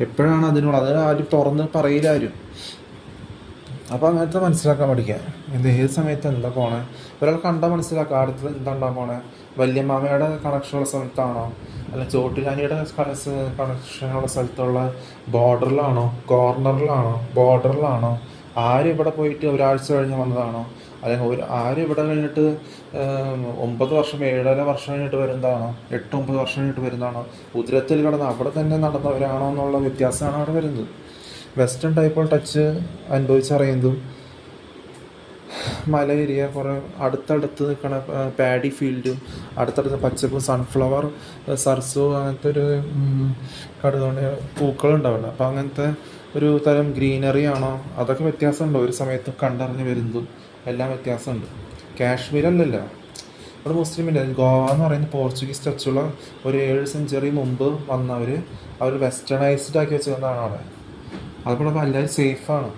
എപ്പോഴാണ് അതിനുള്ള അത് ആരും തുറന്ന് പറയില്ല ആരും. അപ്പോൾ അങ്ങനത്തെ മനസ്സിലാക്കാൻ പഠിക്കുക. ഏത് സമയത്ത് എന്താ പോണേ, ഒരാൾ കണ്ടാൽ മനസ്സിലാക്കുക അടുത്തത് എന്താണ്ടാൻ പോണേ. വല്യമ്മാമയുടെ കണക്ഷനുള്ള സ്ഥലത്താണോ, അല്ല ചോട്ടുരാനിയുടെ കണക്ഷനുള്ള സ്ഥലത്തുള്ള ബോർഡറിലാണോ, ബോർഡറിലാണോ, ആരും ഇവിടെ പോയിട്ട് ഒരാഴ്ച കഴിഞ്ഞ് വന്നതാണോ, അല്ലെങ്കിൽ ആരും ഇവിടെ കഴിഞ്ഞിട്ട് 9 വർഷം 7.5 വർഷം കഴിഞ്ഞിട്ട് വരുന്നതാണോ, 8-9 വർഷം കഴിഞ്ഞിട്ട് വരുന്നതാണോ, ഉദരത്തിൽ കിടന്ന് അവിടെ തന്നെ നടന്നവരാണോ എന്നുള്ള വ്യത്യാസമാണ് അവിടെ വരുന്നത്. വെസ്റ്റേൺ ടൈപ്പ് ടച്ച് അനുഭവിച്ചറിയുന്നതും മല ഏരിയ, കുറേ അടുത്തടുത്ത് നിൽക്കണ പാഡി ഫീൽഡും അടുത്തടുത്ത് പച്ചപ്പും സൺഫ്ലവർ സർസോ അങ്ങനത്തെ ഒരു കടുകൊണ്ട് പൂക്കളുണ്ടാവില്ല. അപ്പോൾ അങ്ങനത്തെ ഒരു തരം ഗ്രീനറി ആണോ, അതൊക്കെ വ്യത്യാസമുണ്ടോ ഒരു സമയത്ത് കണ്ടറിഞ്ഞ് വരുന്നതും എല്ലാം വ്യത്യാസമുണ്ട്. കാശ്മീരല്ലല്ലോ ഇവിടെ മുസ്ലിമില്ല. ഗോവ എന്ന് പറയുന്നത് പോർച്ചുഗീസ് ടച്ചുള്ള ഒരു 7 സെഞ്ചുറി മുമ്പ് വന്നവർ വെസ്റ്റേണൈസ്ഡ് ആക്കി വെച്ചതാണ് അവിടെ. അതുപോലെ എല്ലാവരും സേഫാണ്.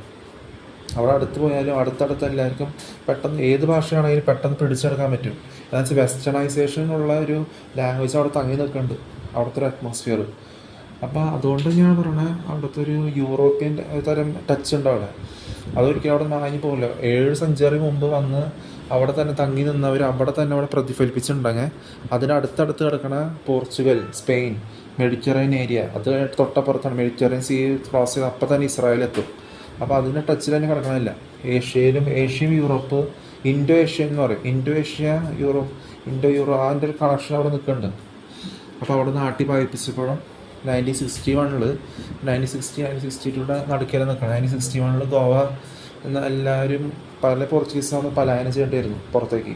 അവിടെ അടുത്ത് പോയാലും അടുത്തടുത്ത് എല്ലാവർക്കും പെട്ടെന്ന് ഏത് ഭാഷയാണെങ്കിലും പെട്ടെന്ന് പിടിച്ചെടുക്കാൻ പറ്റും. എന്നു വെച്ചാൽ വെസ്റ്റേണൈസേഷനുള്ള ഒരു ലാംഗ്വേജ് അവിടെ തങ്ങി നിൽക്കുന്നുണ്ട്, അവിടുത്തെ ഒരു അറ്റ്മോസ്ഫിയർ. അപ്പോൾ അതുകൊണ്ട് ഞാൻ പറയണത് അവിടുത്തെ ഒരു യൂറോപ്യൻ തരം ടച്ച് ഉണ്ട് അവിടെ. അതൊരിക്കലും അവിടെ മാഞ്ഞു പോകില്ല. 7 സെഞ്ചുറി മുമ്പ് വന്ന് അവിടെ തന്നെ തങ്ങി നിന്നവർ അവിടെ പ്രതിഫലിപ്പിച്ചിട്ടുണ്ടെങ്കിൽ അതിനടുത്തടുത്ത് കിടക്കണ പോർച്ചുഗൽ, സ്പെയിൻ, മെഡിറ്ററേനിയൻ ഏരിയ, അത് തൊട്ടപ്പുറത്താണ്. മെഡിറ്ററേനിയൻ സീ ക്രോസ് ചെയ്ത് അപ്പം തന്നെ ഇസ്രായേലെത്തും. അപ്പോൾ അതിൻ്റെ ടച്ചിൽ തന്നെ കിടക്കണമില്ല. ഏഷ്യയും യൂറോപ്പ്, ഇൻഡോ ഏഷ്യൻ എന്ന് പറയും. ഇൻഡോ യൂറോ അതിൻ്റെ ഒരു കണക്ഷൻ അവിടെ നിൽക്കുന്നുണ്ട്. അപ്പോൾ അവിടെ നാട്ടി പായിപ്പിച്ചപ്പോഴും 1962 നടുക്കല നിൽക്കണം. 1961 ഗോവ എന്ന എല്ലാവരും പല പോർച്ചുഗീസാണ് പലായനം ചെയ്യേണ്ടിയിരുന്നു പുറത്തേക്ക്.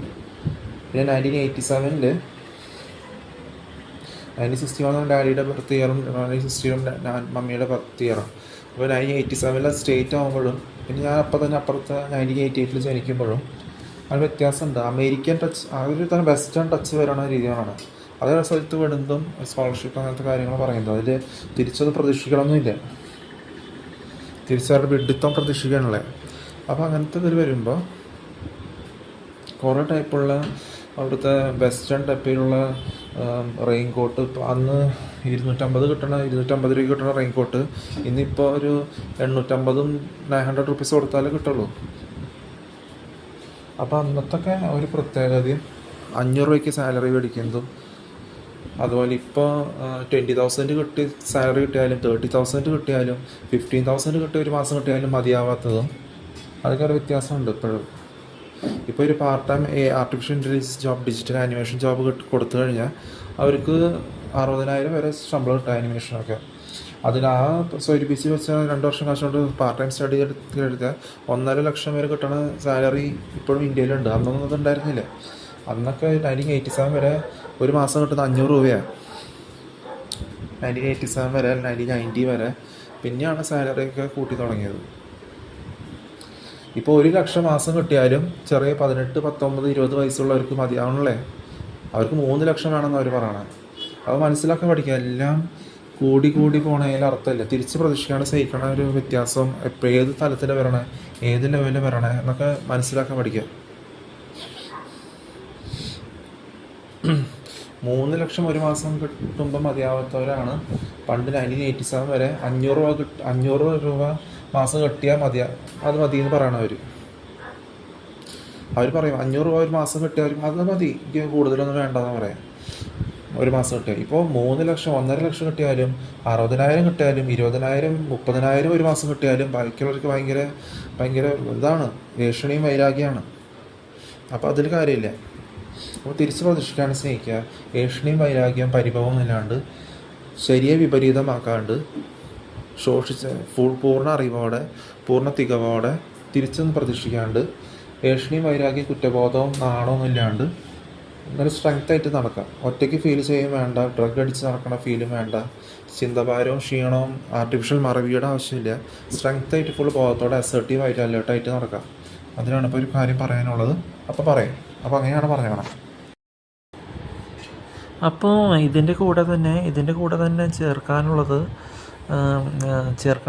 പിന്നെ 1961 ഡാഡിയുടെ ബർത്ത് ഇയറും 1960 മമ്മിയുടെ ബർത്ത് ഇയറും. അപ്പോൾ 1987 സ്റ്റേറ്റ് ആകുമ്പോഴും പിന്നെ ഞാൻ അപ്പം തന്നെ അപ്പുറത്ത് 1988 ജനിക്കുമ്പോഴും അത് വ്യത്യാസമുണ്ട്. അമേരിക്കൻ ടച്ച്, ആ ഒരു തരം വെസ്റ്റേൺ ടച്ച് വരണ രീതിയാണ്. അതേ സ്ഥലത്ത് വിടുന്നതും സ്കോളർഷിപ്പ് അങ്ങനത്തെ കാര്യങ്ങൾ പറയുന്നത് അതിൽ തിരിച്ചത് പ്രതീക്ഷിക്കണമെന്നില്ല, തിരിച്ചവരുടെ വിഡിത്തം പ്രതീക്ഷിക്കാനുള്ളത്. അപ്പോൾ അങ്ങനത്തെ ഇതിൽ വരുമ്പോൾ കുറേ ടൈപ്പുള്ള അവിടുത്തെ വെസ്റ്റേൺ ടൈപ്പിലുള്ള റെയിൻ കോട്ട് അന്ന് 250 രൂപ കിട്ടണ റെയിൻ കോട്ട് ഇന്നിപ്പോൾ ഒരു 850 900 റുപ്പീസ് കൊടുത്താലേ കിട്ടുള്ളൂ. അപ്പോൾ അന്നത്തൊക്കെ ഒരു പ്രത്യേകതയും 500 രൂപയ്ക്ക് സാലറി മേടിക്കുന്നതും, അതുപോലെ ഇപ്പോൾ 20,000 കിട്ടി സാലറി കിട്ടിയാലും 30,000 കിട്ടിയാലും 15,000 കിട്ടി ഒരു മാസം കിട്ടിയാലും മതിയാവാത്തതും അതൊക്കെ ഒരു വ്യത്യാസമുണ്ട് ഇപ്പോഴും. ഇപ്പോൾ ഒരു part time artificial intelligence job, digital animation job കൊടുത്തു കഴിഞ്ഞാൽ അവർക്ക് 60,000 വരെ ശമ്പളം കിട്ടും ആനിമേഷനൊക്കെ. അതിൽ ആ സ്വരൂപിച്ച് വെച്ച 2 വർഷം കാശ് കൊണ്ട് പാർട്ട് ടൈം സ്റ്റഡി എടുത്താൽ 1.5 ലക്ഷം വരെ കിട്ടുന്ന സാലറി ഇപ്പോഴും ഇന്ത്യയിലുണ്ട്. അന്നൊന്നും അത് ഉണ്ടായിരുന്നില്ല. അന്നൊക്കെ 1987 വരെ ഒരു മാസം കിട്ടുന്ന 500 രൂപയാണ്. 1987 വരെ 1990 വരെ. പിന്നെയാണ് സാലറിയൊക്കെ കൂട്ടി തുടങ്ങിയത്. ഇപ്പോൾ 1 ലക്ഷം മാസം കിട്ടിയാലും ചെറിയ 18, 19, 20 വയസ്സുള്ളവർക്ക് മതിയാവണല്ലേ. അവർക്ക് 3 ലക്ഷം വേണമെന്ന് അവർ പറയണത്. അത് മനസ്സിലാക്കാൻ പഠിക്കുക. എല്ലാം കൂടി കൂടി പോണതിൽ അർത്ഥമില്ല. തിരിച്ച് പ്രതീക്ഷിക്കാണ്ട് സഹിക്കണ ഒരു വ്യത്യാസം എപ്പോൾ ഏത് തലത്തിൽ വരണേ, ഏത് ലെവലിൽ വരണേ എന്നൊക്കെ മനസ്സിലാക്കാൻ പഠിക്കുക. 3 ലക്ഷം ഒരു മാസം കിട്ടുമ്പോൾ മതിയാവാത്തവരാണ് പണ്ട് 1987 വരെ 500 രൂപ മാസം കിട്ടിയാൽ അത് മതി എന്ന് പറയണവർ. അവർ പറയും 500 രൂപ ഒരു മാസം കിട്ടിയാലും അത് മതി, എനിക്ക് കൂടുതലൊന്നും വേണ്ടെന്ന് പറയാം. ഒരു മാസം കിട്ടിയാൽ ഇപ്പോൾ 3 ലക്ഷം 1.5 ലക്ഷം കിട്ടിയാലും 60,000 കിട്ടിയാലും 20,000 30,000 ഒരു മാസം കിട്ടിയാലും ബാക്കിയുള്ളവർക്ക് ഭയങ്കര ഭയങ്കര ഇതാണ്, ഭീഷണിയും വൈരാഗ്യമാണ്. അപ്പോൾ അതിൽ കാര്യമില്ല. അപ്പോൾ തിരിച്ച് പ്രതീക്ഷിക്കാണ്ട് സ്നേഹിക്കുക. ഏഷണിയും വൈരാഗ്യം പരിഭവം ഇല്ലാണ്ട് ശരിയെ വിപരീതമാക്കാണ്ട് പൂർണ്ണ അറിവോടെ പൂർണ്ണ തികവോടെ തിരിച്ചൊന്നും പ്രതീക്ഷിക്കാണ്ട് ഏഷണിയും വൈരാഗ്യം കുറ്റബോധവും നാണവും ഇല്ലാണ്ട് ഇങ്ങനെ സ്ട്രെങ്ത്തായിട്ട് നടക്കാം. ഒറ്റയ്ക്ക് ഫീൽ ചെയ്യും വേണ്ട, ഡ്രഗ് അടിച്ച് നടക്കണ ഫീലും വേണ്ട, ചിന്തഭാരവും ക്ഷീണവും ആർട്ടിഫിഷ്യൽ മറവിയുടെ ആവശ്യമില്ല. സ്ട്രെങ്ത്തായിട്ട് ഫുൾ ബോധത്തോടെ അസർട്ടീവായിട്ട് അലേർട്ടായിട്ട് നടക്കാം. അതിനാണ് ഇപ്പോൾ ഒരു കാര്യം പറയാനുള്ളത്. അപ്പോൾ പറയും. അപ്പോൾ അങ്ങനെയാണ് പറയണം. അപ്പോൾ ഇതിൻ്റെ കൂടെ തന്നെ ചേർക്കാനുള്ളത്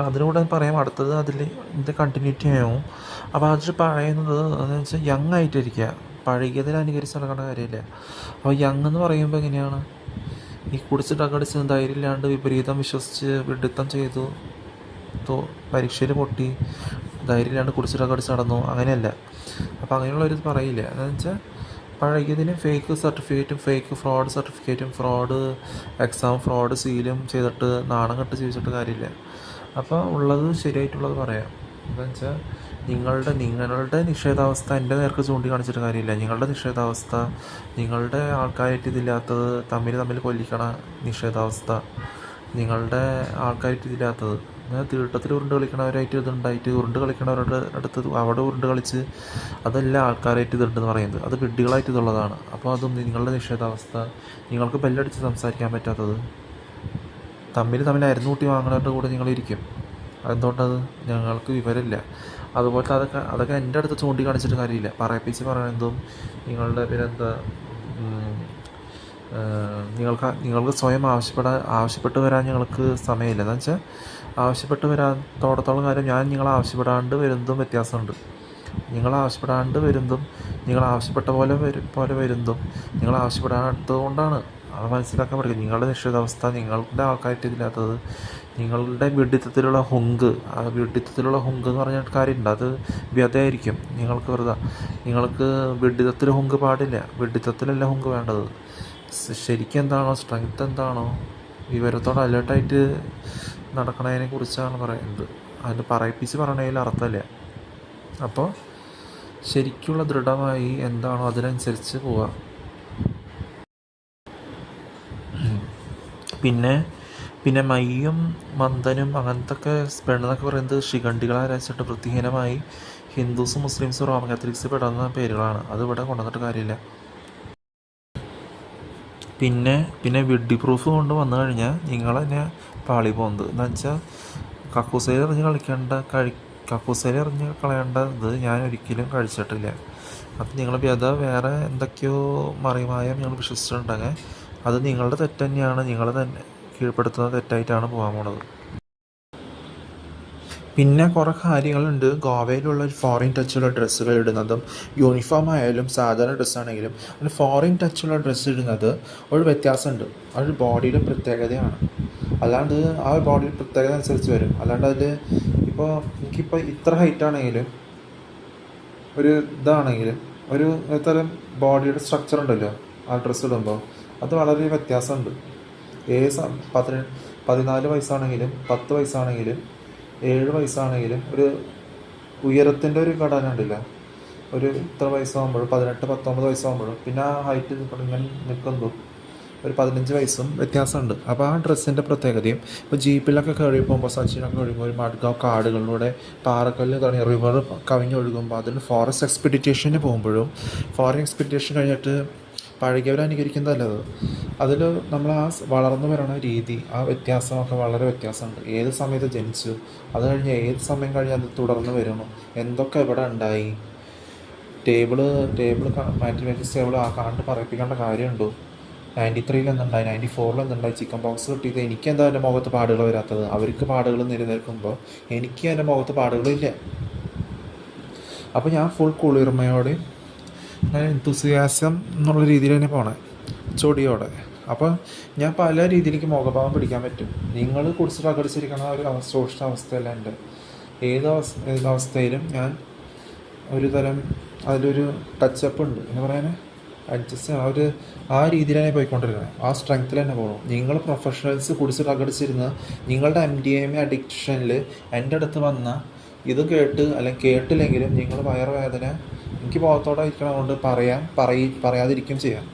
അതിലൂടെ പറയാം. അടുത്തത് ഇതിൻ്റെ കണ്ടിന്യൂറ്റി ആവും. അപ്പോൾ അതിൽ പറയുന്നത് എന്ന് വെച്ചാൽ യങ് ആയിട്ടിരിക്കുക, പഴകിയതിൽ അനുകരിച്ച് നടക്കേണ്ട കാര്യമില്ല. അപ്പോൾ യങ് എന്ന് പറയുമ്പോൾ എങ്ങനെയാണ്, ഈ കുടിച്ച് ഡ്രഗ് ധൈര്യമില്ലാണ്ട് വിപരീതം വിശ്വസിച്ച് വിഡിത്തം ചെയ്തു, പരീക്ഷയിൽ പൊട്ടി, ധൈര്യമില്ലാണ്ട് കുടിച്ച് ഡ്രഗ് നടന്നു, അങ്ങനെയല്ല. അപ്പോൾ അങ്ങനെയുള്ളവർ പറയില്ല. എന്ന് വെച്ചാൽ പഴകിയതിന് ഫേക്ക് സർട്ടിഫിക്കറ്റും ഫേക്ക് ഫ്രോഡ് സർട്ടിഫിക്കറ്റും ഫ്രോഡ് എക്സാം ഫ്രോഡ് സീലും ചെയ്തിട്ട് നാണം കെട്ട് ജീവിച്ചിട്ട് കാര്യമില്ല. അപ്പോൾ ഉള്ളത് ശരിയായിട്ടുള്ളത് പറയാം. എന്താ വെച്ചാൽ നിങ്ങളുടെ നിഷേധാവസ്ഥ എൻ്റെ നേർക്ക് ചൂണ്ടിക്കാണിച്ചിട്ട് കാര്യമില്ല. നിങ്ങളുടെ നിഷേധാവസ്ഥ, നിങ്ങളുടെ ആൾക്കാരായിട്ട് ഇതില്ലാത്തത്, തമ്മിൽ കൊല്ലിക്കണ നിഷേധാവസ്ഥ, നിങ്ങളുടെ ആൾക്കാരായിട്ട് ഇതില്ലാത്തത്, തീട്ടത്തിൽ ഉരുണ്ട് കളിക്കണവരായിട്ട് ഇതുണ്ടായിട്ട് ഉരുണ്ട് കളിക്കണവരുടെ അടുത്ത് അവിടെ ഉരുണ്ട് കളിച്ച് അതെല്ലാം ആൾക്കാരായിട്ട് ഇതുണ്ടെന്ന് പറയുന്നത് അത് വിഡ്ഢികളായിട്ട് ഇതുള്ളതാണ്. അപ്പോൾ അതും നിങ്ങളുടെ നിഷേധാവസ്ഥ, നിങ്ങൾക്ക് ബെല്ലടിച്ച് സംസാരിക്കാൻ പറ്റാത്തത്, തമ്മിൽ അരന്നൂട്ടി വാങ്ങണവരുടെ കൂടെ നിങ്ങളിരിക്കും. അതെന്തുകൊണ്ടത് ഞങ്ങൾക്ക് വിവരമില്ല. അതുപോലത്തെ അതൊക്കെ എൻ്റെ അടുത്ത് ചൂണ്ടിക്കാണിച്ചിട്ട് കാര്യമില്ല. പറയിപ്പിച്ച് പറയണതും നിങ്ങളുടെ പിന്നെന്താ നിങ്ങൾക്ക് സ്വയം ആവശ്യപ്പെട്ട് വരാൻ ഞങ്ങൾക്ക് സമയമില്ല. എന്ന് വെച്ചാൽ ആവശ്യപ്പെട്ട് വരാത്തോടത്തോളം കാലം ഞാൻ നിങ്ങളെ ആവശ്യപ്പെടാണ്ട് വരുന്നതും വ്യത്യാസമുണ്ട്. നിങ്ങൾ ആവശ്യപ്പെടാണ്ട് വരുന്നതും നിങ്ങൾ ആവശ്യപ്പെട്ട പോലെ വരുന്നതും നിങ്ങൾ ആവശ്യപ്പെടാത്തത് കൊണ്ടാണ്. അത് മനസ്സിലാക്കാൻ പഠിക്കും. നിങ്ങളുടെ നിശ്ചിതാവസ്ഥ, നിങ്ങളുടെ ആൾക്കാരായിട്ട് ഇതില്ലാത്തത്, നിങ്ങളുടെ വിഡിത്തത്തിലുള്ള ഹുങ്ക്. ആ വിഡിത്തത്തിലുള്ള ഹുങ്ക് എന്ന് പറഞ്ഞിട്ട് കാര്യമുണ്ട്. അത് വ്യതയായിരിക്കും നിങ്ങൾക്ക് വെറുതെ. നിങ്ങൾക്ക് വിഡിത്തത്തിൽ ഹുങ്ക് പാടില്ല. വിഡിത്തത്തിലല്ല ഹുങ്ക് വേണ്ടത്. ശരിക്കും എന്താണോ, സ്ട്രെങ്ത് എന്താണോ, വിവരത്തോടെ അലേർട്ടായിട്ട് നടക്കണതിനെ കുറിച്ചാണ് പറയുന്നത്. അതിന് പറയിപ്പിച്ച് പറയണതിൽ അർത്ഥമില്ല. അപ്പോൾ ശരിക്കുള്ള ദൃഢമായി എന്താണോ അതിനനുസരിച്ച് പോവുക. പിന്നെ മയ്യും മന്ദനും അങ്ങനത്തെ പെണ്ണെന്നൊക്കെ പറയുന്നത് ശിഖണ്ഡികളാരാച്ചിട്ട് വൃത്തിഹീനമായി ഹിന്ദുസും മുസ്ലിംസും റോമൻ കാത്തലിക്സ് പെടുന്ന പേരുകളാണ്. അത് ഇവിടെ കൊണ്ടുവന്നിട്ട് കാര്യമില്ല. പിന്നെ വിഡ്ഢി പ്രൂഫ് കൊണ്ട് വന്നു കഴിഞ്ഞാൽ നിങ്ങൾ തന്നെ പാളി പോകുന്നത്. എന്ന് വെച്ചാൽ കക്കൂസയിൽ എറിഞ്ഞ് കളയേണ്ടത് ഞാൻ ഒരിക്കലും കഴിച്ചിട്ടില്ല. അപ്പം നിങ്ങൾ വേറെ എന്തൊക്കെയോ മറിമായം നിങ്ങൾ വിശ്വസിച്ചിട്ടുണ്ടെങ്കിൽ അത് നിങ്ങളുടെ തെറ്റ് തന്നെയാണ്. നിങ്ങൾ തന്നെ കീഴ്പ്പെടുത്തുന്ന തെറ്റായിട്ടാണ് പോകാൻ പോണത്. പിന്നെ കുറേ കാര്യങ്ങളുണ്ട്. ഗോവയിലുള്ള ഫോറിൻ ടച്ചുള്ള ഡ്രസ്സുകൾ ഇടുന്നതും യൂണിഫോം ആയാലും സാധാരണ ഡ്രസ്സാണെങ്കിലും ഒരു ഫോറിൻ ടച്ചുള്ള ഡ്രസ്സ് ഇടുന്നത് ഒരു വ്യത്യാസമുണ്ട്. അതൊരു ബോഡിയുടെ പ്രത്യേകതയാണ്. അല്ലാണ്ട് ആ ബോഡിയുടെ പ്രത്യേകത അനുസരിച്ച് വരും. അല്ലാണ്ട് അതിൽ എനിക്കിപ്പോൾ ഇത്ര ഹൈറ്റാണെങ്കിലും ഒരു ഇതാണെങ്കിലും ഒരു തരം ബോഡിയുടെ സ്ട്രക്ചർ ഉണ്ടല്ലോ ആ ഡ്രസ്സ് ഇടുമ്പോൾ, അത് വളരെ വ്യത്യാസമുണ്ട്. 14 വയസ്സാണെങ്കിലും 10 വയസ്സാണെങ്കിലും 7 വയസ്സാണെങ്കിലും ഒരു ഉയരത്തിൻ്റെ ഒരു ഘടന ഉണ്ടല്ല. ഒരു ഇത്ര വയസ്സാകുമ്പോഴും 18-19 വയസ്സാകുമ്പോഴും പിന്നെ ആ ഹൈറ്റ് ഇങ്ങനെ നിൽക്കുമ്പോൾ ഒരു 15 വയസ്സും വ്യത്യാസമുണ്ട്. അപ്പോൾ ആ ഡ്രസ്സിൻ്റെ പ്രത്യേകതയും ഇപ്പോൾ ജീപ്പിലൊക്കെ കയറി പോകുമ്പോൾ, സച്ചിനൊക്കെ കഴിയുമ്പോൾ ഒരു മഡ്ഗാവ് കാടുകളിലൂടെ പാറക്കല്ല് തുടങ്ങി റിവർ കവിഞ്ഞൊഴുകുമ്പോൾ അതിന് ഫോറസ്റ്റ് എക്സ്പെഡിറ്റേഷന് പോകുമ്പോഴും, ഫോറിൻ എക്സ്പെഡിറ്റേഷൻ കഴിഞ്ഞിട്ട് പഴകിയവർ അനുകരിക്കുന്നതല്ല അത്. അതിൽ നമ്മൾ ആ വളർന്നു വരണ രീതി, ആ വ്യത്യാസമൊക്കെ വളരെ വ്യത്യാസമുണ്ട്. ഏത് സമയത്ത് ജനിച്ചു, അത് കഴിഞ്ഞ് ഏത് സമയം കഴിഞ്ഞ് അത് തുടർന്ന് വരുന്നു, എന്തൊക്കെ ഇവിടെ ഉണ്ടായി, ടേബിള് മാത്തമാറ്റിക്സ് ടേബിൾ ആ കണ്ട് പറയിപ്പിക്കേണ്ട കാര്യമുണ്ടോ? 93 എന്തുണ്ടായി, 94 എന്തുണ്ടായി, ചിക്കൻ ബോക്സ് കിട്ടിയത് എനിക്കെന്താ എൻ്റെ മുഖത്ത് പാടുകൾ വരാത്തത്? അവർക്ക് പാടുകൾ നിലനിൽക്കുമ്പോൾ എനിക്ക് എൻ്റെ മുഖത്ത് പാടുകളില്ല. അപ്പോൾ ഞാൻ ഫുൾ കുളിർമയോടെ എന്തൂസിയാസം എന്നുള്ള രീതിയിൽ തന്നെ പോണേ, ചൊടിയോടെ. അപ്പോൾ ഞാൻ പല രീതിയിലേക്ക് മുഖഭാവം പിടിക്കാൻ പറ്റും. നിങ്ങൾ കുറിച്ച് അകടിച്ചിരിക്കുന്ന ഒരു സൂക്ഷ്മ അവസ്ഥയല്ല എൻ്റെ. ഏതവസ്ഥയിലും ഞാൻ ഒരു തരം അതിലൊരു ടച്ചപ്പ് ഉണ്ട് എന്ന് പറയാൻ, അഡ്ജസ്റ്റ് ആ രീതിയിലാണ് പോയിക്കൊണ്ടിരിക്കുന്നത്. ആ സ്ട്രെങ്ത്തിൽ തന്നെ പോകണം. നിങ്ങൾ പ്രൊഫഷണൽസ് കുടിച്ചിട്ട് അകടിച്ചിരുന്ന് നിങ്ങളുടെ MDMA അഡിക്ഷനിൽ എൻ്റെ അടുത്ത് വന്ന ഇത് കേട്ട് അല്ലെങ്കിൽ കേട്ടില്ലെങ്കിലും നിങ്ങൾ വയറുവേദന എനിക്ക് ബോധത്തോടെ ഇരിക്കണതുകൊണ്ട് പറയാതിരിക്കും ചെയ്യാം.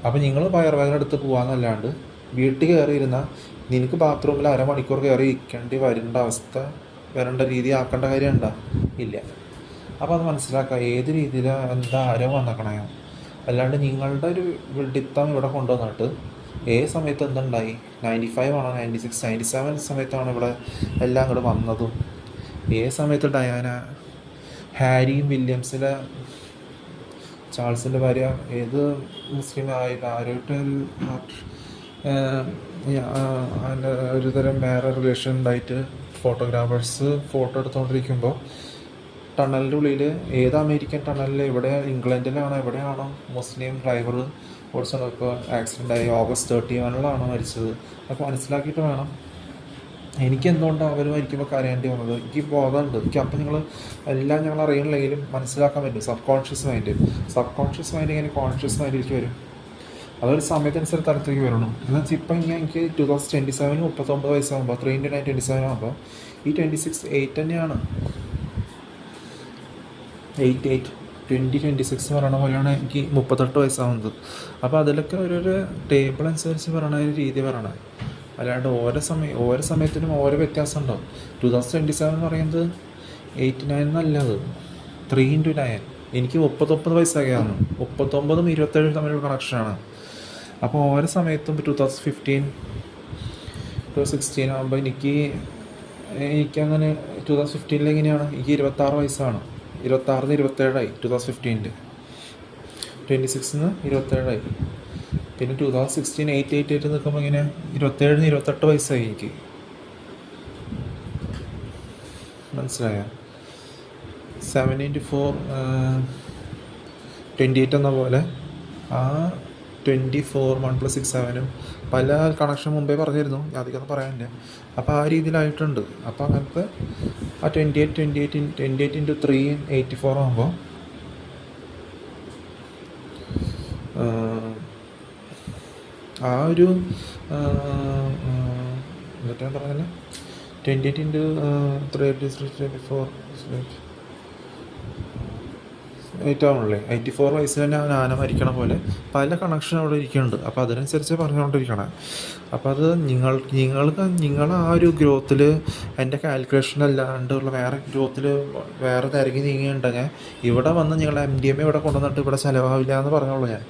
അപ്പോൾ നിങ്ങൾ വയറുവേദന എടുത്ത് പോകാമെന്നല്ലാണ്ട് വീട്ടിൽ കയറിയിരുന്നാൽ നിനക്ക് ബാത്റൂമിൽ അരമണിക്കൂർ കയറി ഇരിക്കേണ്ടി വരേണ്ട രീതി ആക്കേണ്ട കാര്യം ഉണ്ടോ? ഇല്ല. അപ്പോൾ അത് മനസ്സിലാക്കുക. ഏത് രീതിയിൽ എന്താ ആരോ വന്നേക്കണേ, അല്ലാണ്ട് നിങ്ങളുടെ ഒരു വിഡിത്തം ഇവിടെ കൊണ്ടുവന്നിട്ട് ഏത് സമയത്ത് എന്തുണ്ടായി, 95 ആണോ 96 97 സമയത്താണ് ഇവിടെ എല്ലാം കൂടെ വന്നതും, ഏത് സമയത്ത് ഡയാന ഹാരിയും വില്യംസിലെ ചാൾസിൻ്റെ ഭാര്യ ഏത് മുസ്ലിം ആരോട്ടൊരു ഒരു തരം വേറെ റിലേഷൻ ഉണ്ടായിട്ട് ഫോട്ടോഗ്രാഫേഴ്സ് ഫോട്ടോ എടുത്തുകൊണ്ടിരിക്കുമ്പോൾ ടണലിൻ്റെ ഉള്ളിൽ ഏത് അമേരിക്കൻ ടണലിൽ എവിടെ, ഇംഗ്ലണ്ടിലാണോ എവിടെയാണോ മുസ്ലിം ഡ്രൈവർ ഓടിച്ചപ്പോൾ ആക്സിഡൻ്റായി August 31 മരിച്ചത്. അപ്പോൾ മനസ്സിലാക്കിയിട്ട് വേണം. എനിക്ക് എന്തുകൊണ്ടാണ് അവർ മരിക്കുമ്പോൾ കരയേണ്ടി വന്നത്? എനിക്ക് ബോധമുണ്ട്. എനിക്ക് അപ്പം എല്ലാം ഞങ്ങൾ അറിയണില്ലെങ്കിലും മനസ്സിലാക്കാൻ പറ്റും. സബ് കോൺഷ്യസ് മൈൻഡ് ഇങ്ങനെ കോൺഷ്യസ് മൈൻഡിലേക്ക് വരും. അതൊരു സമയത്തനുസരിച്ച് തലത്തിലേക്ക് വരണം. എന്ന് വെച്ചാൽ ഇപ്പം എനിക്ക് 2027 39 വയസ്സാകുമ്പോൾ 3 × 9 27 ആകുമ്പോൾ ഈ 26 തന്നെയാണ്. 2026 പറയണ പോലെയാണ് എനിക്ക് 38 വയസ്സാകുന്നത്. അപ്പോൾ അതിലൊക്കെ ഓരോരോ ടേബിൾ അനുസരിച്ച് പറയണ ഒരു രീതി പറയണത്, അല്ലാണ്ട് ഓരോ സമയത്തിനും ഓരോ വ്യത്യാസം ഉണ്ടാവും. 2027 എന്ന് പറയുന്നത് 89 എന്നല്ല, അത് 3 × 9. എനിക്ക് 39 വയസ്സാകിയാണ്. 39ഉം 27 തമ്മിലുള്ള കണക്ഷനാണ്. അപ്പോൾ ഓരോ സമയത്തും 2015 2016 ആകുമ്പോൾ എനിക്കങ്ങനെ 2015 എങ്ങനെയാണ്, എനിക്ക് 26 വയസ്സാണ്. 26 27 2015 26 27. പിന്നെ 2016 8 നിൽക്കുമ്പോൾ ഇങ്ങനെ 27 28 വയസ്സായി എനിക്ക്. മനസ്സിലായോ? 7 × 4 28 എന്ന പോലെ ആ 24 1 + 6 7 പല കണക്ഷൻ മുമ്പേ പറഞ്ഞിരുന്നു, ഞാൻ അധികം പറയാനില്ല. അപ്പോൾ ആ രീതിയിലായിട്ടുണ്ട്. അപ്പോൾ അങ്ങനത്തെ ആ 28 × 3 84 ആകുമ്പോൾ ആ ഒരു എന്നിട്ടാണ് പറഞ്ഞത് 28 × 3 24 8 ആവണല്ലേ. 84 വയസ്സിൽ തന്നെ ആന മരിക്കണ പോലെ പല കണക്ഷൻ അവിടെ ഇരിക്കുന്നുണ്ട്. അപ്പോൾ അതിനനുസരിച്ച് പറഞ്ഞുകൊണ്ടിരിക്കണേ. അപ്പോൾ അത് നിങ്ങൾ ആ ഒരു ഗ്രോത്തിൽ എൻ്റെ കാൽക്കുലേഷൻ അല്ലാണ്ടുള്ള വേറെ ഗ്രോത്തിൽ വേറെ തിരക്കി നീങ്ങിയിട്ടുണ്ടെങ്കിൽ ഇവിടെ വന്ന് നിങ്ങളുടെ MDMA ഇവിടെ കൊണ്ടുവന്നിട്ട് ഇവിടെ ചിലവാവില്ല എന്ന് പറഞ്ഞോളൂ ഞാൻ,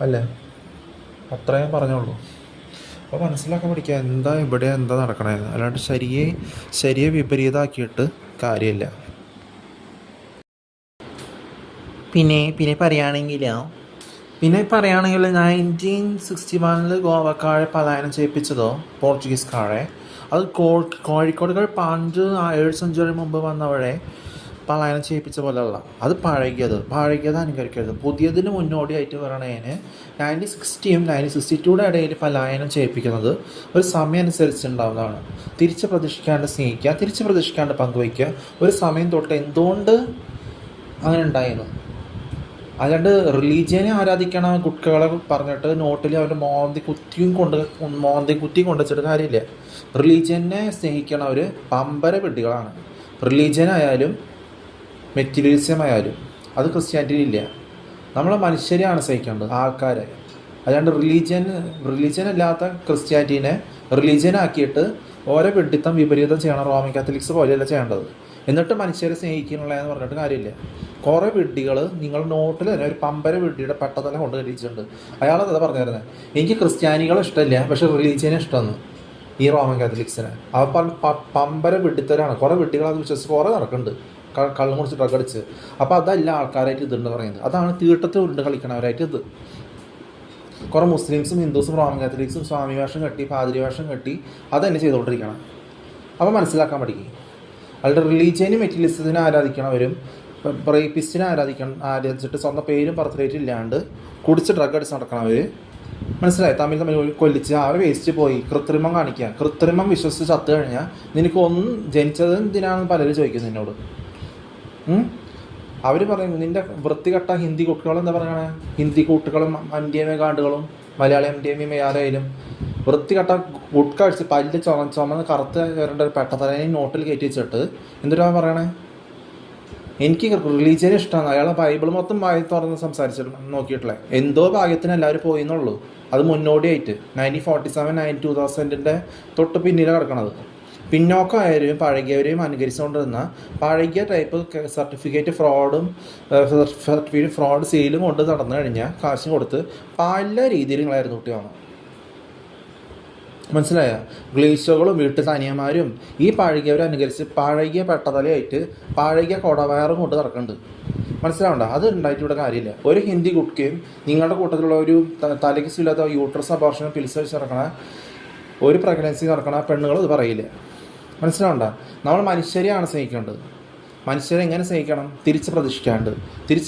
അല്ലേ? അത്രയും പറഞ്ഞോളൂ. അപ്പോൾ മനസ്സിലാക്കാൻ പഠിക്കുക എന്താ നടക്കണേന്ന്, അല്ലാണ്ട് ശരിയെ വിപരീതമാക്കിയിട്ട് കാര്യമില്ല. പിന്നെ പറയുകയാണെങ്കിൽ 1961 ഗോവക്കാരെ പലായനം ചെയ്യിപ്പിച്ചതോ പോർച്ചുഗീസുകാരെ. അത് കോഴിക്കോടുകൾ പണ്ട് 7 സെഞ്ചുറി മുമ്പ് വന്നവരെ പലായനം ചെയ്യിപ്പിച്ച പോലെയല്ല. അത് പഴകിയത് അനുകരിക്കരുത്. പുതിയതിന് മുന്നോടിയായിട്ട് പറയണതിന് 1960 1962 ഇടയിൽ പലായനം ചെയ്യിപ്പിക്കുന്നത് ഒരു സമയം അനുസരിച്ചുണ്ടാവുന്നതാണ്. തിരിച്ച് പ്രതീക്ഷിക്കാണ്ട് സ്നേഹിക്കുക, തിരിച്ച് പ്രതീക്ഷിക്കാണ്ട് പങ്കുവയ്ക്കുക. ഒരു സമയം തൊട്ട് എന്തുകൊണ്ട് അങ്ങനെ ഉണ്ടായിരുന്നു, അല്ലാണ്ട് റിലീജിയനെ ആരാധിക്കണ കുട്ടികളെ പറഞ്ഞിട്ട് നോട്ടിൽ അവരുടെ മോന്തി കുത്തി കൊണ്ടുവച്ചിട്ട് കാര്യമില്ല. റിലീജിയനെ സ്നേഹിക്കണവർ പമ്പര പെട്ടികളാണ്. റിലീജിയൻ ആയാലും മെറ്റീരിയലിസം ആയാലും അത് ക്രിസ്ത്യാനിറ്റിയിൽ ഇല്ല. നമ്മളെ മനുഷ്യരെയാണ് സ്നേഹിക്കേണ്ടത്, ആൾക്കാരെ. അല്ലാണ്ട് റിലീജിയൻ അല്ലാത്ത ക്രിസ്ത്യാനിറ്റീനെ റിലീജിയൻ ആക്കിയിട്ട് ഓരോ വിഡിത്തം വിപരീതം ചെയ്യണം. റോമൻ കാത്തലിക്സ് പോലെയല്ല ചെയ്യേണ്ടത്. എന്നിട്ട് മനുഷ്യരെ സ്നേഹിക്കണുള്ളതെന്ന് പറഞ്ഞിട്ട് കാര്യമില്ല. കുറേ വിഡ്ഢികൾ നിങ്ങൾ നോട്ടിൽ തന്നെ ഒരു പമ്പര വിഡ്ഢിയുടെ പെട്ടതല കൊണ്ട് കണ്ടിച്ചിട്ടുണ്ട്. അയാളെന്താ പറഞ്ഞിരുന്നത്, എനിക്ക് ക്രിസ്ത്യാനികളെ ഇഷ്ടമില്ല പക്ഷേ റിലീജിയനെ ഇഷ്ടമെന്ന്, ഈ റോമൻ കാത്തലിക്സിനെ. പമ്പര വിഡ്ഢിത്തരാണ്. കുറേ വിഡ്ഢികൾ അത് വിശ്വസിച്ച് കുറേ നടക്കുന്നുണ്ട്, കള്ളും കുടിച്ച് ഡ്രഗ് അടിച്ച്. അപ്പോൾ അതല്ല ആൾക്കാരായിട്ട് ഇതുണ്ട് പറയുന്നത്, അതാണ് തീട്ടത്തിൽ ഉരുണ്ട് കളിക്കണവരായിട്ട് ഇത്. കുറേ മുസ്ലിംസും ഹിന്ദുസും റോമൻ കാത്തലിക്സും സ്വാമി വേഷം കെട്ടി പാതിരി വേഷം കെട്ടി അതന്നെ ചെയ്തുകൊണ്ടിരിക്കണം. അപ്പോൾ മനസ്സിലാക്കാൻ പഠിക്കും. അവരുടെ റിലീജിയനും മെറ്റീരിയലിസത്തിനെ ആരാധിക്കണവരും റേപ്പിസ്റ്റിനെ ആരാധിച്ചിട്ട് സ്വന്തം പേരും ബർത്ത് റേറ്റും ഇല്ലാണ്ട് കുടിച്ച് ഡ്രഗ് അടിച്ച് നടക്കണവർ, മനസ്സിലായി, തമ്മിൽ കൊല്ലിച്ച് അവരെ വേസ്റ്റ് പോയി കൃത്രിമം കാണിക്കുക. കൃത്രിമം വിശ്വസിച്ച് ചത്തു കഴിഞ്ഞാൽ നിനക്ക് ഒന്നും ജനിച്ചത് എന്തിനാണെന്ന് പലരും ചോദിക്കും നിന്നോട്. അവർ പറയും നിൻ്റെ വൃത്തികെട്ട ഹിന്ദി കുട്ടികളും എന്താ പറയണേ, ഹിന്ദി കൂട്ടുകളും MDMA കാർഡുകളും മലയാളി MDMA ആരായാലും വൃത്തികെട്ട ഗുഡ്ക അടിച്ച് പല്ല് ചുമന്ന് കറുത്ത് വരേണ്ട ഒരു പെട്ടതലേനെ നോട്ടിൽ കയറ്റി വെച്ചിട്ട് എന്തിനാ പറയണേ, എനിക്ക് റിലീജിയനെ ഇഷ്ടമാണ്. അയാളെ ബൈബിൾ മൊത്തം വായി തുറന്ന് സംസാരിച്ചിട്ട് നോക്കിയിട്ടില്ലേ, എന്തോ ഭാഗ്യത്തിന് എല്ലാവരും പോയിന്നുള്ളൂ. അത് മുന്നോടിയായിട്ട് 1947 2000 തൊട്ട് പിന്നിലാണ് കിടക്കണത്. പിന്നോക്കമായവരെയും പഴകിയവരെയും അനുകരിച്ചുകൊണ്ടിരുന്ന പഴകിയ ടൈപ്പ് സർട്ടിഫിക്കറ്റ് ഫ്രോഡ് സെയിലും കൊണ്ട് നടന്നു കഴിഞ്ഞാൽ കാശും കൊടുത്ത് പല രീതിയിൽ നിങ്ങളായിരുന്നു കുട്ടിയാണ്. മനസ്സിലായ, ഗ്ലീഷോകളും വീട്ടു തനിയന്മാരും ഈ പഴകിയവരെ അനുകരിച്ച് പഴകിയ പെട്ടതലയായിട്ട് പഴകിയ കൊടവയറും കൊണ്ട് നടക്കുന്നുണ്ട്. മനസ്സിലാവണ്ട, അത് ഉണ്ടായിട്ട് ഇവിടെ കാര്യമില്ല. ഒരു ഹിന്ദി കുട്ടിയും നിങ്ങളുടെ കൂട്ടത്തിലുള്ള ഒരു തലയ്ക്ക് ഇല്ലാത്ത യൂട്രസ് അബോർഷനും പിൽസ് വെച്ച് നടക്കണ ഒരു പ്രഗ്നൻസി നടക്കണ പെണ്ണുങ്ങൾ ഇത് പറയില്ല. മനസ്സിലാവണ്ട, നമ്മൾ മനുഷ്യരെയാണ് സ്നേഹിക്കേണ്ടത്. മനുഷ്യരെ എങ്ങനെ സ്നേഹിക്കണം, തിരിച്ച്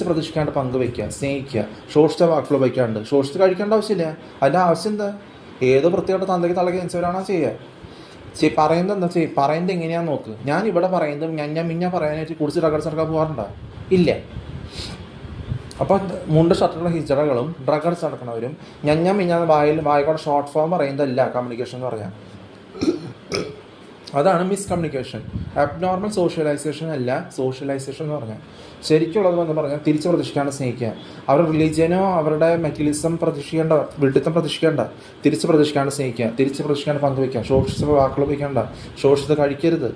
പ്രതീക്ഷിക്കാണ്ട് പങ്കുവയ്ക്കുക, സ്നേഹിക്കുക, ശോഷിച്ച വാക്കുകൾ ഉപയോഗിക്കാണ്ട്. ശോഷിച്ച് കഴിക്കേണ്ട ആവശ്യമില്ല. അതിൻ്റെ ആവശ്യം എന്താ, ഏതോ വൃത്തിയായിട്ട് തന്തയ്ക്ക് തള്ളക്ക് ജനിച്ചവരാണോ ചെയ്യുക. പറയുന്നത് എന്താ പറയുന്നത് എങ്ങനെയാണെന്ന് നോക്ക്. ഞാൻ ഇവിടെ പറയുന്നത് മിഞ്ഞ പറയാനായിട്ട് കുടിച്ച് ഡ്രഗ് അടിച്ച് നടക്കാൻ പോകാറുണ്ടോ? ഇല്ല. അപ്പോൾ മുണ്ട് ഷർട്ടുള്ള ഹിജറകളും ഡ്രഗ് അടിച്ച് നടക്കുന്നവരും മിഞ്ഞ വായിക്കോടെ ഷോർട്ട് ഫോം പറയുന്നതല്ല കമ്മ്യൂണിക്കേഷൻ എന്ന് പറഞ്ഞാൽ. അതാണ് മിസ്കമ്മ്യൂണിക്കേഷൻ. അബ്നോർമൽ സോഷ്യലൈസേഷൻ അല്ല സോഷ്യലൈസേഷൻ എന്ന് പറഞ്ഞാൽ. ശരിക്കുള്ളത് എന്ന് പറഞ്ഞാൽ തിരിച്ച് പ്രതീക്ഷിക്കാണ്ട് സ്നേഹിക്കുക. അവരുടെ റിലീജിയനോ അവരുടെ മെറ്റീരിയലിസം പ്രതീക്ഷിക്കേണ്ട, വിഡിത്തം പ്രതീക്ഷിക്കേണ്ട, തിരിച്ച് പ്രതീക്ഷിക്കാണ്ട് സ്നേഹിക്കുക, തിരിച്ച് പ്രതീക്ഷിക്കാണ്ട് പങ്കുവയ്ക്കുക, ശോഷിച്ച വാക്കുകൾ ഉപയോഗിക്കേണ്ട, ശോഷിച്ചത് കഴിക്കരുത്.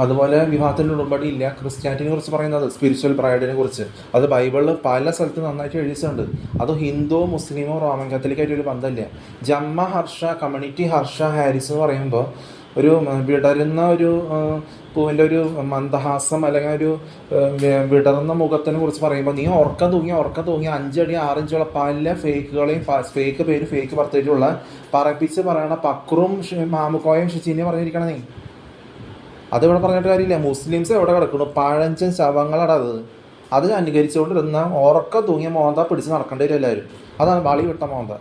അതുപോലെ വിവാഹത്തിൻ്റെ ഉടമ്പടി ഇല്ല. ക്രിസ്ത്യാനിറ്റിനെ കുറിച്ച് പറയുന്നത് സ്പിരിച്വൽ ബ്രൈഡിനെ കുറിച്ച് അത് ബൈബിളിൽ പല സ്ഥലത്ത് നന്നായിട്ട് എഴുതിയിട്ടുണ്ട്. അത് ഹിന്ദുവോ മുസ്ലിമോ റോമൻ കാത്തലിക്കായിട്ട് ഒരു ബന്ധമില്ല. ജമ്മ ഹർഷ കമ്മ്യൂണിറ്റി ഹർഷ ഹാരിസ് എന്ന് പറയുമ്പോൾ ഒരു വിടരുന്ന ഒരു പൂവിൻ്റെ ഒരു മന്ദഹാസം അല്ലെങ്കിൽ ഒരു വിടർന്ന മുഖത്തിനെ കുറിച്ച് പറയുമ്പോൾ നീ ഉറക്കം തൂങ്ങി 5 അടി 6 ഇഞ്ചുള്ള പല ഫേക്കുകളെയും ഫേക്ക് പേര് ഫേക്ക് ബർത്തേറ്റുള്ള പറപ്പിച്ച് പറയണ പക്രും മാമുക്കോയും ഷിച്ചിനെ പറഞ്ഞിരിക്കണം നീ. അതിവിടെ പറഞ്ഞിട്ട് കാര്യമില്ല. മുസ്ലിംസ് എവിടെ കിടക്കുന്നു, പഴഞ്ചൻ ശവങ്ങളടാ അത് അനുകരിച്ചുകൊണ്ടിരുന്ന ഉറക്കം തൂങ്ങിയ മോന്ത പിടിച്ച് നടക്കേണ്ടി വരും എല്ലാവരും. അതാണ് വളി വിട്ട മോന്ത.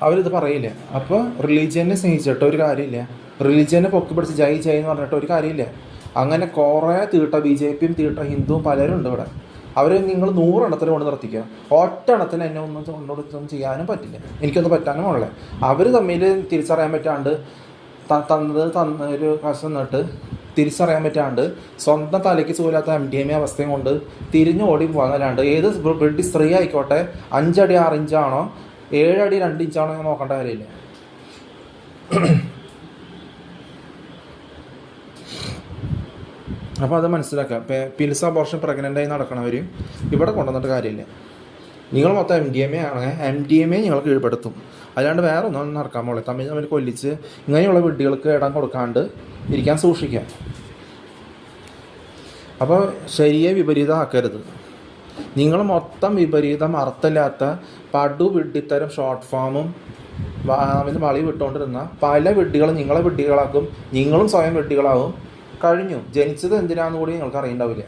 അവരിത് പറയില്ല. അപ്പോൾ റിലീജിയനെ സ്നേഹിച്ചിട്ട് ഒരു കാര്യമില്ല, റിലീജിയനെ പൊക്കി പിടിച്ച് ജയ് എന്ന് പറഞ്ഞിട്ട് ഒരു കാര്യമില്ല. അങ്ങനെ കുറേ തീട്ട BJPയും തീട്ട ഹിന്ദുവും പലരും ഉണ്ട് ഇവിടെ. അവർ നിങ്ങൾ 100 എണ്ണത്തിന് കൊണ്ട് നിർത്തിക്കുക, ഒറ്റ എണ്ണത്തിന് എന്നെ ഒന്നും ചെയ്യാനും പറ്റില്ല, എനിക്കൊന്നും പറ്റാനും ഉള്ളത്. അവർ തമ്മിൽ തിരിച്ചറിയാൻ പറ്റാണ്ട് ഒരു കാശ് തന്നിട്ട് തിരിച്ചറിയാൻ പറ്റാണ്ട് സ്വന്തം തലയ്ക്ക് സൂലാത്ത MDMA അവസ്ഥയും കൊണ്ട് തിരിഞ്ഞ് ഓടി പോകാനല്ലാണ്ട് ഏത് ബ്രിട്ടീഷ് സ്ത്രീ ആയിക്കോട്ടെ 5 അടി 6 ഇഞ്ചാണോ 7 അടി 2 ഇഞ്ചാണോ എന്ന് നോക്കേണ്ട കാര്യമില്ല. അപ്പോൾ അത് മനസ്സിലാക്കുക. പിൽസ് അബോർഷൻ പ്രഗ്നൻ്റായി നടക്കണവരും ഇവിടെ കൊണ്ടുവന്നിട്ട് കാര്യമില്ല. നിങ്ങൾ മൊത്തം MDMA ആണെങ്കിൽ MDMA നിങ്ങൾ കീഴ്പ്പെടുത്തും, അല്ലാണ്ട് വേറെ ഒന്നും നടക്കാൻ പോളെ. തമ്മിൽ കൊല്ലിച്ച് ഇങ്ങനെയുള്ള വിഡ്ഢികൾക്ക് ഇടം കൊടുക്കാണ്ട് ഇരിക്കാൻ സൂക്ഷിക്കുക. അപ്പോൾ ശരിയെ വിപരീതമാക്കരുത്. നിങ്ങൾ മൊത്തം വിപരീതം അർത്ഥമില്ലാത്ത പടു വിഡ്ഢിത്തരം ഷോർട്ട് ഫോമും വളി വിട്ടുകൊണ്ടിരുന്ന പല വിഡ്ഢികളും നിങ്ങളെ വിഡ്ഢികളാക്കും, നിങ്ങളും സ്വയം വിഡ്ഢികളാവും. കഴിഞ്ഞു. ജനിച്ചത് എന്തിനാണെന്ന് കൂടി നിങ്ങൾക്ക് അറിയണ്ടാവില്ല.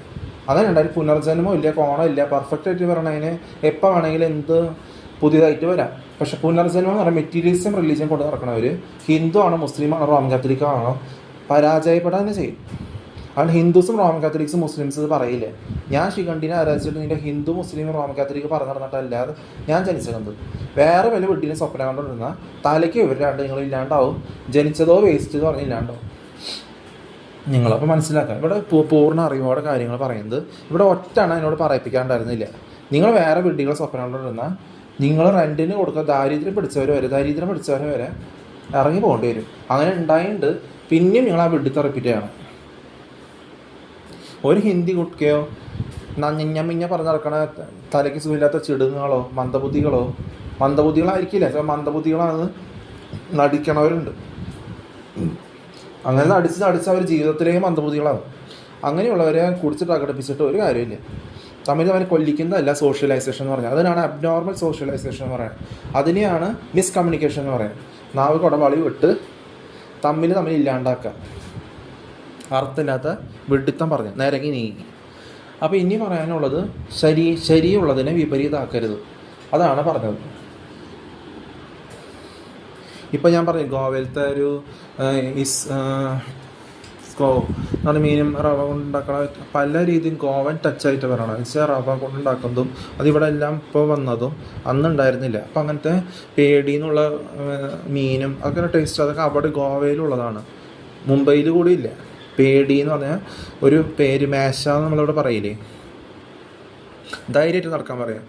അങ്ങനെ ഉണ്ടായി. പുനർജന്മം ഇല്ല, കോണം ഇല്ല. പെർഫെക്റ്റ് ആയിട്ട് പറയണതിന് എപ്പോൾ വേണമെങ്കിലും എന്ത് പുതിയതായിട്ട് വരാം. പക്ഷെ പുനർജന്മം എന്ന് പറഞ്ഞാൽ മെറ്റീരിയലിസം റിലീജിയൻ കൊണ്ട് നടക്കണവർ ഹിന്ദു ആണോ മുസ്ലിം ആണോ റോമൻ കാത്തലിക് ആണോ പരാജയപ്പെടാൻ തന്നെ ചെയ്യും. അതുകൊണ്ട് ഹിന്ദുസും റോമൻ കാത്തലിക്സും മുസ്ലിംസ് ഇത് പറയില്ലേ. ഞാൻ ശിഖണ്ഡിനെ ആരാധിച്ചിട്ട് നിൻ്റെ ഹിന്ദു മുസ്ലിം റോമൻ കാത്തലിക് പറഞ്ഞു നടന്നിട്ടല്ലാതെ ഞാൻ ജനിച്ചത്. വേറെ വല്ല വീട്ടിലും സ്വപ്നം കണ്ടുകൊണ്ടിരുന്ന തലയ്ക്ക് ഇവരാണ്ട് നിങ്ങളില്ലാണ്ടാവും. ജനിച്ചതോ വേസ്റ്റ് എന്ന് പറഞ്ഞില്ലാണ്ടാവും. നിങ്ങളപ്പോൾ മനസ്സിലാക്കാം. ഇവിടെ പൂർണ്ണ അറിവോടെ കാര്യങ്ങൾ പറയുന്നത്. ഇവിടെ ഒറ്റയാണ് എന്നോട് പറയിപ്പിക്കാണ്ടായിരുന്നില്ല. നിങ്ങൾ വേറെ വീടുകളെ സ്വപ്നം കണ്ടുകൊണ്ടിരുന്ന നിങ്ങൾ റെൻറ്റിന് കൊടുക്കുക ദാരിദ്ര്യം പിടിച്ചവർ വരെ ഇറങ്ങി പോകേണ്ടി വരും. അങ്ങനെ ഉണ്ടായിട്ടുണ്ട്. പിന്നെയും നിങ്ങൾ ആ വെട്ടി റിപ്പീറ്റ് ചെയ്യണം. ഒരു ഹിന്ദി കുട്ടിക്കയോ നഞ്ഞ മിഞ്ഞ പറഞ്ഞ് നടക്കണ തലയ്ക്ക് സുഖമില്ലാത്ത ചിടുങ്ങുകളോ മന്ദബുദ്ധികളായിരിക്കില്ല, ചില മന്ദബുദ്ധികളാണ് നടിക്കണവരുണ്ട്. അങ്ങനെ നടിച്ച് അവർ ജീവിതത്തിലേക്ക് മന്ദബുദ്ധികളാകും. അങ്ങനെയുള്ളവരെ കുടിച്ച് പ്രകടിപ്പിച്ചിട്ട് ഒരു കാര്യമില്ല. തമ്മിൽ അവനെ കൊല്ലിക്കുന്നതല്ല സോഷ്യലൈസേഷൻ എന്ന് പറഞ്ഞാൽ. അതിനാണ് അബ്നോർമൽ സോഷ്യലൈസേഷൻ എന്ന് പറയുന്നത്. അതിനെയാണ് മിസ്കമ്മ്യൂണിക്കേഷൻ എന്ന് പറയുന്നത്. നാവ് കുടവളി വിട്ട് തമ്മിൽ ഇല്ലാണ്ടാക്കുക, അർത്ഥമില്ലാത്ത വിഡിത്തം പറഞ്ഞ് നേരങ്ങി നീങ്ങി. അപ്പോൾ ഇനി പറയാനുള്ളത് ശരിയുള്ളതിനെ വിപരീതമാക്കരുത്, അതാണ് പറഞ്ഞത്. ഇപ്പം ഞാൻ പറഞ്ഞു ഗോവയിലത്തെ ഒരു എന്ന് മീനും റവ കൊണ്ടുണ്ടാക്കണ പല രീതിയും ഗോവൻ ടച്ചായിട്ട് പറയണം. വെച്ചാൽ റവ കൊണ്ടുണ്ടാക്കുന്നതും അതിവിടെ എല്ലാം ഇപ്പോൾ വന്നതും അന്നുണ്ടായിരുന്നില്ല. അപ്പം അങ്ങനത്തെ പേടിയെന്നുള്ള മീനും അതൊക്കെ ടേസ്റ്റ് അതൊക്കെ അവിടെ ഗോവയിലുള്ളതാണ്, മുംബൈയിൽ കൂടി ഇല്ല. പേടി എന്ന് പറഞ്ഞാൽ ഒരു പേര്, മേശ നമ്മളിവിടെ പറയില്ലേ, ധൈര്യമായിട്ട് നടക്കാൻ പറയാം.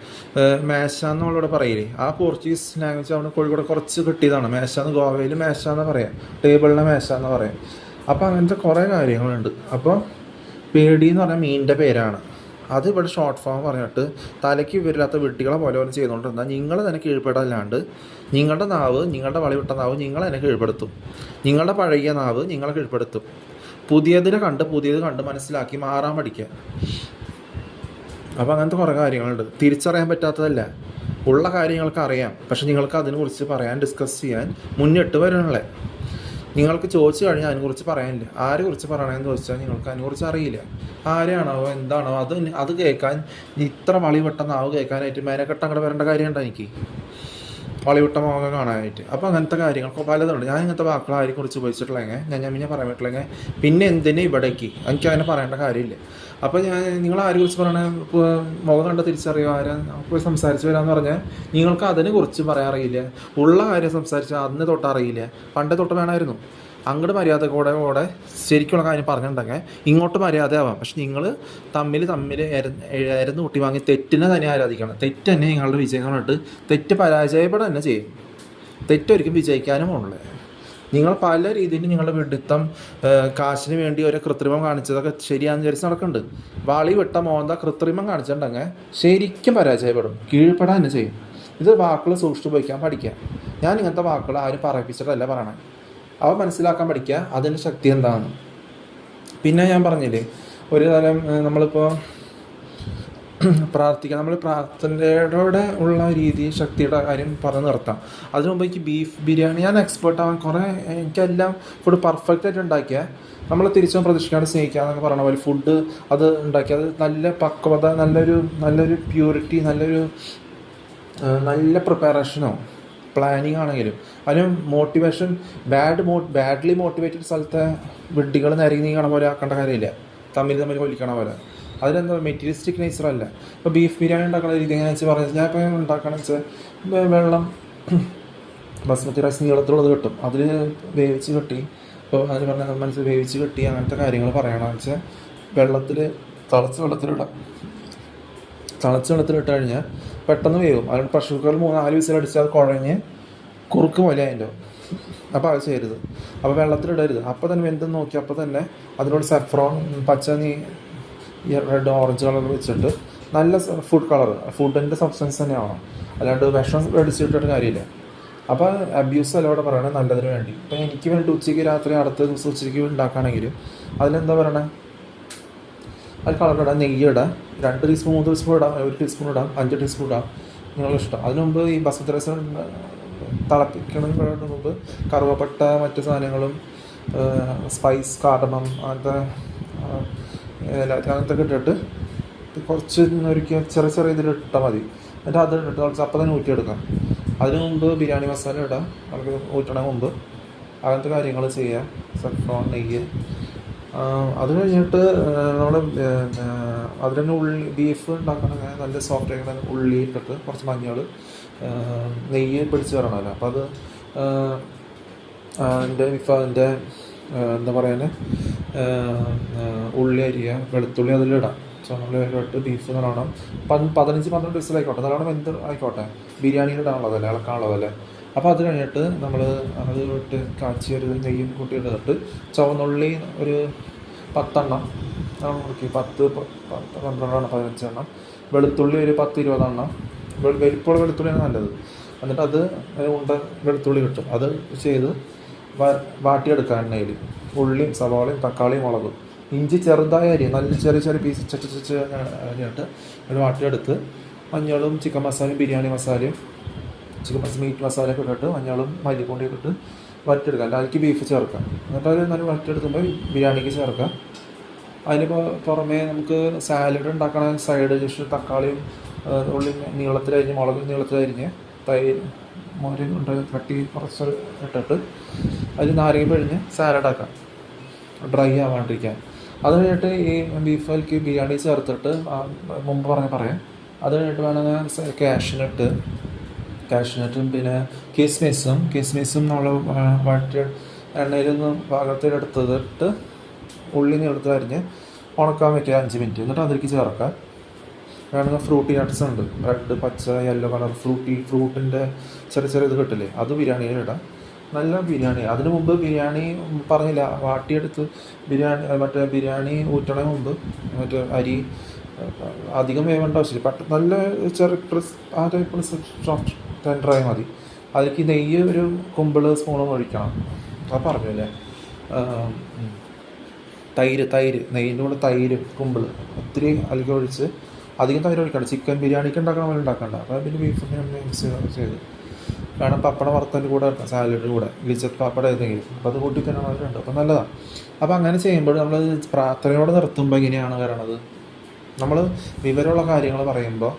മേശ എന്ന് നമ്മളിവിടെ പറയില്ലേ, ആ പോർച്ചുഗീസ് ലാംഗ്വേജ് അവിടെ കോഴിക്കോട് കുറച്ച് കിട്ടിയതാണ്. മേശ എന്ന് ഗോവയിൽ മേശ എന്ന് പറയാം, ടേബിളിനെ മേശ എന്ന് പറയാം. അപ്പോൾ അങ്ങനത്തെ കുറേ കാര്യങ്ങളുണ്ട്. അപ്പോൾ പേടി എന്ന് പറഞ്ഞാൽ മീനിൻ്റെ പേരാണ്. അത് ഇവിടെ ഷോർട്ട് ഫോം പറഞ്ഞിട്ട് തലയ്ക്ക് വരില്ലാത്ത വിട്ടികളെ പോലെ ചെയ്തുകൊണ്ടിരുന്നാൽ നിങ്ങൾ തന്നെ കീഴ്പ്പെടല്ലാണ്ട് നിങ്ങളുടെ നാവ്, നിങ്ങളുടെ വളി വിട്ട നാവ് നിങ്ങൾ തന്നെ കീഴ്പ്പെടുത്തും. നിങ്ങളുടെ പഴകിയ നാവ് നിങ്ങളെ കീഴ്പ്പെടുത്തും. പുതിയത് കണ്ട് മനസ്സിലാക്കി മാറാൻ പഠിക്കുക. അപ്പോൾ അങ്ങനത്തെ കുറേ കാര്യങ്ങളുണ്ട്. തിരിച്ചറിയാൻ പറ്റാത്തതല്ല, ഉള്ള കാര്യങ്ങൾക്ക് അറിയാം, പക്ഷെ നിങ്ങൾക്ക് അതിനെക്കുറിച്ച് പറയാൻ, ഡിസ്കസ് ചെയ്യാൻ മുന്നിട്ട് വരണല്ലേ. നിങ്ങൾക്ക് ചോദിച്ചു കഴിഞ്ഞാൽ അതിനെക്കുറിച്ച് പറയാനില്ല. ആരെക്കുറിച്ച് പറയണമെന്ന് ചോദിച്ചാൽ നിങ്ങൾക്ക് അതിനെക്കുറിച്ച് അറിയില്ല. ആരെയാണോ എന്താണോ അത് കേൾക്കാൻ ഇത്ര വളിവട്ട നാവ് കേൾക്കാനായിട്ട് മേനക്കെട്ട് അങ്ങോട്ട് വരേണ്ട കാര്യമുണ്ടോ എനിക്ക്, വളിവിട്ട മുഖം കാണാനായിട്ട്? അപ്പോൾ അങ്ങനത്തെ കാര്യങ്ങൾക്ക് പലതുണ്ട്. ഞാൻ ഇങ്ങനത്തെ വാക്കുകൾ ആരെക്കുറിച്ച് ഉപയോഗിച്ചിട്ടില്ലെങ്കിൽ ഞാൻ പറയാൻ പറ്റില്ലെങ്കിൽ പിന്നെ എന്തിനും ഇവിടേക്ക് എനിക്ക് അങ്ങനെ പറയേണ്ട കാര്യമില്ല. അപ്പോൾ നിങ്ങൾ ആരെക്കുറിച്ച് പറയണ മുഖം കണ്ട് തിരിച്ചറിയുമോ, ആരാ പോയി സംസാരിച്ച് വരാമെന്ന് പറഞ്ഞാൽ നിങ്ങൾക്ക് അതിനെക്കുറിച്ച് പറയാൻ അറിയില്ല. ഉള്ള കാര്യം സംസാരിച്ചാൽ അന്ന് തൊട്ട് അറിയില്ല, പണ്ടേ തൊട്ട് വേണമായിരുന്നു. അങ്ങോട്ട് മര്യാദയോടെ ശരിക്കുള്ള കാര്യം പറഞ്ഞിട്ടുണ്ടെങ്കിൽ ഇങ്ങോട്ട് മര്യാദയാവാം. പക്ഷെ നിങ്ങൾ തമ്മിൽ എരന്ന് കൂട്ടി വാങ്ങി തെറ്റിനെ തന്നെ ആരാധിക്കണം. തെറ്റ് തന്നെ നിങ്ങളുടെ വിജയം കണ്ടിട്ട് തെറ്റ് പരാജയപ്പെടുക തന്നെ ചെയ്യും. തെറ്റൊരിക്കും വിജയിക്കാനും ഉള്ളത്. നിങ്ങൾ പല രീതിയിൽ നിങ്ങളുടെ വിഡിത്തം, കാശിന് വേണ്ടി ഒരു കൃത്രിമം കാണിച്ചതൊക്കെ ശരിയാണെന്ന് വിചാരിച്ച് നടക്കുന്നുണ്ട്. വാളി വിട്ട മോന്ത കൃത്രിമം കാണിച്ചിട്ടുണ്ടെങ്കിൽ ശരിക്കും പരാജയപ്പെടും, കീഴ്പ്പെടാൻ തന്നെ ചെയ്യും. ഇത് വാക്കുകൾ സൂക്ഷിച്ച് ഉപയോഗിക്കാൻ പഠിക്കുക. ഞാൻ ഇങ്ങനത്തെ വാക്കുകൾ ആരും പറയിപ്പിച്ചിട്ടല്ല പറയണേ, അവ മനസ്സിലാക്കാൻ പഠിക്കുക, അതിൻ്റെ ശക്തി എന്താണ്. പിന്നെ ഞാൻ പറഞ്ഞില്ലേ, ഒരു തരം നമ്മളിപ്പോൾ പ്രാർത്ഥിക്കുക, നമ്മൾ പ്രാർത്ഥനയോടെ ഉള്ള രീതി ശക്തിയുടെ കാര്യം പറഞ്ഞ് നിർത്താം. അതിനു മുമ്പ് എനിക്ക് ബീഫ് ബിരിയാണി ഞാൻ എക്സ്പേർട്ട് ആവാൻ എനിക്കെല്ലാം ഫുഡ് പെർഫെക്റ്റ് ആയിട്ട് ഉണ്ടാക്കിയാൽ നമ്മൾ തിരിച്ചും പ്രതീക്ഷിക്കാണ്ട് സ്നേഹിക്കുക എന്നൊക്കെ പറയണ പോലെ ഫുഡ് അത് ഉണ്ടാക്കി, അത് നല്ല പക്വത, നല്ലൊരു പ്യൂരിറ്റി, നല്ല പ്രിപ്പറേഷനോ പ്ലാനിങ് ആണെങ്കിലും അതിന് മോട്ടിവേഷൻ, ബാഡ്ലി മോട്ടിവേറ്റഡ് സ്ഥലത്തെ വിഡ്ഢികൾ നേരെ നീങ്ങണ പോലെ ആക്കേണ്ട കാര്യമില്ല, തമ്മിൽ കൊല്ലിക്കണ പോലെ. അതിലെന്താ മെറ്റീരിയലിസ്റ്റിക് നേച്ചറല്ല. ഇപ്പോൾ ബീഫ് ബിരിയാണി ഉണ്ടാക്കുന്ന രീതി എങ്ങനെയാണെന്ന് വെച്ചാൽ പറഞ്ഞാൽ, ഞാൻ ഇപ്പോൾ ഉണ്ടാക്കണമെന്ന് വെച്ചാൽ വെള്ളം ബസ്മതി റൈസ് നീളത്തിലുള്ളത് കിട്ടും, അതിൽ വേവിച്ച് കെട്ടി, ഇപ്പോൾ അതിന് പറഞ്ഞാൽ മനസ്സിൽ വേവിച്ച് കെട്ടി അങ്ങനത്തെ കാര്യങ്ങൾ പറയണമെന്ന് വെച്ചാൽ തിളച്ച വെള്ളത്തിലിട്ട് കഴിഞ്ഞാൽ പെട്ടെന്ന് വേവും. അതിന് പ്രഷർ കുക്കറിൽ 3-4 വിസിലടിച്ചാൽ അത് കുഴഞ്ഞ് കുറുക്ക് പോലെ അതിൻ്റെ. അപ്പോൾ അത് ചെയ്യരുത്. അപ്പോൾ വെള്ളത്തിലിടരുത്. അപ്പോൾ തന്നെ വെന്തെന്ന് നോക്കി അപ്പോൾ തന്നെ അതിനോട് സഫ്രോൺ, പച്ച, റെഡ്, ഓറഞ്ച് കളർ വെച്ചിട്ട് നല്ല ഫുഡ് കളർ, ഫുഡിൻ്റെ സബ്സ്റ്റൻസ് തന്നെ ആവണം, അല്ലാണ്ട് വിഷം അടിച്ചിട്ടിട്ട് കാര്യമില്ല. അപ്പോൾ അബ്യൂസ് അല്ല ഇവിടെ പറയണത്, നല്ലതിന് വേണ്ടി. ഇപ്പോൾ എനിക്ക് വേണ്ടി ഉച്ചയ്ക്ക് രാത്രി അടുത്ത ദിവസം ഉച്ചയ്ക്ക് ഉണ്ടാക്കുകയാണെങ്കിലും അതിലെന്താ പറയണേ, അത് കളർ ഇടാം, നെയ്യ് ഇടാം, 2 ടീസ്പൂൺ 3 ടീസ്പൂൺ ഇടാം, 1 ടീസ്പൂൺ ഇടാം, 5 ടീസ്പൂൺ ഇടാം, നിങ്ങളുടെ ഇഷ്ടം. അതിന് മുമ്പ് ഈ ബസ്മതി റൈസ് തിളപ്പിക്കുന്നതിന് മുമ്പ് കറുവപ്പട്ട, മറ്റു സാധനങ്ങളും, സ്പൈസ്, കാർഡമം, അങ്ങനത്തെ ഇട്ടിട്ട് കുറച്ച് ഒരുക്കി ചെറിയ ഇതിലിട്ടാൽ മതി. എന്നിട്ട് അത് ഇട്ടിട്ട് കുറച്ച് അപ്പം തന്നെ ഊറ്റിയെടുക്കാം. അതിന് മുമ്പ് ബിരിയാണി മസാല ഇടാം, നമുക്ക് ഊറ്റണ മുമ്പ് അങ്ങനത്തെ കാര്യങ്ങൾ ചെയ്യുക. സഫ്രോൺ, നെയ്യ്. അത് കഴിഞ്ഞിട്ട് നമ്മൾ അതിന് ബീഫ് ഉണ്ടാക്കണമെങ്കിൽ നല്ല സോഫ്റ്റ് ആയിട്ട് ഉള്ളി ഇട്ടിട്ട് കുറച്ച് മഞ്ഞൾ, നെയ്യ് പിടിച്ച് വരണമല്ലോ. അപ്പോൾ അത് അതിൻ്റെ എന്താ പറയുന്നത്, ഉള്ളി അരിയുക, വെളുത്തുള്ളി അതിലിടാം, ചുമന്നുള്ളി ഇട്ട് ബീഫ് നല്ലോണം 15-12 വിസിലായിക്കോട്ടെ, നല്ലോണം എന്ത് ആയിക്കോട്ടെ, ബിരിയാണിയിൽ ഇടാനുള്ളതല്ലേ, ഇളക്കാനുള്ളതല്ലേ. അപ്പോൾ അത് കഴിഞ്ഞിട്ട് നമ്മൾ അത് ഇട്ട് കാച്ചി ഒരു നെയ്യും കൂട്ടി ഇട്ടിട്ട് ചുവന്നുള്ളി ഒരു 10 മുറുക്കി 12 15 വെളുത്തുള്ളി ഒരു 20 വലിപ്പമുള്ള വെളുത്തുള്ളിയാണ് നല്ലത്. എന്നിട്ട് അത് ഉണ്ട വെളുത്തുള്ളി കിട്ടും, അത് ചെയ്ത് വാട്ടിയെടുക്കുക എണ്ണയിൽ. ഉള്ളിയും സവാളയും തക്കാളിയും മുളകും ഇഞ്ചി ചെറുതായ അരി നല്ല ചെറിയ ചെറിയ പീസ് ചച്ച് അരിഞ്ഞിട്ട് അത് വാട്ടിയെടുത്ത് മഞ്ഞളും ചിക്കൻ മസാലയും ബിരിയാണി മസാലയും മീറ്റ് മസാല ഒക്കെ ഇട്ടിട്ട് മഞ്ഞളും മല്ലിപ്പൊടിയൊക്കെ ഇട്ട് വറ്റിയെടുക്കുക. അല്ല അതിലേക്ക് ബീഫ് ചേർക്കാം. എന്നിട്ട് അത് നല്ല വറ്റിയെടുക്കുമ്പോൾ ബിരിയാണിക്ക് ചേർക്കാം. അതിന് പുറമേ നമുക്ക് സാലഡ് ഉണ്ടാക്കണ സൈഡ് ഡിഷ് തക്കാളിയും ഉള്ളി നീളത്തിലരിഞ്ഞ് മുളക് നീളത്തിലരിഞ്ഞ് തൈര് മോര് കൊണ്ട് കട്ടി കുറച്ച് ഇട്ടിട്ട് അതിൽ നാരങ്ങ പിഴിഞ്ഞ് സാലഡാക്കാം, ഡ്രൈ ആവാണ്ടിരിക്കാൻ. അത് കഴിഞ്ഞിട്ട് ഈ ബീഫ് അതിലേക്ക് ബിരിയാണി ചേർത്തിട്ട് മുമ്പ് പറയാം. അത് കഴിഞ്ഞിട്ട് വേണമെങ്കിൽ കാഷ്നട്ടും പിന്നെ കിസ്മിസും നമ്മൾ വഴറ്റി എണ്ണയിലൊന്ന് പാകത്തിലെടുത്തിട്ട് ഉള്ളി നീളത്തിൽ അരിഞ്ഞ് ഉണക്കാൻ പറ്റുക 5 മിനിറ്റ്. എന്നിട്ട് അതിലേക്ക് ചേർക്കാം. വേണമെങ്കിൽ ഫ്രൂട്ടി നട്ട്സ് ഉണ്ട്, റെഡ് പച്ച യെല്ലോ കളർ ഫ്രൂട്ടിൻ്റെ ചെറിയ ഇത് കിട്ടില്ലേ, അത് ബിരിയാണിയിൽ ഇടാം. നല്ല ബിരിയാണി. അതിന് മുമ്പ് ബിരിയാണി പറഞ്ഞില്ല, വാട്ടിയെടുത്ത് ബിരിയാണി ഊറ്റണ മുമ്പ് അരി അധികം വേവേണ്ട ആവശ്യമില്ല, നല്ല ചെറിയ ആ ടൈപ്പ് സോഫ്റ്റ് ടെൻഡറായി മതി. അതിലേക്ക് നെയ്യ് ഒരു സ്പൂണും ഒഴിക്കണം. അത് പറഞ്ഞല്ലേ. തൈര് നെയ്യിൻ്റെ കൂടെ തൈര് ഒത്തിരി അതിലേക്ക് ഒഴിച്ച്, അധികം തൈര് ഒഴിക്കണം. ചിക്കൻ ബിരിയാണിക്ക് ഉണ്ടാക്കണ പോലെ ഉണ്ടാക്കണ്ട. അപ്പോൾ പിന്നെ ബീഫിനെ മിക്സ് ചെയ്ത് വേണം പപ്പടം വറുത്തതിൻ്റെ കൂടെ വെക്കാം, സാലഡിൻ്റെ കൂടെ ഇളിച്ചത് പപ്പടം ഏതെങ്കിലും, അപ്പോൾ അത് കൂട്ടി തന്നെ അവരുണ്ട്. അപ്പോൾ നല്ലതാണ്. അപ്പോൾ അങ്ങനെ ചെയ്യുമ്പോൾ നമ്മൾ പ്രാർത്ഥനയോടെ നിർത്തുമ്പോൾ എങ്ങനെയാണ് വരണത്, നമ്മൾ വിവരമുള്ള കാര്യങ്ങൾ പറയുമ്പോൾ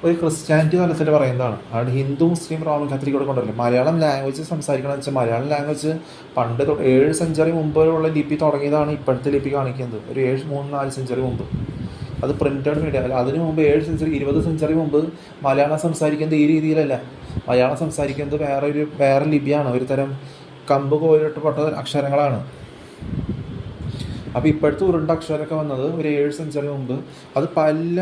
ഒരു ക്രിസ്ത്യാനിറ്റി തലത്തിൽ പറയുന്നതാണ്. അവിടെ ഹിന്ദു മുസ്ലിം റോമൻ കത്തോലിക്കോടെ കൊണ്ടല്ലേ മലയാളം ലാംഗ്വേജ് സംസാരിക്കണമെന്ന് വെച്ചാൽ മലയാളം ലാംഗ്വേജ് പണ്ട് 7 സെഞ്ചുറി മുമ്പുള്ള ലിപി തുടങ്ങിയതാണ് ഇപ്പോഴത്തെ ലിപി കാണിക്കുന്നത്. ഒരു 3-4 സെഞ്ചുറി മുമ്പ് അത് പ്രിൻറ്റഡ് മീഡിയ അല്ല. അതിന് മുമ്പ് 7 സെഞ്ചുറി 20 സെഞ്ചുറി മുമ്പ് മലയാളം സംസാരിക്കുന്നത് ഈ രീതിയിലല്ല. മലയാളം സംസാരിക്കുന്നത് വേറെ ലിപിയാണ്, ഒരു തരം കമ്പ് കോലിട്ടപ്പെട്ട അക്ഷരങ്ങളാണ്. അപ്പോൾ ഇപ്പോഴത്തെ ഉരുണ്ട അക്ഷരമൊക്കെ വന്നത് ഒരു 7 സെഞ്ചുറി മുമ്പ്. അത് പല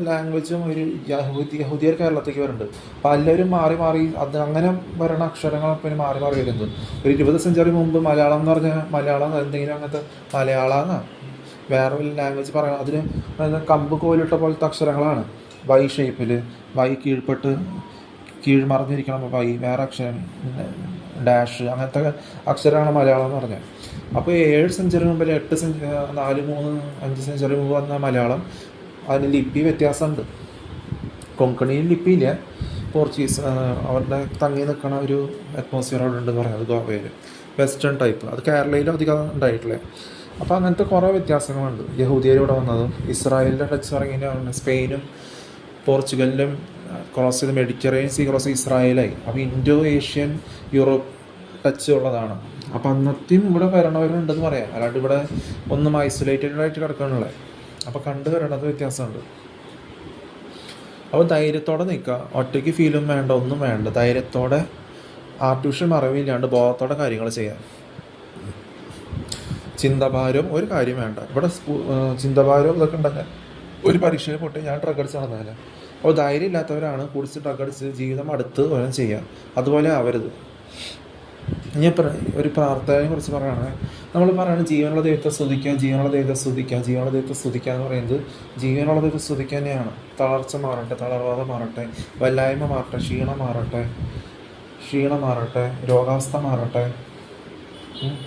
ലാംഗ്വേജും ഒരു യഹൂദിയർ കേരളത്തേക്ക് വരുന്നുണ്ട്. പലരും മാറി അത് അങ്ങനെ വരണ അക്ഷരങ്ങൾ പിന്നെ മാറി വരുന്നത്. ഒരു 20 സെഞ്ചുറി മുമ്പ് മലയാളം എന്ന് പറഞ്ഞാൽ മലയാളം എന്തെങ്കിലും അങ്ങനത്തെ മലയാളമാണ്, വേറെ ഒരു ലാംഗ്വേജ് പറയണം. അതിന് കമ്പ് കോലിട്ട പോലത്തെ അക്ഷരങ്ങളാണ്. വൈ ഷേപ്പിൽ, വൈ കീഴ്മറിഞ്ഞിരിക്കണം, വൈ വേറെ അക്ഷരം, ഡാഷ് അങ്ങനത്തെ അക്ഷരമാണ് മലയാളം എന്ന് പറഞ്ഞാൽ. അപ്പോൾ 7 സെഞ്ചുറി മുമ്പിൽ 5 സെഞ്ചുറി മുമ്പ് വന്ന മലയാളം അതിന് ലിപി വ്യത്യാസമുണ്ട്. കൊങ്കണിയിൽ ലിപിയില്ല, പോർച്ചുഗീസ് അവരുടെ തങ്ങി നിൽക്കണ ഒരു അറ്റ്മോസ്ഫിയർ അവിടെ ഉണ്ടെന്ന് പറയുന്നത് ഗോവയിൽ, വെസ്റ്റേൺ ടൈപ്പ്. അത് കേരളയിലും അധികം ഉണ്ടായിട്ടില്ല. അപ്പോൾ അങ്ങനത്തെ കുറേ വ്യത്യാസങ്ങളുണ്ട്. യഹൂദിയയിലൂടെ വന്നതും ഇസ്രായേലിൻ്റെ ടച്ച് ഇറങ്ങിയ സ്പെയിനും പോർച്ചുഗലിലും ക്രോസ് ചെയ്ത് മെഡിറ്ററേനിയൻ സീ ക്രോസ് ഇസ്രായേലായി. അപ്പോൾ ഇൻഡോ ഏഷ്യൻ യൂറോപ്പ് ടച്ച് ഉള്ളതാണ്. അപ്പോൾ അന്നത്തെയും ഇവിടെ വരണവരുണ്ടെന്ന് പറയാം, അല്ലാണ്ട് ഇവിടെ ഒന്നും ഐസൊലേറ്റഡ് ആയിട്ട് കിടക്കാനുള്ളത്. അപ്പോൾ കണ്ടു വരണത് വ്യത്യാസമുണ്ട്. അപ്പോൾ ധൈര്യത്തോടെ നിൽക്കുക, ഒറ്റയ്ക്ക് ഫീലും വേണ്ട, ഒന്നും വേണ്ട. ധൈര്യത്തോടെ ആർട്ടിഫിഷ്യൽ മറവില്ലാണ്ട് ബോധത്തോടെ കാര്യങ്ങൾ ചെയ്യാം. ചിന്തഭാരം ഒരു കാര്യം വേണ്ട. ഇവിടെ ചിന്തഭാരം ഇതൊക്കെ ഉണ്ടെങ്കിൽ ഒരു പരീക്ഷയിൽ പോയിട്ട് ഞാൻ ഡ്രഗ് അടിച്ച് നടന്നാലേ. അപ്പോൾ ധൈര്യം ഇല്ലാത്തവരാണ് കുടിച്ച് ഡ്രഗ് അടിച്ച് ജീവിതം അടുത്ത് ഓരോ ചെയ്യുക. അതുപോലെ ആവരുത്. ഞാൻ ഒരു പ്രാർത്ഥനയെ കുറിച്ച് പറയുകയാണെങ്കിൽ നമ്മൾ പറയുന്നത് ജീവനുള്ള ദൈവത്തെ സ്തുതിക്കുക എന്ന് പറയുന്നത് ജീവനുള്ള ദൈവത്തെ സ്തുതിക്കുക തന്നെയാണ്. തളർച്ച മാറട്ടെ, തളർവാദം മാറട്ടെ, വല്ലായ്മ മാറട്ടെ, ക്ഷീണം മാറട്ടെ, രോഗാവസ്ഥ മാറട്ടെ,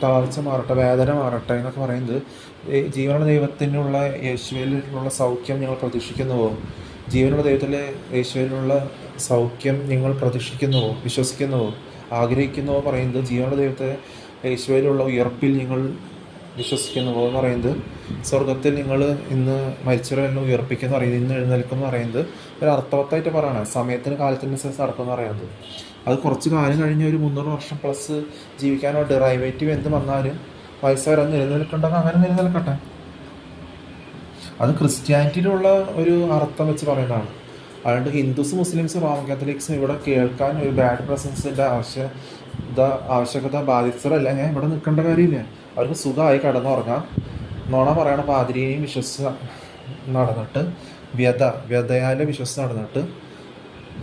തളർച്ച മാറട്ടെ, വേദന മാറട്ടെ എന്നൊക്കെ പറയുന്നത് ജീവനുള്ള ദൈവത്തിനുള്ള യേശുവിലുള്ള സൗഖ്യം ഞങ്ങൾ പ്രതീക്ഷിക്കുന്നുവോ? ജീവനുള്ള ദൈവത്തിലെ യേശുവിലുള്ള സൗഖ്യം നിങ്ങൾ പ്രതീക്ഷിക്കുന്നുവോ, വിശ്വസിക്കുന്നുവോ, ആഗ്രഹിക്കുന്നുവോ പറയുന്നത് ജീവനുള്ള ദൈവത്തെ യേശുവിലുള്ള ഉയർപ്പിൽ നിങ്ങൾ വിശ്വസിക്കുന്നുവോ എന്ന് പറയുന്നത്, സ്വർഗത്തിൽ നിങ്ങൾ ഇന്ന് മരിച്ചവരെല്ലാം ഉയർപ്പിക്കുമെന്ന് പറയുന്നത്, ഇന്ന് എഴുന്നേൽക്കുമെന്ന് പറയുന്നത് ഒരു അർത്ഥവത്തായിട്ട് പറയണം. സമയത്തിന് കാലത്തിനനുസരിച്ച് നടക്കുമെന്ന് പറയുന്നത്. അത് കുറച്ച് കാലം കഴിഞ്ഞ് ഒരു 300 വർഷം പ്ലസ് ജീവിക്കാനോ ഡെറൈവേറ്റീവ് എന്ത് വന്നാലും വയസ്സുകാരെ നിലനിൽക്കേണ്ടത് അങ്ങനെ നിലനിൽക്കട്ടെ. അത് ക്രിസ്ത്യാനിറ്റിയിലുള്ള ഒരു അർത്ഥം വെച്ച് പറയുന്നതാണ്. അതുകൊണ്ട് ഹിന്ദുസ് മുസ്ലിംസ് റോമൻ കാത്തലിക്സും ഇവിടെ കേൾക്കാൻ ഒരു ബാഡ് പ്രസൻസിൻ്റെ ആവശ്യകത ബാധിച്ചതല്ല. ഞാൻ ഇവിടെ നിൽക്കേണ്ട കാര്യമില്ല. അവർക്ക് സുഖമായി കിടന്നുറങ്ങാം. നോണ പറയണ പാതിരിയെയും വിശ്വസിച്ച് നടന്നിട്ട് വ്യതയാലെ വിശ്വസിച്ച് നടന്നിട്ട്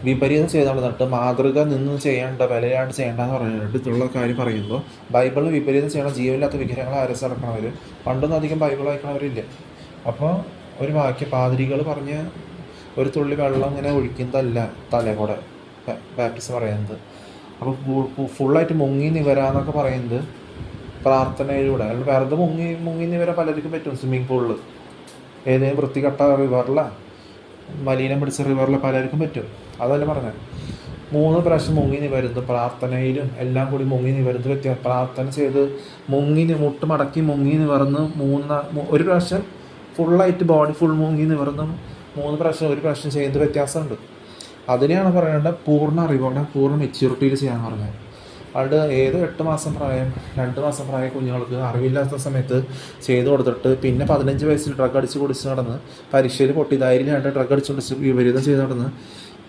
വിപരീതം ചെയ്ത് നടന്നിട്ട് മാതൃക നിന്ന് ചെയ്യേണ്ട വിലയാണ്ട് ചെയ്യേണ്ടെന്ന് പറഞ്ഞിട്ടുള്ള കാര്യം പറയുമ്പോൾ ബൈബിളിൽ വിപരീതം ചെയ്യണം ജീവനില്ലാത്ത വിഗ്രഹങ്ങളെ അരച്ച് നടക്കണവർ പണ്ടൊന്നും അധികം ബൈബിൾ വായിക്കണവരില്ല. അപ്പോൾ ഒരു വാക്യം പാതിരികൾ പറഞ്ഞ് ഒരു തുള്ളി വെള്ളം ഇങ്ങനെ ഒഴിക്കുന്നതല്ല തലകൂടെ ബാപ്റ്റിസം പറയുന്നത്. അപ്പോൾ ഫുള്ളായിട്ട് മുങ്ങി നിവരാന്നൊക്കെ പറയുന്നത് പ്രാർത്ഥനയിലൂടെ, അല്ല വെറുതെ മുങ്ങി നിവരാൻ പലർക്കും പറ്റും. സ്വിമ്മിങ് പൂളിൽ ഏതെങ്കിലും വൃത്തികെട്ട റിവറില മലിനം പിടിച്ച റിവറിൽ പലർക്കും പറ്റും. അതല്ല പറഞ്ഞത് 3 പ്രാവശ്യം മുങ്ങി നിവരുന്നത് പ്രാർത്ഥനയിലും എല്ലാം കൂടി മുങ്ങി നിവരുന്നത് വ്യത്യാസം. പ്രാർത്ഥന ചെയ്ത് മുട്ട് മടക്കി മുങ്ങി നിവർന്ന് ഒരു പ്രാവശ്യം ഫുള്ളായിട്ട് ബോഡി ഫുൾ മുങ്ങി നിവർന്ന് 3 പ്രാവശ്യം ഒരു പ്രാവശ്യം ചെയ്യുന്നത് വ്യത്യാസമുണ്ട്. അതിനെയാണ് പറയേണ്ടത് പൂർണ്ണ അറിവോടെ പൂർണ്ണ മെച്യൂരിറ്റിയിൽ ചെയ്യാൻ പറഞ്ഞത്. അവിടെ ഏത് 8 മാസം പ്രായം 2 മാസം പ്രായ കുഞ്ഞുങ്ങൾക്ക് അറിവില്ലാത്ത സമയത്ത് ചെയ്ത് കൊടുത്തിട്ട് പിന്നെ 15 വയസ്സിൽ ഡ്രഗ് അടിച്ച് കുടിച്ച് നടന്ന് പരീക്ഷയിൽ പൊട്ടി ധൈര്യമായിട്ട് ഡ്രഗ് അടിച്ച് കുടിച്ച് വിപരീതം ചെയ്ത് നടന്ന്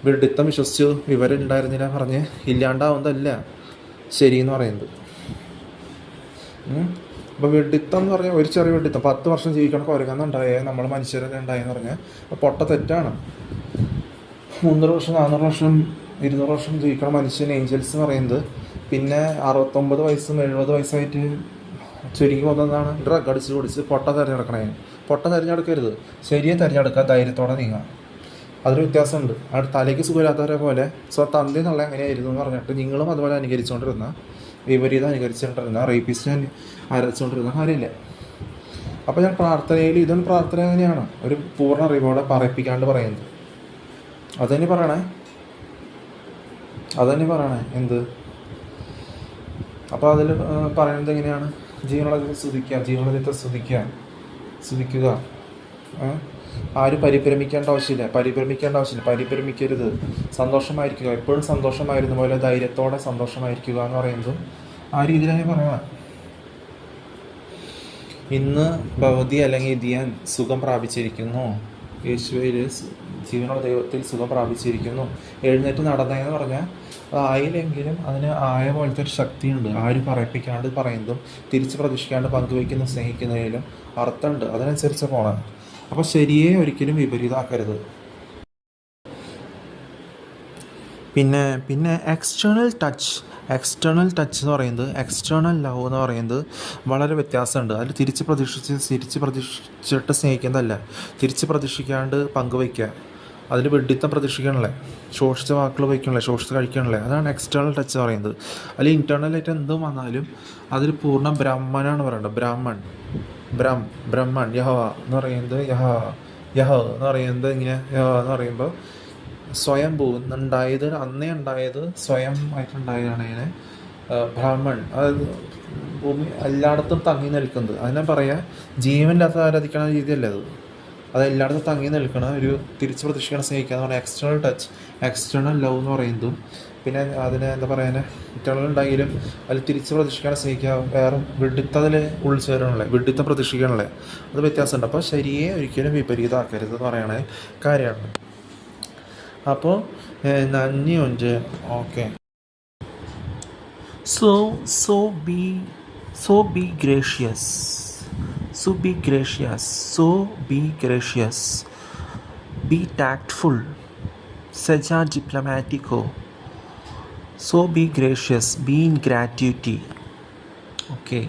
വിഡിത്തം വിശ്വസിച്ചു വിവരം ഉണ്ടായിരുന്നില്ല പറഞ്ഞ് ഇല്ലാണ്ടാവുന്നതല്ല ശരിയെന്ന് പറയുന്നത്. അപ്പോൾ വെഡിത്തം എന്ന് പറഞ്ഞാൽ ഒരു ചെറിയ വെഡിത്തം 10 വർഷം ജീവിക്കണം കൊരങ്ങന്നുണ്ടായേ നമ്മൾ മനുഷ്യരെന്നെ ഉണ്ടായെന്ന് പറഞ്ഞാൽ പൊട്ട തെറ്റാണ്. 300 വർഷം 400 വർഷം 200 വർഷം ജീവിക്കണം മനുഷ്യൻ ഏഞ്ചൽസ് പറയുന്നത്. പിന്നെ 69 വയസ്സും 70 വയസ്സായിട്ട് ചുരുങ്ങി പോകുന്നതാണ് ഡ്രഗ് അടിച്ച് കുടിച്ച് പൊട്ട തിരഞ്ഞെടുക്കണേ. പൊട്ട തിരഞ്ഞെടുക്കരുത്, ശരിയെ തിരഞ്ഞെടുക്കുക, ധൈര്യത്തോടെ നീങ്ങാം. അതൊരു വ്യത്യാസമുണ്ട്. അവിടെ തലയ്ക്ക് സുഖമില്ലാത്തവരെ പോലെ തന്തി എന്നുള്ള എങ്ങനെയായിരുന്നു എന്ന് പറഞ്ഞിട്ട് നിങ്ങളും അതുപോലെ അനുകരിച്ചുകൊണ്ടിരുന്ന വിപരീതം അനുകരിച്ചുകൊണ്ടിരുന്ന റേപ്പിസ്റ്റ് അരച്ചുകൊണ്ടിരുന്ന കാര്യമില്ല. അപ്പോൾ ഞാൻ പ്രാർത്ഥനയിൽ ഇതൊരു പ്രാർത്ഥന എങ്ങനെയാണ് ഒരു പൂർണ്ണ അറിവോടെ പറയിപ്പിക്കാണ്ട് പറയുന്നത്. അതന്നെ പറയണേ എന്ത്. അപ്പോൾ അതിൽ പറയുന്നത് എങ്ങനെയാണ് ജീവനുള്ളതിനെ സ്തുതിക്കുക. ആരും പരിഭ്രമിക്കേണ്ട ആവശ്യമില്ല, പരിഭ്രമിക്കരുത്, സന്തോഷമായിരിക്കുക, എപ്പോഴും സന്തോഷമായിരുന്ന പോലെ ധൈര്യത്തോടെ സന്തോഷമായിരിക്കുക എന്ന് പറയുന്നതും ആ രീതിയിലാണ് പറയണം. ഇന്ന് ഭവതി അല്ലെങ്കിൽ ഇതിയാൻ സുഖം പ്രാപിച്ചിരിക്കുന്നു, യേശുവിൽ ജീവനുള്ള ദൈവത്തിൽ സുഖം പ്രാപിച്ചിരിക്കുന്നു. എഴുന്നേറ്റ് നടന്നതെന്ന് പറഞ്ഞാൽ ആയില്ലെങ്കിലും അതിന് ആയ പോലത്തെ ഒരു ശക്തിയുണ്ട്. ആരും പറയിപ്പിക്കാണ്ട് പറയുന്നതും തിരിച്ച് പ്രതീക്ഷിക്കാണ്ട് പങ്കുവയ്ക്കുന്ന സ്നേഹിക്കുന്നതിലും അർത്ഥമുണ്ട്. അതിനനുസരിച്ച് പോകണം. അപ്പോൾ ശരിയെ ഒരിക്കലും വിപരീതമാക്കരുത്. പിന്നെ എക്സ്റ്റേണൽ ടച്ച് എന്ന് പറയുന്നത് എക്സ്റ്റേണൽ ലവ് എന്ന് പറയുന്നത് വളരെ വ്യത്യാസമുണ്ട്. അതിൽ തിരിച്ച് പ്രതീക്ഷിച്ചിട്ട് സ്നേഹിക്കുന്നതല്ല, തിരിച്ച് പ്രതീക്ഷിക്കാണ്ട് പങ്കുവയ്ക്കുക. അതിൽ വെഡിത്തം പ്രതീക്ഷിക്കണല്ലേ, ശോഷിച്ച വാക്കുകൾ വയ്ക്കണല്ലേ, ശോഷിച്ച് കഴിക്കണല്ലേ, അതാണ് എക്സ്റ്റേണൽ ടച്ച് പറയുന്നത്. അതിൽ ഇൻറ്റേർണലായിട്ട് എന്തും വന്നാലും അതിൽ പൂർണ്ണ ബ്രഹ്മനാണ് പറയേണ്ടത്. ബ്രഹ്മൺ യഹോവ എന്ന് പറയുന്നത് യഹോ എന്ന് പറയുന്നത് ഇങ്ങനെ യഹോ എന്ന് പറയുമ്പോൾ സ്വയം ഉണ്ടായത് അന്നേ ഉണ്ടായത് സ്വയം ആയിട്ടുണ്ടായതാണ്. ഇങ്ങനെ ബ്രാഹ്മൺ, അതായത് ഭൂമി എല്ലായിടത്തും തങ്ങി നിൽക്കുന്നത്. അതിനെ പറയാം ജീവനില്ലാത്ത ആരാധിക്കണ രീതിയല്ലേ അത് എല്ലായിടത്തും തങ്ങി നിൽക്കണ ഒരു തിരിച്ച് പ്രതീക്ഷിക്കണം സ്നേഹിക്കുക എന്ന് പറഞ്ഞാൽ എക്സ്റ്റേണൽ ടച്ച്, എക്സ്റ്റേണൽ ലവ് എന്ന് പറയുന്നതും. പിന്നെ അതിന് എന്താ പറയുക ഇറ്റേണൽ ഉണ്ടെങ്കിലും അതിൽ തിരിച്ച് പ്രതീക്ഷിക്കാൻ സ്നേഹിക്കുക. വേറെ വിഡിത്തതിൽ ഉൾച്ചേരണല്ലേ, വിഡിത്തം പ്രതീക്ഷിക്കണല്ലേ, അത് വ്യത്യാസമുണ്ട്. അപ്പോൾ ശരിയെ ഒരിക്കലും വിപരീതമാക്കരുത് എന്ന് പറയണ കാര്യമാണ്. അപ്പോൾ നന്ദിയുണ്ട്. Okay. So be gracious. Be tactful. Seja diplomatico. So be gracious. Be in gratitude. Okay.